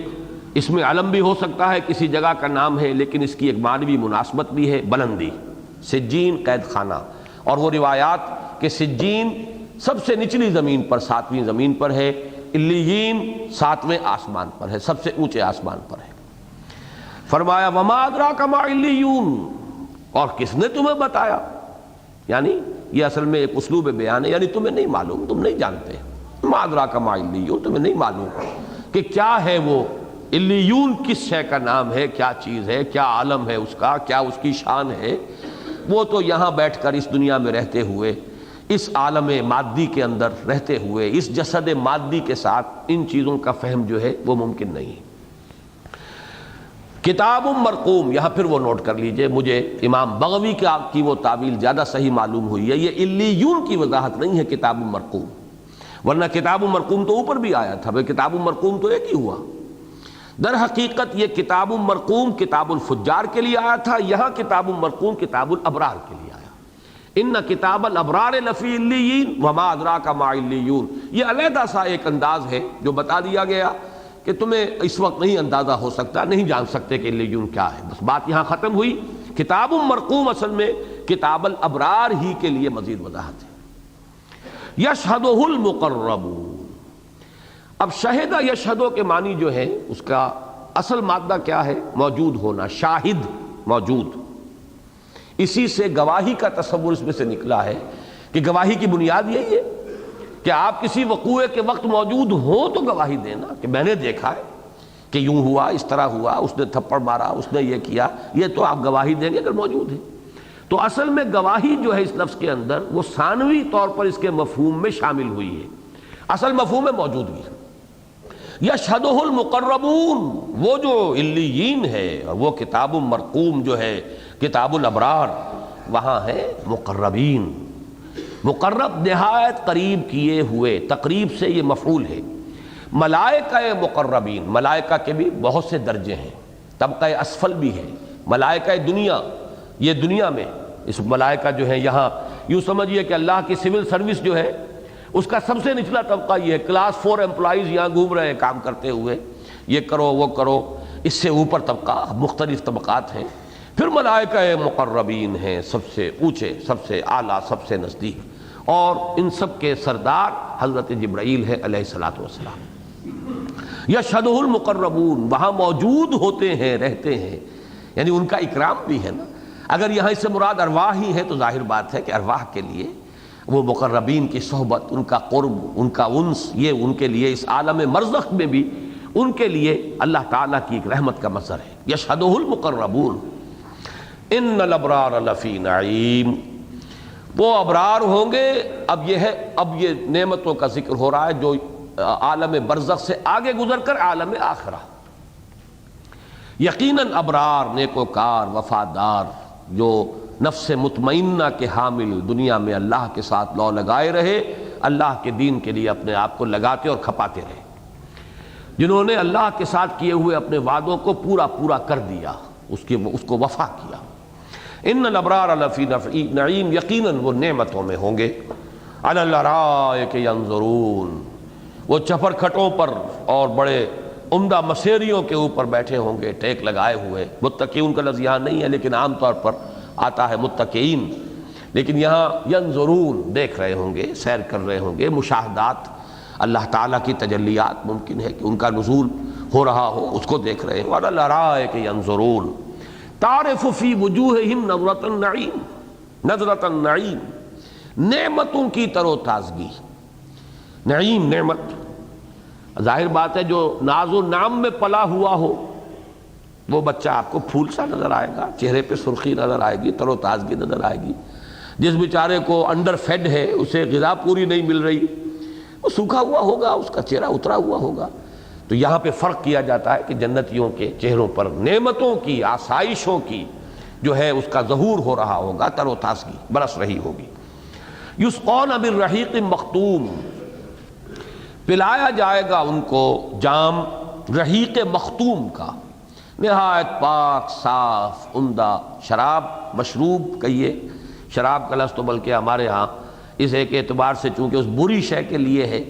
اس میں علم بھی ہو سکتا ہے، کسی جگہ کا نام ہے، لیکن اس کی ایک معنوی مناسبت بھی ہے، بلندی۔ سجین قید خانہ، اور وہ روایات کہ سجین سب سے نچلی زمین پر، 7ویں زمین پر ہے، علیین 7ویں آسمان پر ہے، سب سے اونچے آسمان پر ہے۔ فرمایا وما ادراک ما علیون، اور کس نے تمہیں بتایا، یعنی یہ اصل میں ایک اسلوب بیان ہے، یعنی تمہیں نہیں معلوم، تم نہیں جانتے، ما ادراک ما علیون، تمہیں نہیں معلوم کہ کیا ہے وہ علیون، کس شے کا نام ہے، کیا چیز ہے، کیا عالم ہے اس کا، کیا اس کی شان ہے۔ وہ تو یہاں بیٹھ کر اس دنیا میں رہتے ہوئے، اس عالم مادی کے اندر رہتے ہوئے، اس جسد مادی کے ساتھ ان چیزوں کا فہم جو ہے وہ ممکن نہیں ہے۔ کتاب مرقوم، یہاں پھر وہ نوٹ کر لیجئے، مجھے امام بغوی کی وہ تعویل زیادہ صحیح معلوم ہوئی ہے، یہ علیون کی وضاحت نہیں ہے کتاب مرقوم، ورنہ کتاب مرقوم تو اوپر بھی آیا تھا، کتاب مرقوم تو ایک ہی ہوا۔ در حقیقت یہ کتاب مرقوم کتاب الفجار کے لیے آیا تھا، یہاں کتاب مرقوم کتاب الابرار کے لیے آیا۔ ان کتاب الابرار لفی علیین وما ادراک ما علیون، یہ علیحدہ سا ایک انداز ہے جو بتا دیا گیا کہ تمہیں اس وقت نہیں اندازہ ہو سکتا، نہیں جان سکتے کہ علیون کیا ہے، بس بات یہاں ختم ہوئی۔ کتاب مرقوم اصل میں کتاب الابرار ہی کے لیے مزید وضاحت ہے۔ یشہدہ المقربون، اب شہدہ یشہدو کے معنی جو ہے اس کا اصل مادہ کیا ہے؟ موجود ہونا، شاہد، موجود۔ اسی سے گواہی کا تصور اس میں سے نکلا ہے کہ گواہی کی بنیاد یہی ہے کہ آپ کسی وقوع کے وقت موجود ہوں تو گواہی دینا کہ میں نے دیکھا ہے کہ یوں ہوا، اس طرح ہوا، اس نے تھپڑ مارا، اس نے یہ کیا، یہ تو آپ گواہی دیں گے اگر موجود ہے۔ تو اصل میں گواہی جو ہے اس لفظ کے اندر وہ ثانوی طور پر اس کے مفہوم میں شامل ہوئی ہے، اصل مفہوم ہے موجودگی۔ یشہدہ المقربون، وہ جو علیین ہے، اور وہ کتاب مرقوم جو ہے کتاب الابرار، وہاں ہے مقربین، مقرب نہایت قریب کیے ہوئے، تقریب سے یہ مفعول ہے۔ ملائکہ مقربین، ملائکہ کے بھی بہت سے درجے ہیں، طبقہ اسفل بھی ہے، ملائکہ دنیا، یہ دنیا میں اس ملائکہ جو ہے یہاں یوں سمجھیے کہ اللہ کی سول سروس جو ہے اس کا سب سے نچلا طبقہ یہ ہے، کلاس 4 امپلائیز یہاں گھوم رہے ہیں کام کرتے ہوئے، یہ کرو وہ کرو۔ اس سے اوپر طبقہ مختلف طبقات ہیں، پھر ملائکہ مقربین ہیں، سب سے اونچے، سب سے اعلیٰ، سب سے نزدیک، اور ان سب کے سردار حضرت جبرائیل ہے علیہ الصلوۃ والسلام۔ یشہدہ المقربون، وہاں موجود ہوتے ہیں، رہتے ہیں، یعنی ان کا اکرام بھی ہے نا۔ اگر یہاں اس سے مراد ارواح ہی ہے تو ظاہر بات ہے کہ ارواح کے لیے وہ مقربین کی صحبت، ان کا قرب، ان کا انس، یہ ان کے لیے اس عالم مرزخ میں بھی ان کے لیے اللہ تعالیٰ کی ایک رحمت کا مظہر ہے۔ یشہدہ المقربون ان الابرار لفی نعیم، وہ ابرار ہوں گے۔ اب یہ نعمتوں کا ذکر ہو رہا ہے جو عالم برزخ سے آگے گزر کر عالم آخرہ۔ یقیناً ابرار، نیکوکار، وفادار، جو نفس مطمئنہ کے حامل، دنیا میں اللہ کے ساتھ لو لگائے رہے، اللہ کے دین کے لیے اپنے آپ کو لگاتے اور کھپاتے رہے، جنہوں نے اللہ کے ساتھ کیے ہوئے اپنے وعدوں کو پورا کر دیا، اس کو وفا کیا۔ ان الابرار لفی نعیم، یقیناً وہ نعمتوں میں ہوں گے۔ علی الارائک ینظرون، وہ چپر کھٹوں پر اور بڑے عمدہ مسیریوں کے اوپر بیٹھے ہوں گے ٹیک لگائے ہوئے۔ متقین کا لفظ یہاں نہیں ہے لیکن عام طور پر آتا ہے متقین، لیکن یہاں ینظرون، دیکھ رہے ہوں گے، سیر کر رہے ہوں گے، مشاہدات، اللہ تعالیٰ کی تجلیات ممکن ہے کہ ان کا نزول ہو رہا ہو، اس کو دیکھ رہے ہیں۔ وعلی الارائک ینظرون تعرف فی وجوہہم نظرۃ النعیم، نظرۃ النعیم، نعمتوں کی تر و تازگی۔ نعیم، نعمت، ظاہر بات ہے جو ناز و نعم میں پلا ہوا ہو وہ بچہ آپ کو پھول سا نظر آئے گا، چہرے پہ سرخی نظر آئے گی، تر و تازگی نظر آئے گی۔ جس بیچارے کو انڈر فیڈ ہے، اسے غذا پوری نہیں مل رہی، وہ سوکھا ہوا ہوگا، اس کا چہرہ اترا ہوا ہوگا۔ تو یہاں پہ فرق کیا جاتا ہے کہ جنتیوں کے چہروں پر نعمتوں کی، آسائشوں کی جو ہے اس کا ظہور ہو رہا ہوگا، تر و تازگی برس رہی ہوگی۔ یسقون بالرحیق مختوم، پلایا جائے گا ان کو جام رحیق مختوم کا، نہایت پاک، صاف، عمدہ شراب، مشروب کہیے، شراب کا لفظ تو بلکہ ہمارے ہاں اس ایک اعتبار سے چونکہ اس بری شے کے لیے ہے،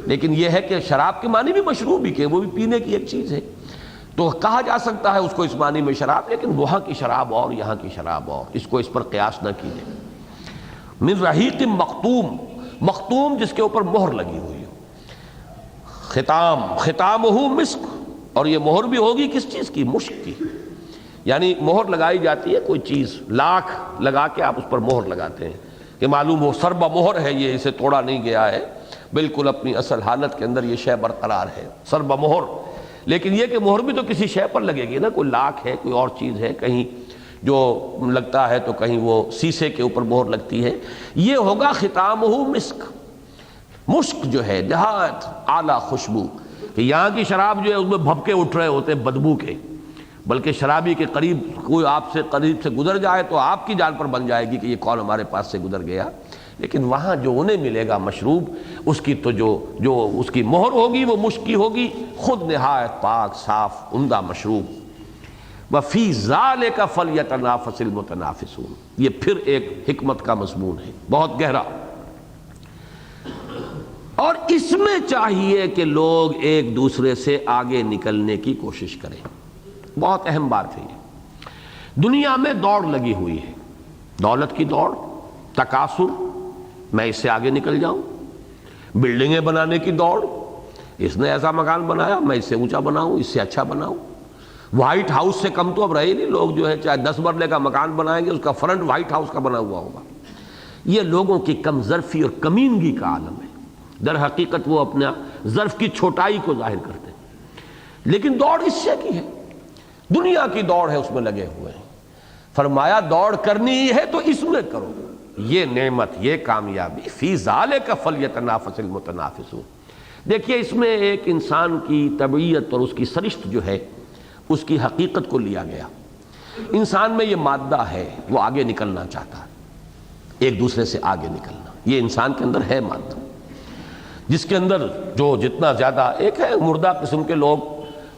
لیکن یہ ہے کہ شراب کے معنی بھی مشروب ہی کے، وہ بھی پینے کی ایک چیز ہے، تو کہا جا سکتا ہے اس کو اس معنی میں شراب، لیکن وہاں کی شراب اور یہاں کی شراب اور، اس کو اس پر قیاس نہ کیجیے۔ من رحیق مختوم، مختوم جس کے اوپر مہر لگی ہوئی ہو، ختام، ختامہ مسک، اور یہ مہر بھی ہوگی کس چیز کی؟ مشک کی، یعنی مہر لگائی جاتی ہے کوئی چیز، لاکھ لگا کے آپ اس پر مہر لگاتے ہیں کہ معلوم ہو سربہ مہر ہے، یہ اسے توڑا نہیں گیا ہے، بالکل اپنی اصل حالت کے اندر یہ شے برقرار ہے، سربہ مہر۔ لیکن یہ کہ مہر بھی تو کسی شے پر لگے گی نا، کوئی لاکھ ہے، کوئی اور چیز ہے، کہیں جو لگتا ہے تو کہیں وہ سیسے کے اوپر مہر لگتی ہے، یہ ہوگا ختامہ مسک، مشک جو ہے نہایت اعلیٰ خوشبو، کہ یہاں کی شراب جو ہے اس میں بھبکے اٹھ رہے ہوتے ہیں بدبو کے، بلکہ شرابی کے قریب کوئی آپ سے قریب سے گزر جائے تو آپ کی جان پر بن جائے گی کہ یہ کون ہمارے پاس سے گزر گیا، لیکن وہاں جو انہیں ملے گا مشروب، اس کی تو جو اس کی مہر ہوگی وہ مشک کی ہوگی، خود نہایت پاک، صاف، عمدہ مشروب۔ وَفِي ذَلِكَ فَلْيَتَنَافَسِ الْمُتَنَافِسُونَ، یہ پھر ایک حکمت کا مضمون ہے بہت گہرا، اور اس میں چاہیے کہ لوگ ایک دوسرے سے آگے نکلنے کی کوشش کریں، بہت اہم بات ہے یہ۔ دنیا میں دوڑ لگی ہوئی ہے، دولت کی دوڑ، تکاثر، میں اس سے آگے نکل جاؤں، بلڈنگیں بنانے کی دوڑ، اس نے ایسا مکان بنایا میں اس سے اونچا بناؤں، اس سے اچھا بناؤں، وائٹ ہاؤس سے کم تو اب رہے نہیں لوگ، جو ہے چاہے 10 مرلے کا مکان بنائیں گے اس کا فرنٹ وائٹ ہاؤس کا بنا ہوا ہوگا۔ یہ لوگوں کی کم ظرفی اور کمینگی کا عالم ہے، در حقیقت وہ اپنا ظرف کی چھوٹائی کو ظاہر کرتے ہیں، لیکن دوڑ اس سے کی ہے، دنیا کی دوڑ ہے، اس میں لگے ہوئے ہیں۔ فرمایا دوڑ کرنی ہی ہے تو اس میں کرو، یہ نعمت، یہ کامیابی، فی ذالک فلیتنافس المتنافسون۔ دیکھیے اس میں ایک انسان کی طبیعت اور اس کی سرشت جو ہے اس کی حقیقت کو لیا گیا۔ انسان میں یہ مادہ ہے، وہ آگے نکلنا چاہتا ہے، ایک دوسرے سے آگے نکلنا، یہ انسان کے اندر ہے مادہ، جس کے اندر جو جتنا زیادہ، ایک ہے مردہ قسم کے لوگ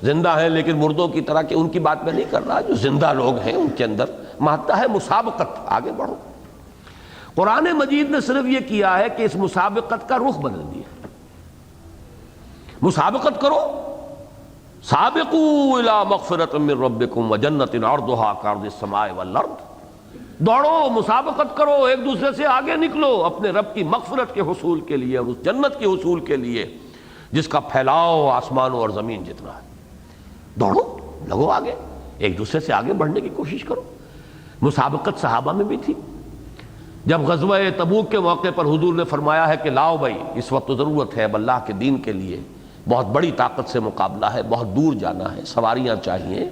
زندہ ہیں لیکن مردوں کی طرح کہ ان کی بات میں نہیں کر رہا، جو زندہ لوگ ہیں ان کے اندر مادہ ہے مسابقت، آگے بڑھو۔ قرآن مجید نے صرف یہ کیا ہے کہ اس مسابقت کا رخ بدل دیا، مسابقت کرو، سابقوا الی مغفرۃ من ربکم وجنۃ عرضها کعرض السماء والارض، دوڑو، مسابقت کرو، ایک دوسرے سے آگے نکلو اپنے رب کی مغفرت کے حصول کے لیے اور اس جنت کے حصول کے لیے جس کا پھیلاؤ آسمانوں اور زمین جتنا ہے۔ دوڑو، لگو آگے، ایک دوسرے سے آگے بڑھنے کی کوشش کرو۔ مسابقت صحابہ میں بھی تھی۔ جب غزوہ تبوک کے موقع پر حضور نے فرمایا ہے کہ لاؤ بھائی اس وقت تو ضرورت ہے اب اللہ کے دین کے لیے، بہت بڑی طاقت سے مقابلہ ہے، بہت دور جانا ہے، سواریاں چاہیے،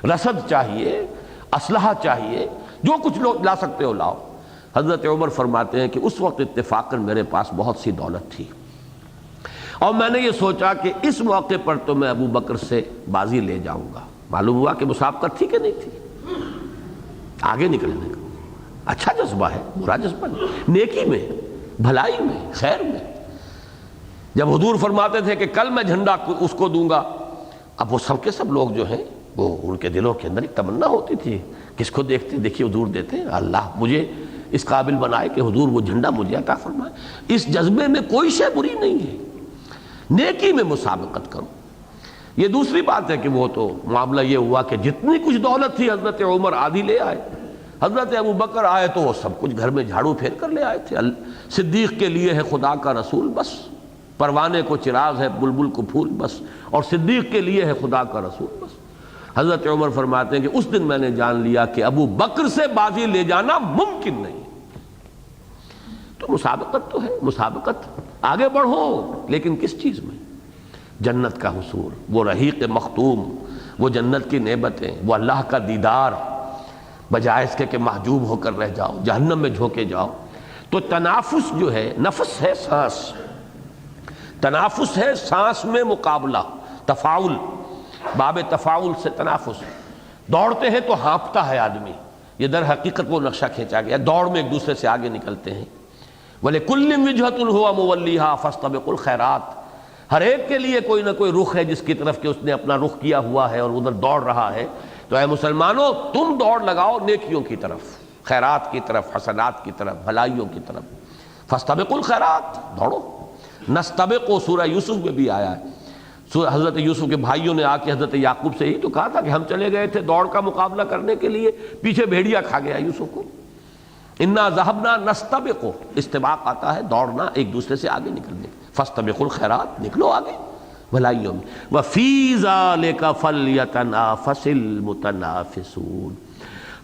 رسد چاہیے، اسلحہ چاہیے، جو کچھ لوگ لا سکتے ہو لاؤ۔ حضرت عمر فرماتے ہیں کہ اس وقت اتفاقاً میرے پاس بہت سی دولت تھی اور میں نے یہ سوچا کہ اس موقع پر تو میں ابو بکر سے بازی لے جاؤں گا۔ معلوم ہوا کہ مسابقت تھی کہ نہیں تھی، آگے نکلنے کا اچھا جذبہ ہے، برا جذبہ نہیں، نیکی میں، بھلائی میں، خیر میں۔ جب حضور فرماتے تھے کہ کل میں جھنڈا اس کو دوں گا، اب وہ سب کے سب لوگ جو ہیں وہ ان کے دلوں کے اندر ایک تمنا ہوتی تھی، کس کو دیکھتے دیکھیے حضور دیتے ہیں، اللہ مجھے اس قابل بنائے کہ حضور وہ جھنڈا مجھے عطا فرمائے۔ اس جذبے میں کوئی شے بری نہیں ہے، نیکی میں مسابقت کرو۔ یہ دوسری بات ہے کہ وہ تو معاملہ یہ ہوا کہ جتنی کچھ دولت تھی حضرت عمر آدھی لے آئے، حضرت ابو بکر آئے تو وہ سب کچھ گھر میں جھاڑو پھیر کر لے آئے تھے۔ صدیق کے لیے ہے خدا کا رسول بس، پروانے کو چراغ ہے بلبل کو پھول بس، اور صدیق کے لیے ہے خدا کا رسول بس۔ حضرت عمر فرماتے ہیں کہ اس دن میں نے جان لیا کہ ابو بکر سے بازی لے جانا ممکن نہیں۔ تو مسابقت تو ہے، مسابقت، آگے بڑھو، لیکن کس چیز میں؟ جنت کا حصول، وہ رحیق مختوم، وہ جنت کی نعمتیں، وہ اللہ کا دیدار، بجائے اس کے کہ محجوب ہو کر رہ جاؤ، جہنم میں جھونکے جاؤ۔ تو تنافس جو ہے، نفس ہے سانس، تنافس ہے سانس میں مقابلہ، تفاعل، باب تفاعل سے تنافس۔ دوڑتے ہیں تو ہانپتا ہے آدمی، یہ در حقیقت وہ نقشہ کھینچا گیا، دوڑ میں ایک دوسرے سے آگے نکلتے ہیں۔ وَلِكُلٍّ وِجْهَةٌ هُوَ مُوَلِّيهَا فَاسْتَبِقُوا الْخَيْرَاتِ، ہر ایک کے لیے کوئی نہ کوئی رخ ہے جس کی طرف کہ اس نے اپنا رخ کیا ہوا ہے اور ادھر دوڑ رہا ہے۔ تو اے مسلمانوں، تم دوڑ لگاؤ نیکیوں کی طرف، خیرات کی طرف، حسنات کی طرف، بھلائیوں کی طرف۔ فَاسْتَبِقُوا الْخَيْرَاتِ، دوڑو۔ نستبقوا سورہ یوسف میں بھی آیا ہے، حضرت یوسف کے بھائیوں نے آ کے حضرت یعقوب سے یہی تو کہا تھا کہ ہم چلے گئے تھے دوڑ کا مقابلہ کرنے کے لیے، پیچھے بھیڑیا کھا گیا یوسف کو۔ انا ذهبنا نستبق، استباق آتا ہے دوڑنا، ایک دوسرے سے آگے نکلنے۔ فاستبقوا الخیرات، نکلو آگے بھلائیوں میں۔ وفی ذلک فلیتنافس المتنافسون،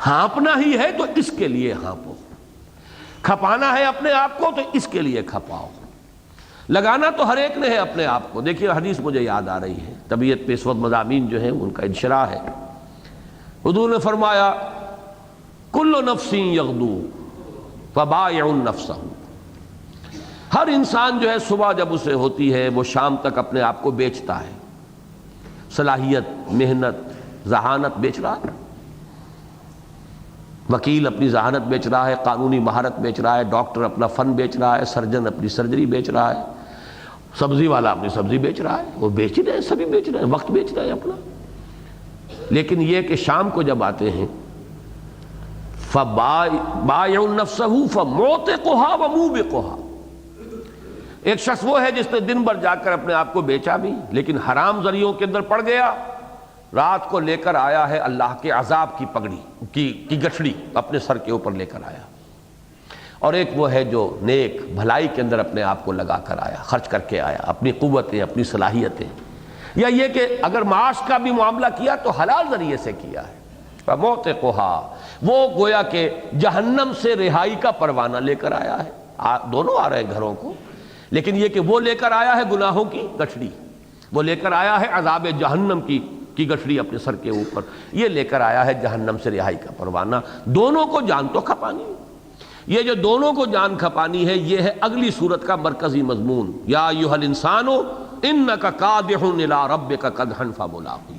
ہانپنا ہی ہے تو اس کے لیے ہانپو، کھپانا ہے اپنے آپ کو تو اس کے لیے کھپاؤ، لگانا تو ہر ایک نے ہے اپنے آپ کو۔ دیکھیے حدیث مجھے یاد آ رہی ہے، طبیعت پہ اس وقت مضامین جو ہیں ان کا انشراح ہے۔ حضور نے فرمایا کل نفس یغدو فبائع نفسہ، ہر انسان جو ہے صبح جب اسے ہوتی ہے وہ شام تک اپنے آپ کو بیچتا ہے، صلاحیت، محنت، ذہانت بیچ رہا ہے۔ وکیل اپنی ذہانت بیچ رہا ہے، قانونی مہارت بیچ رہا ہے، ڈاکٹر اپنا فن بیچ رہا ہے، سرجن اپنی سرجری بیچ رہا ہے، سبزی والا اپنی سبزی بیچ رہا ہے، وہ بیچ رہے ہیں، سبھی بیچ رہے ہیں، وقت بیچ رہے ہیں اپنا۔ لیکن یہ کہ شام کو جب آتے ہیں فَبَائِعُ نَفْسَهُ فَمُعْتِقُهَا وَمُوبِقُهَا، ایک شخص وہ ہے جس نے دن بھر جا کر اپنے آپ کو بیچا بھی لیکن حرام ذریعوں کے اندر پڑ گیا، رات کو لے کر آیا ہے اللہ کے عذاب کی پگڑی کی گٹھڑی اپنے سر کے اوپر لے کر آیا۔ اور ایک وہ ہے جو نیک بھلائی کے اندر اپنے آپ کو لگا کر آیا، خرچ کر کے آیا، اپنی قوتیں، اپنی صلاحیتیں، یا یہ کہ اگر معاش کا بھی معاملہ کیا تو حلال ذریعے سے کیا ہے۔ فَمُعْتِقُهَا، وہ گویا کہ جہنم سے رہائی کا پروانہ لے کر آیا ہے۔ دونوں آ رہے ہیں گھروں کو، لیکن یہ کہ وہ لے کر آیا ہے گناہوں کی گٹھڑی، وہ لے کر آیا ہے عذاب جہنم کی گٹھڑی اپنے سر کے اوپر، یہ لے کر آیا ہے جہنم سے رہائی کا پروانہ۔ دونوں کو جان تو کھپانی ہے۔ یہ جو دونوں کو جان کھپانی ہے یہ ہے اگلی صورت کا مرکزی مضمون، یا ایھا الانسان انک کادح الی ربک کدحا فملاقیہ۔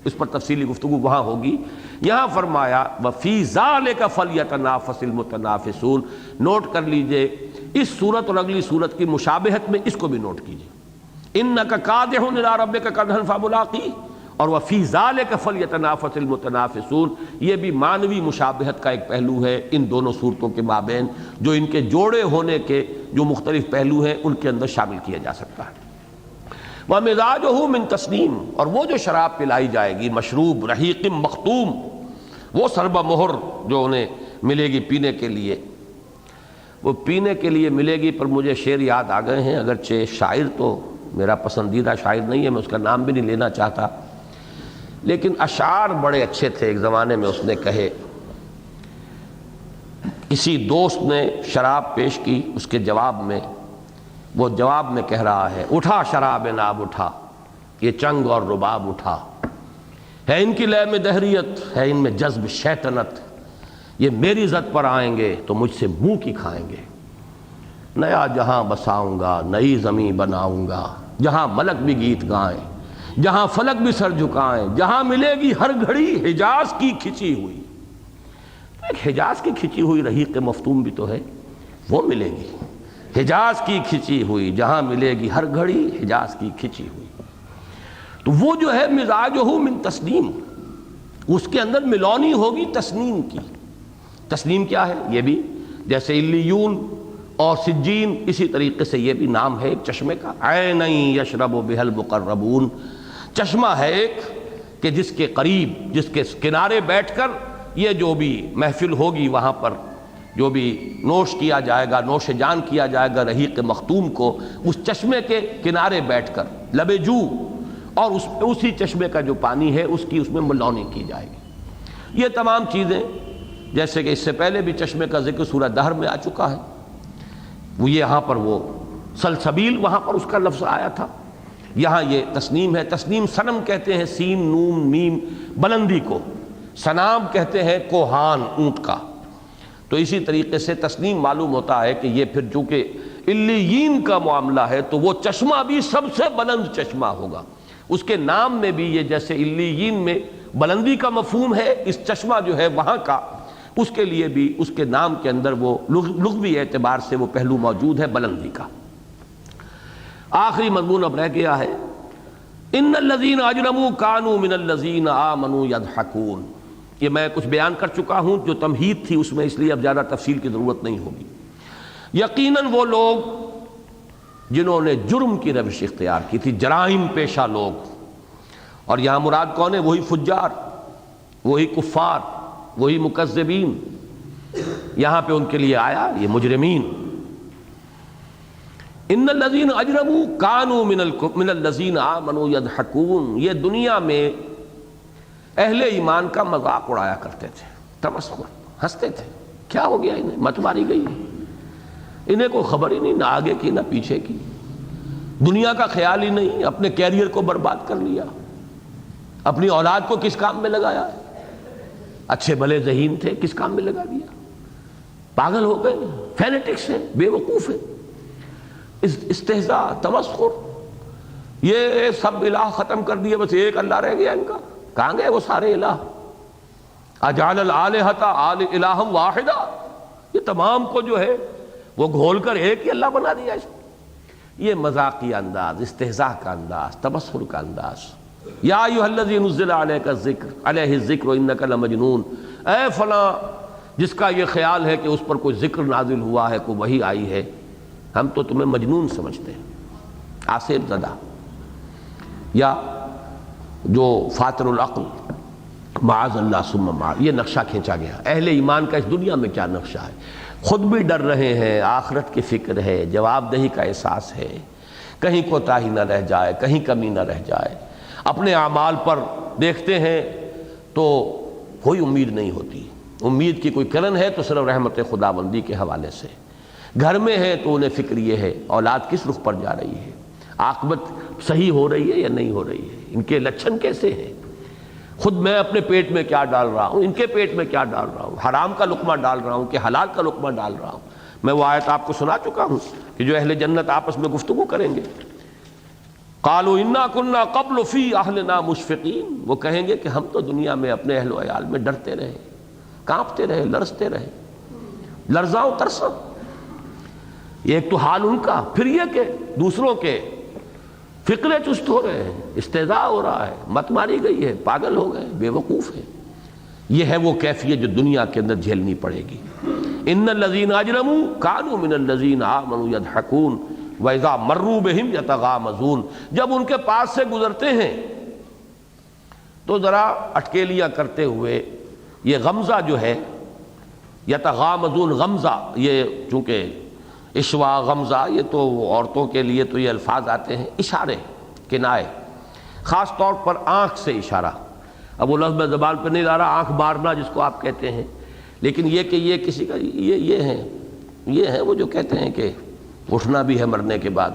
اس پر تفصیلی گفتگو وہاں ہوگی۔ یہاں فرمایا وفی ذلک فلیتنافس المتنافسون، نوٹ کر لیجئے اس صورت اور اگلی صورت کی مشابہت میں اس کو بھی نوٹ کیجئے، انک کادح الی ربک کدحا فملاقیہ، اور وفی ذالک فلیتنافس المتنافسون، یہ بھی معنوی مشابہت کا ایک پہلو ہے ان دونوں صورتوں کے مابین، جو ان کے جوڑے ہونے کے جو مختلف پہلو ہیں ان کے اندر شامل کیا جا سکتا ہے۔ وَمِزَاجُهُ مِن تسنیم، اور وہ جو شراب پلائی جائے گی مشروب رحیق مختوم، وہ سربہ مہر جو انہیں ملے گی پینے کے لیے، وہ پینے کے لیے ملے گی۔ پر مجھے شعر یاد آ گئے ہیں، اگرچہ شاعر تو میرا پسندیدہ شاعر نہیں ہے، میں اس کا نام بھی نہیں لینا چاہتا، لیکن اشعار بڑے اچھے تھے ایک زمانے میں اس نے کہے۔ کسی دوست نے شراب پیش کی، اس کے جواب میں وہ جواب میں کہہ رہا ہے، اٹھا شراب ناب اٹھا، یہ چنگ اور رباب اٹھا، ہے ان کی لے میں دہریت، ہے ان میں جذب شیطنت، یہ میری زد پر آئیں گے تو مجھ سے منہ کی کھائیں گے، نیا جہاں بساؤں گا نئی زمیں بناؤں گا، جہاں ملک بھی گیت گائیں، جہاں فلک بھی سر جھکائیں، جہاں ملے گی ہر گھڑی حجاز کی کھچی ہوئی۔ ایک حجاز کی کھچی ہوئی رحیق مفتوم بھی تو ہے، وہ ملے گی، حجاز کی کھچی ہوئی، جہاں ملے گی ہر گھڑی حجاز کی کھچی ہوئی۔ تو وہ جو ہے مزاجہ من تسنیم، اس کے اندر ملونی ہوگی تسنیم کی۔ تسنیم کیا ہے؟ یہ بھی جیسے علیون اور سجین، اسی طریقے سے یہ بھی نام ہے ایک چشمے کا، عین یشرب بها المقربون، چشمہ ہے ایک کہ جس کے قریب، جس کے کنارے بیٹھ کر یہ جو بھی محفل ہوگی وہاں پر جو بھی نوش کیا جائے گا، نوش جان کیا جائے گا رحیق مختوم کو، اس چشمے کے کنارے بیٹھ کر لب جو، اور اسی چشمے کا جو پانی ہے اس کی اس میں ملونی کی جائے گی۔ یہ تمام چیزیں جیسے کہ اس سے پہلے بھی چشمے کا ذکر سورہ دہر میں آ چکا ہے، وہ یہاں پر وہ سلسبیل وہاں پر اس کا لفظ آیا تھا، یہاں یہ تسنیم ہے۔ تسنیم صنم کہتے ہیں سین نون میم بلندی کو، سنام کہتے ہیں کوہان اونٹ کا، تو اسی طریقے سے تسنیم معلوم ہوتا ہے کہ یہ پھر چونکہ علیین کا معاملہ ہے تو وہ چشمہ بھی سب سے بلند چشمہ ہوگا، اس کے نام میں بھی یہ جیسے علیین میں بلندی کا مفہوم ہے، اس چشمہ جو ہے وہاں کا، اس کے لیے بھی اس کے نام کے اندر وہ لغوی اعتبار سے وہ پہلو موجود ہے بلندی کا۔ آخری مضمون اب رہ گیا ہے، ان الذین اجرموا کانوا من الذین آمنوا یضحکون۔ یہ میں کچھ بیان کر چکا ہوں جو تمہید تھی اس میں، اس لیے اب زیادہ تفصیل کی ضرورت نہیں ہوگی۔ یقیناً وہ لوگ جنہوں نے جرم کی روش اختیار کی تھی، جرائم پیشہ لوگ، اور یہاں مراد کون ہے؟ وہی فجار، وہی کفار، وہی مکذبین، یہاں پہ ان کے لیے آیا یہ مجرمین۔ ان الذین اجرموا کانوا من الذین آمنوا یضحکون، یہ دنیا میں اہل ایمان کا مذاق اڑایا کرتے تھے، تمسخر، ہنستے تھے، کیا ہو گیا انہیں، مت ماری گئی، انہیں کوئی خبر ہی نہیں، نہ آگے کی نہ پیچھے کی، دنیا کا خیال ہی نہیں، اپنے کیریئر کو برباد کر لیا، اپنی اولاد کو کس کام میں لگایا ہے، اچھے بھلے ذہین تھے کس کام میں لگا دیا، پاگل ہو گئے، فینیٹکس ہیں، بے وقوف ہیں، استہزاء، تمسخر، یہ سب الہ ختم کر دیے، بس ایک اللہ رہ گیا ان کا، کہاں گئے وہ سارے الہ؟ اجعل الآلہۃ الہا واحدا، یہ تمام کو جو ہے وہ گھول کر ایک ہی اللہ بنا دیا اس کو۔ یہ مذاقی انداز، استہزاء کا انداز، تبصر کا انداز۔ یا ایھا الذی نزل علیک الذکر علیہ الذکر انک لمجنون، اے فلاں جس کا یہ خیال ہے کہ اس پر کوئی ذکر نازل ہوا ہے، کوئی وحی آئی ہے، ہم تو تمہیں مجنون سمجھتے ہیں، آصف زدہ، یا جو فاطر العقل، معاذ اللہ ثم معاذ، یہ نقشہ کھینچا گیا۔ اہل ایمان کا اس دنیا میں کیا نقشہ ہے؟ خود بھی ڈر رہے ہیں، آخرت کی فکر ہے، جواب دہی کا احساس ہے، کہیں کوتاہی نہ رہ جائے، کہیں کمی نہ رہ جائے، اپنے اعمال پر دیکھتے ہیں تو کوئی امید نہیں ہوتی، امید کی کوئی کرن ہے تو صرف رحمت خداوندی کے حوالے سے، گھر میں ہے تو انہیں فکر یہ ہے اولاد کس رخ پر جا رہی ہے، عاقبت صحیح ہو رہی ہے یا نہیں ہو رہی ہے، ان کے لچھن کیسے ہیں، خود میں اپنے پیٹ میں کیا ڈال رہا ہوں، ان کے پیٹ میں کیا ڈال رہا ہوں، حرام کا لقمہ ڈال رہا ہوں کہ حلال کا لقمہ ڈال رہا ہوں۔ میں وہ آیت آپ کو سنا چکا ہوں کہ جو اہل جنت آپس میں گفتگو کریں گے، قالوا انا كنا قبل فی اہلنا مشفقین، وہ کہیں گے کہ ہم تو دنیا میں اپنے اہل و عیال میں ڈرتے رہے، کانپتے رہے، لرزتے رہے، لرزاں ترساں۔ ایک تو حال ان کا، پھر یہ کہ دوسروں کے فکرے چست ہو رہے ہیں، استہزاء ہو رہا ہے، مت ماری گئی ہے، پاگل ہو گئے، بے وقوف ہے۔ یہ ہے وہ کیفیت جو دنیا کے اندر جھیلنی پڑے گی۔ ان الذین اجرموا کانوا من الذین آمنوا یضحکون واذا مروا بہم یتغامزون، جب ان کے پاس سے گزرتے ہیں تو ذرا اٹکیلیاں کرتے ہوئے، یہ غمزہ جو ہے یتغامزون، غمزہ یہ چونکہ اشوا غمزہ یہ تو عورتوں کے لیے تو یہ الفاظ آتے ہیں اشارے، کنائے، خاص طور پر آنکھ سے اشارہ۔ اب وہ لفظ میں زبان پہ نہیں لا رہا، آنکھ مارنا جس کو آپ کہتے ہیں، لیکن یہ کہ یہ کسی کا یہ ہے وہ جو کہتے ہیں کہ اٹھنا بھی ہے مرنے کے بعد،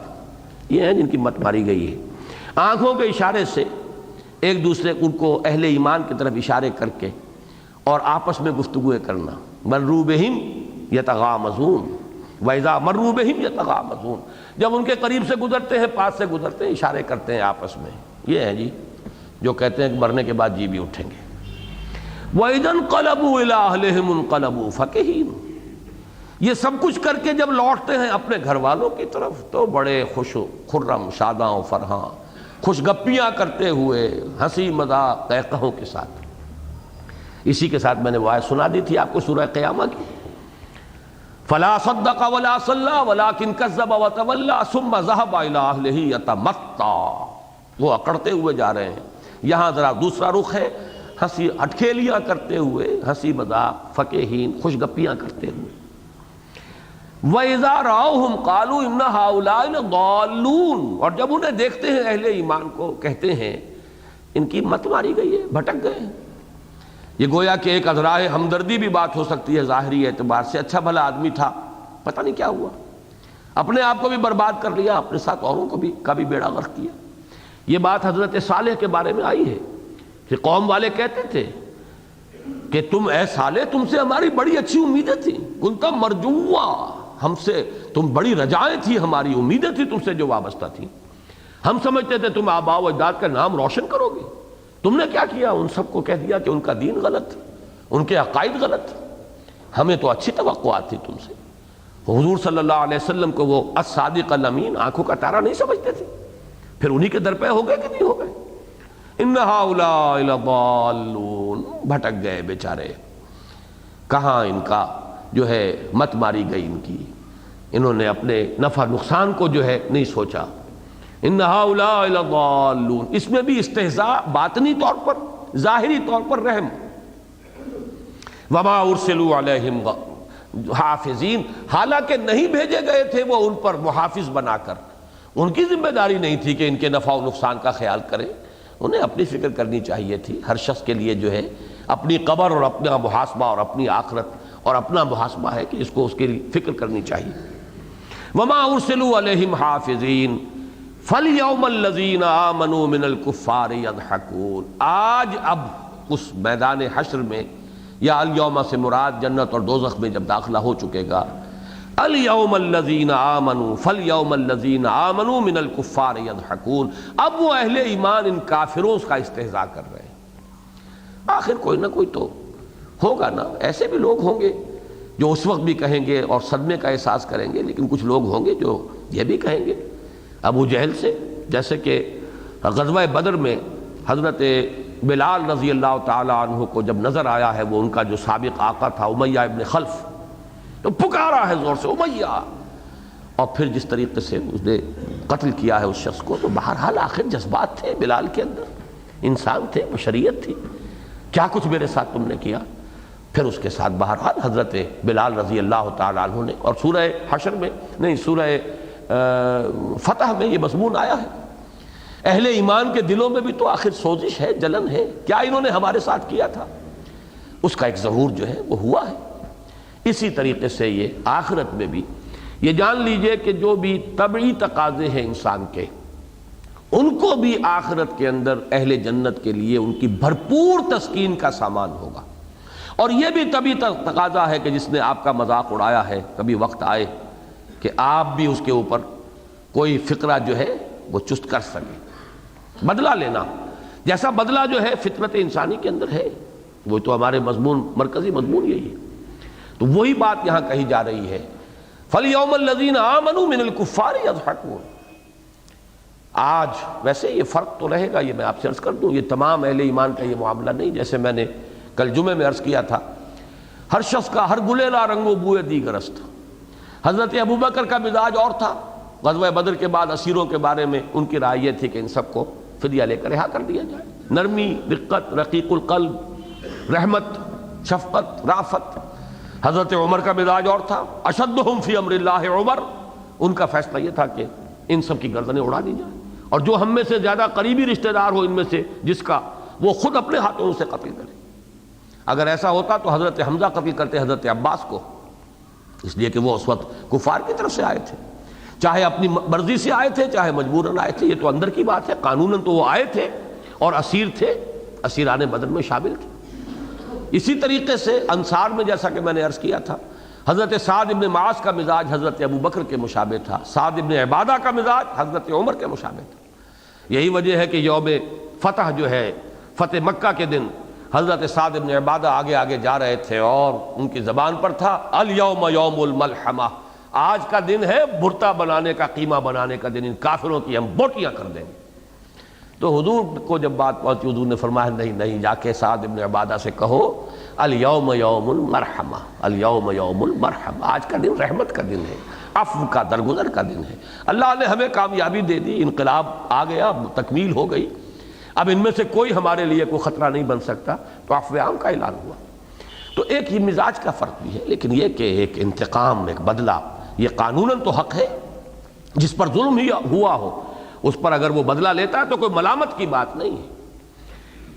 یہ ہیں جن کی مت ماری گئی ہے۔ آنکھوں کے اشارے سے ایک دوسرے ان کو اہل ایمان کی طرف اشارے کر کے اور آپس میں گفتگویں کرنا، مروا بہم یتغامزون وَإِذَا مَرُّوا بِهِمْ يَتَغَامَزُونَ، جب ان کے قریب سے گزرتے ہیں، پاس سے گزرتے ہیں، اشارے کرتے ہیں آپس میں۔ یہ ہے جی جو کہتے ہیں کہ مرنے کے بعد جی بھی اٹھیں گے۔ وَإِذَا انْقَلَبُوا إِلَىٰ أَهْلِهِمُ انْقَلَبُوا فَكِهِينَ، یہ سب کچھ کر کے جب لوٹتے ہیں اپنے گھر والوں کی طرف تو بڑے خوش خرم، شاداں و فرحاں، خوش گپیاں کرتے ہوئے، ہنسی مذاق قہقہوں کے ساتھ۔ اسی کے ساتھ میں نے وہ آیت سنا دی تھی آپ کو سورہ قیامہ کی، فلا صدق ولا صلى ولكن كذب وتولى ثم ذهب الى اهله يتمطى، وہ اکڑتے ہوئے جا رہے ہیں۔ یہاں ذرا دوسرا رخ ہے، ہنسی اٹکھیلیاں کرتے ہوئے، ہنسی مذاق فقیہین، خوش گپیاں کرتے ہوئے۔ وَإِذَا رَأَوْهُمْ قَالُوا إِنَّ هَؤُلَاءِ لَضَالُّونَ، اور جب انہیں دیکھتے ہیں اہل ایمان کو کہتے ہیں ان کی مت ماری گئی ہے، بھٹک گئے ہیں۔ یہ گویا کہ ایک ازراء ہمدردی بھی بات ہو سکتی ہے ظاہری اعتبار سے، اچھا بھلا آدمی تھا، پتہ نہیں کیا ہوا، اپنے آپ کو بھی برباد کر لیا، اپنے ساتھ اوروں کو بھی کا بھی بیڑا غرق کیا۔ یہ بات حضرت صالح کے بارے میں آئی ہے کہ قوم والے کہتے تھے کہ تم اے صالح، تم سے ہماری بڑی اچھی امیدیں تھیں، کنت مرجوا، ہم سے تم بڑی رجائیں تھی، ہماری امیدیں تھی تم سے جو وابستہ تھیں، ہم سمجھتے تھے تم آباء و اجداد کا نام روشن کرو گے، تم نے کیا کیا؟ ان سب کو کہہ دیا کہ ان کا دین غلط، ان کے عقائد غلط، ہمیں تو اچھی توقعات تھی تم سے۔ حضور صلی اللہ علیہ وسلم کو وہ الصادق الامین، آنکھوں کا تارا نہیں سمجھتے تھے، پھر انہی کے در پہ ہو گئے کہ نہیں ہو گئے؟ ان ہؤلاء لضالون، بھٹک گئے بیچارے، کہاں ان کا جو ہے مت ماری گئی ان کی، انہوں نے اپنے نفع نقصان کو جو ہے نہیں سوچا۔ ان ہؤلاء لضالون، اس میں بھی استہزاء باطنی طور پر، ظاہری طور پر رحم۔ وما ارسلوا علیہم حافظین، حالانکہ نہیں بھیجے گئے تھے وہ ان پر محافظ بنا کر، ان کی ذمہ داری نہیں تھی کہ ان کے نفع و نقصان کا خیال کریں، انہیں اپنی فکر کرنی چاہیے تھی۔ ہر شخص کے لیے جو ہے اپنی قبر اور اپنا محاسبہ اور اپنی آخرت اور اپنا محاسبہ ہے کہ اس کو اس کی فکر کرنی چاہیے۔ وما ارسلوا علیہم حافظین فَالْيَوْمَ الَّذِينَ آمَنُوا مِنَ الْكُفَّارِ يَضْحَكُونَ، آج اب اس میدان حشر میں، یا الیوم سے مراد جنت اور دوزخ میں جب داخلہ ہو چکے گا، الْيَوْمَ الَّذِينَ آمَنُوا فَالْيَوْمَ الَّذِينَ آمَنُوا مِنَ الْكُفَّارِ يَضْحَكُونَ، اب وہ اہل ایمان ان کافروں کا استہزاء کر رہے ہیں۔ آخر کوئی نہ کوئی تو ہوگا نا، ایسے بھی لوگ ہوں گے جو اس وقت بھی کہیں گے اور صدمے کا احساس کریں گے، لیکن کچھ لوگ ہوں گے جو یہ بھی کہیں گے ابو جہل سے، جیسے کہ غزوہ بدر میں حضرت بلال رضی اللہ تعالی عنہ کو جب نظر آیا ہے وہ ان کا جو سابق آقا تھا امیہ ابن خلف، تو پکارا ہے زور سے امیہ، اور پھر جس طریقے سے اس نے قتل کیا ہے اس شخص کو، تو بہرحال آخر جذبات تھے بلال کے اندر، انسان تھے، بشریت تھی، کیا کچھ میرے ساتھ تم نے کیا؟ پھر اس کے ساتھ بہرحال حضرت بلال رضی اللہ تعالی عنہ نے، اور سورہ حشر میں نہیں، سورہ فتح میں یہ مضمون آیا ہے، اہل ایمان کے دلوں میں بھی تو آخر سوزش ہے، جلن ہے، کیا انہوں نے ہمارے ساتھ کیا تھا، اس کا ایک ظہور جو ہے وہ ہوا ہے۔ اسی طریقے سے یہ آخرت میں بھی یہ جان لیجئے کہ جو بھی طبعی تقاضے ہیں انسان کے، ان کو بھی آخرت کے اندر اہل جنت کے لیے ان کی بھرپور تسکین کا سامان ہوگا۔ اور یہ بھی طبعی تقاضا ہے کہ جس نے آپ کا مذاق اڑایا ہے، کبھی وقت آئے کہ آپ بھی اس کے اوپر کوئی فقرہ جو ہے وہ چست کر سکے، بدلہ لینا، جیسا بدلہ جو ہے فطرت انسانی کے اندر ہے، وہ تو ہمارے مضمون، مرکزی مضمون یہی ہے۔ تو وہی بات یہاں کہی جا رہی ہے، فَالْيَوْمَ الَّذِينَ آمَنُوا مِنَ الْكُفَّارِ يَضْحَكُونَ، آج ویسے یہ فرق تو رہے گا، یہ میں آپ سے عرض کر دوں، یہ تمام اہل ایمان کا یہ معاملہ نہیں، جیسے میں نے کل جمعے میں عرض کیا تھا، ہر شخص کا ہر گلے لا رنگ و بوئے دیگر است۔ حضرت ابوبکر کا مزاج اور تھا، غزوہ بدر کے بعد اسیروں کے بارے میں ان کی رائے یہ تھی کہ ان سب کو فدیہ لے کر رہا کر دیا جائے، نرمی، رقت، رقیق القلب، رحمت، شفقت، رافت۔ حضرت عمر کا مزاج اور تھا، اشدہم فی امر اللہ عمر، ان کا فیصلہ یہ تھا کہ ان سب کی گردنیں اڑا دی جائیں، اور جو ہم میں سے زیادہ قریبی رشتہ دار ہو ان میں سے جس کا، وہ خود اپنے ہاتھوں سے قتل کرے۔ اگر ایسا ہوتا تو حضرت حمزہ قتل کرتے حضرت عباس کو، اس لیے کہ وہ اس وقت کفار کی طرف سے آئے تھے، چاہے اپنی مرضی سے آئے تھے چاہے مجبوراً آئے تھے، یہ تو اندر کی بات ہے، قانوناً تو وہ آئے تھے اور اسیر تھے، اسیران بدر میں شامل تھے۔ اسی طریقے سے انصار میں جیسا کہ میں نے عرض کیا تھا، حضرت سعد ابن معاذ کا مزاج حضرت ابوبکر کے مشابہ تھا، سعد ابن عبادہ کا مزاج حضرت عمر کے مشابہ تھا۔ یہی وجہ ہے کہ یوم فتح جو ہے، فتح مکہ کے دن حضرت سعد ابن عبادہ آگے آگے جا رہے تھے اور ان کی زبان پر تھا الیوم یوم الملحمہ، آج کا دن ہے بھرتا بنانے کا، قیمہ بنانے کا دن، ان کافروں کی ہم بوٹیاں کر دیں گے۔ تو حضور کو جب بات پہنچی، حضور نے فرمایا نہیں، جا کے سعد ابن عبادہ سے کہو الیوم یوم المرحمہ، الیوم یوم المرحمہ، آج کا دن رحمت کا دن ہے، عفو کا، درگزر کا دن ہے۔ اللہ نے ہمیں کامیابی دے دی، انقلاب آ گیا، تکمیل ہو گئی، اب ان میں سے کوئی ہمارے لیے کوئی خطرہ نہیں بن سکتا، تو عفو عام کا اعلان ہوا۔ تو ایک یہ مزاج کا فرق بھی ہے، لیکن یہ کہ ایک انتقام، ایک بدلہ، یہ قانوناً تو حق ہے، جس پر ظلم ہی ہوا ہو اس پر اگر وہ بدلہ لیتا ہے تو کوئی ملامت کی بات نہیں ہے۔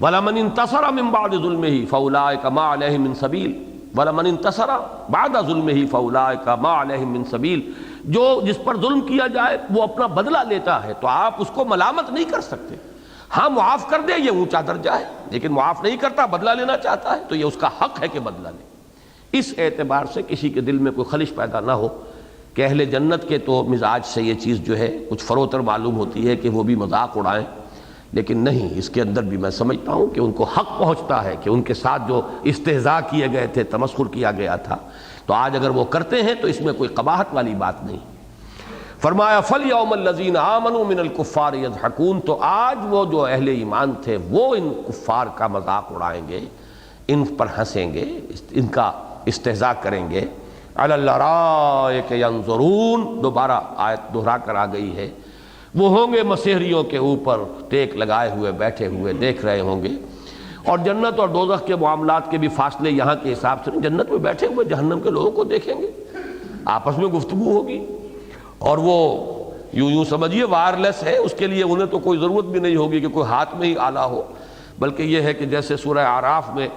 وَلَمَنِ انتصر من بعد ظلمه فَأُولَٰئِكَ مَا عَلَيْهِم مِّن سَبِيلٍ وَلَمَنِ انتصر بعد ظلمه فَأُولَٰئِكَ مَا عَلَيْهِم مِّن سَبِيلٍ، جو جس پر ظلم کیا جائے وہ اپنا بدلہ لیتا ہے تو آپ اس کو ملامت نہیں کر سکتے۔ ہاں معاف کر دے، یہ اونچا درجہ ہے، لیکن معاف نہیں کرتا، بدلہ لینا چاہتا ہے تو یہ اس کا حق ہے کہ بدلہ لے۔ اس اعتبار سے کسی کے دل میں کوئی خلش پیدا نہ ہو کہ اہل جنت کے تو مزاج سے یہ چیز جو ہے کچھ فروتر معلوم ہوتی ہے کہ وہ بھی مذاق اڑائیں، لیکن نہیں، اس کے اندر بھی میں سمجھتا ہوں کہ ان کو حق پہنچتا ہے کہ ان کے ساتھ جو استہزاء کیے گئے تھے، تمسخر کیا گیا تھا، تو آج اگر وہ کرتے ہیں تو اس میں کوئی قباحت والی بات نہیں۔ فرمایا فَالْيَوْمَ الَّذِينَ آمَنُوا مِنَ الْكُفَّارِ يَضْحَكُونَ، تو آج وہ جو اہل ایمان تھے وہ ان کفار کا مذاق اڑائیں گے، ان پر ہنسیں گے، ان کا استہزاء کریں گے۔ عَلَى الْأَرَائِكِ يَنظُرُونَ، دوبارہ آیت دہرا کر آ گئی ہے، وہ ہوں گے مسہریوں کے اوپر ٹیک لگائے ہوئے بیٹھے ہوئے دیکھ رہے ہوں گے۔ اور جنت اور دوزخ کے معاملات کے بھی فاصلے یہاں کے حساب سے نہیں، جنت میں بیٹھے ہوئے جہنم کے لوگوں کو دیکھیں گے، آپس میں گفتگو ہوگی، اور وہ یوں سمجھیے وائرلیس ہے، اس کے لیے انہیں تو کوئی ضرورت بھی نہیں ہوگی کہ کوئی ہاتھ میں ہی آلہ ہو، بلکہ یہ ہے کہ جیسے سورہ اعراف میں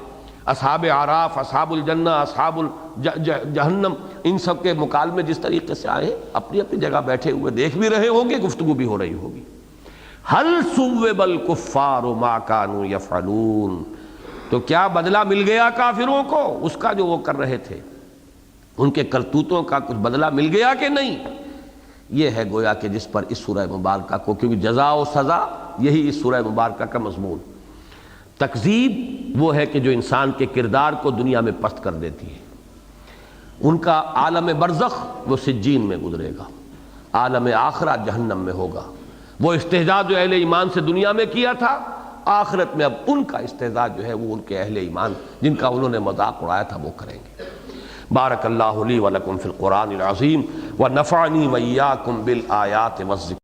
اصحاب اعراف، اصحاب الجنہ، اصحاب جہنم، ان سب کے مکالمے جس طریقے سے آئے، اپنی اپنی جگہ بیٹھے ہوئے دیکھ بھی رہے ہوں گے، گفتگو بھی ہو رہی ہوگی۔ هل ثوب الکفار ما كانوا يفعلون، تو کیا بدلہ مل گیا کافروں کو اس کا جو وہ کر رہے تھے، ان کے کرتوتوں کا کچھ بدلہ مل گیا کہ نہیں؟ یہ ہے گویا کہ جس پر اس سورہ مبارکہ کو، کیونکہ جزا و سزا یہی اس سورہ مبارکہ کا مضمون۔ تکذیب وہ ہے کہ جو انسان کے کردار کو دنیا میں پست کر دیتی ہے، ان کا عالم برزخ وہ سجین میں گزرے گا، عالم آخرت جہنم میں ہوگا۔ وہ استہزاء جو اہل ایمان سے دنیا میں کیا تھا، آخرت میں اب ان کا استہزاء جو ہے وہ ان کے اہل ایمان جن کا انہوں نے مذاق اڑایا تھا وہ کریں گے۔ بارک اللہ لی ولکم فی القرآن العظیم ونفعنی وإیاکم بالآیات والذکر۔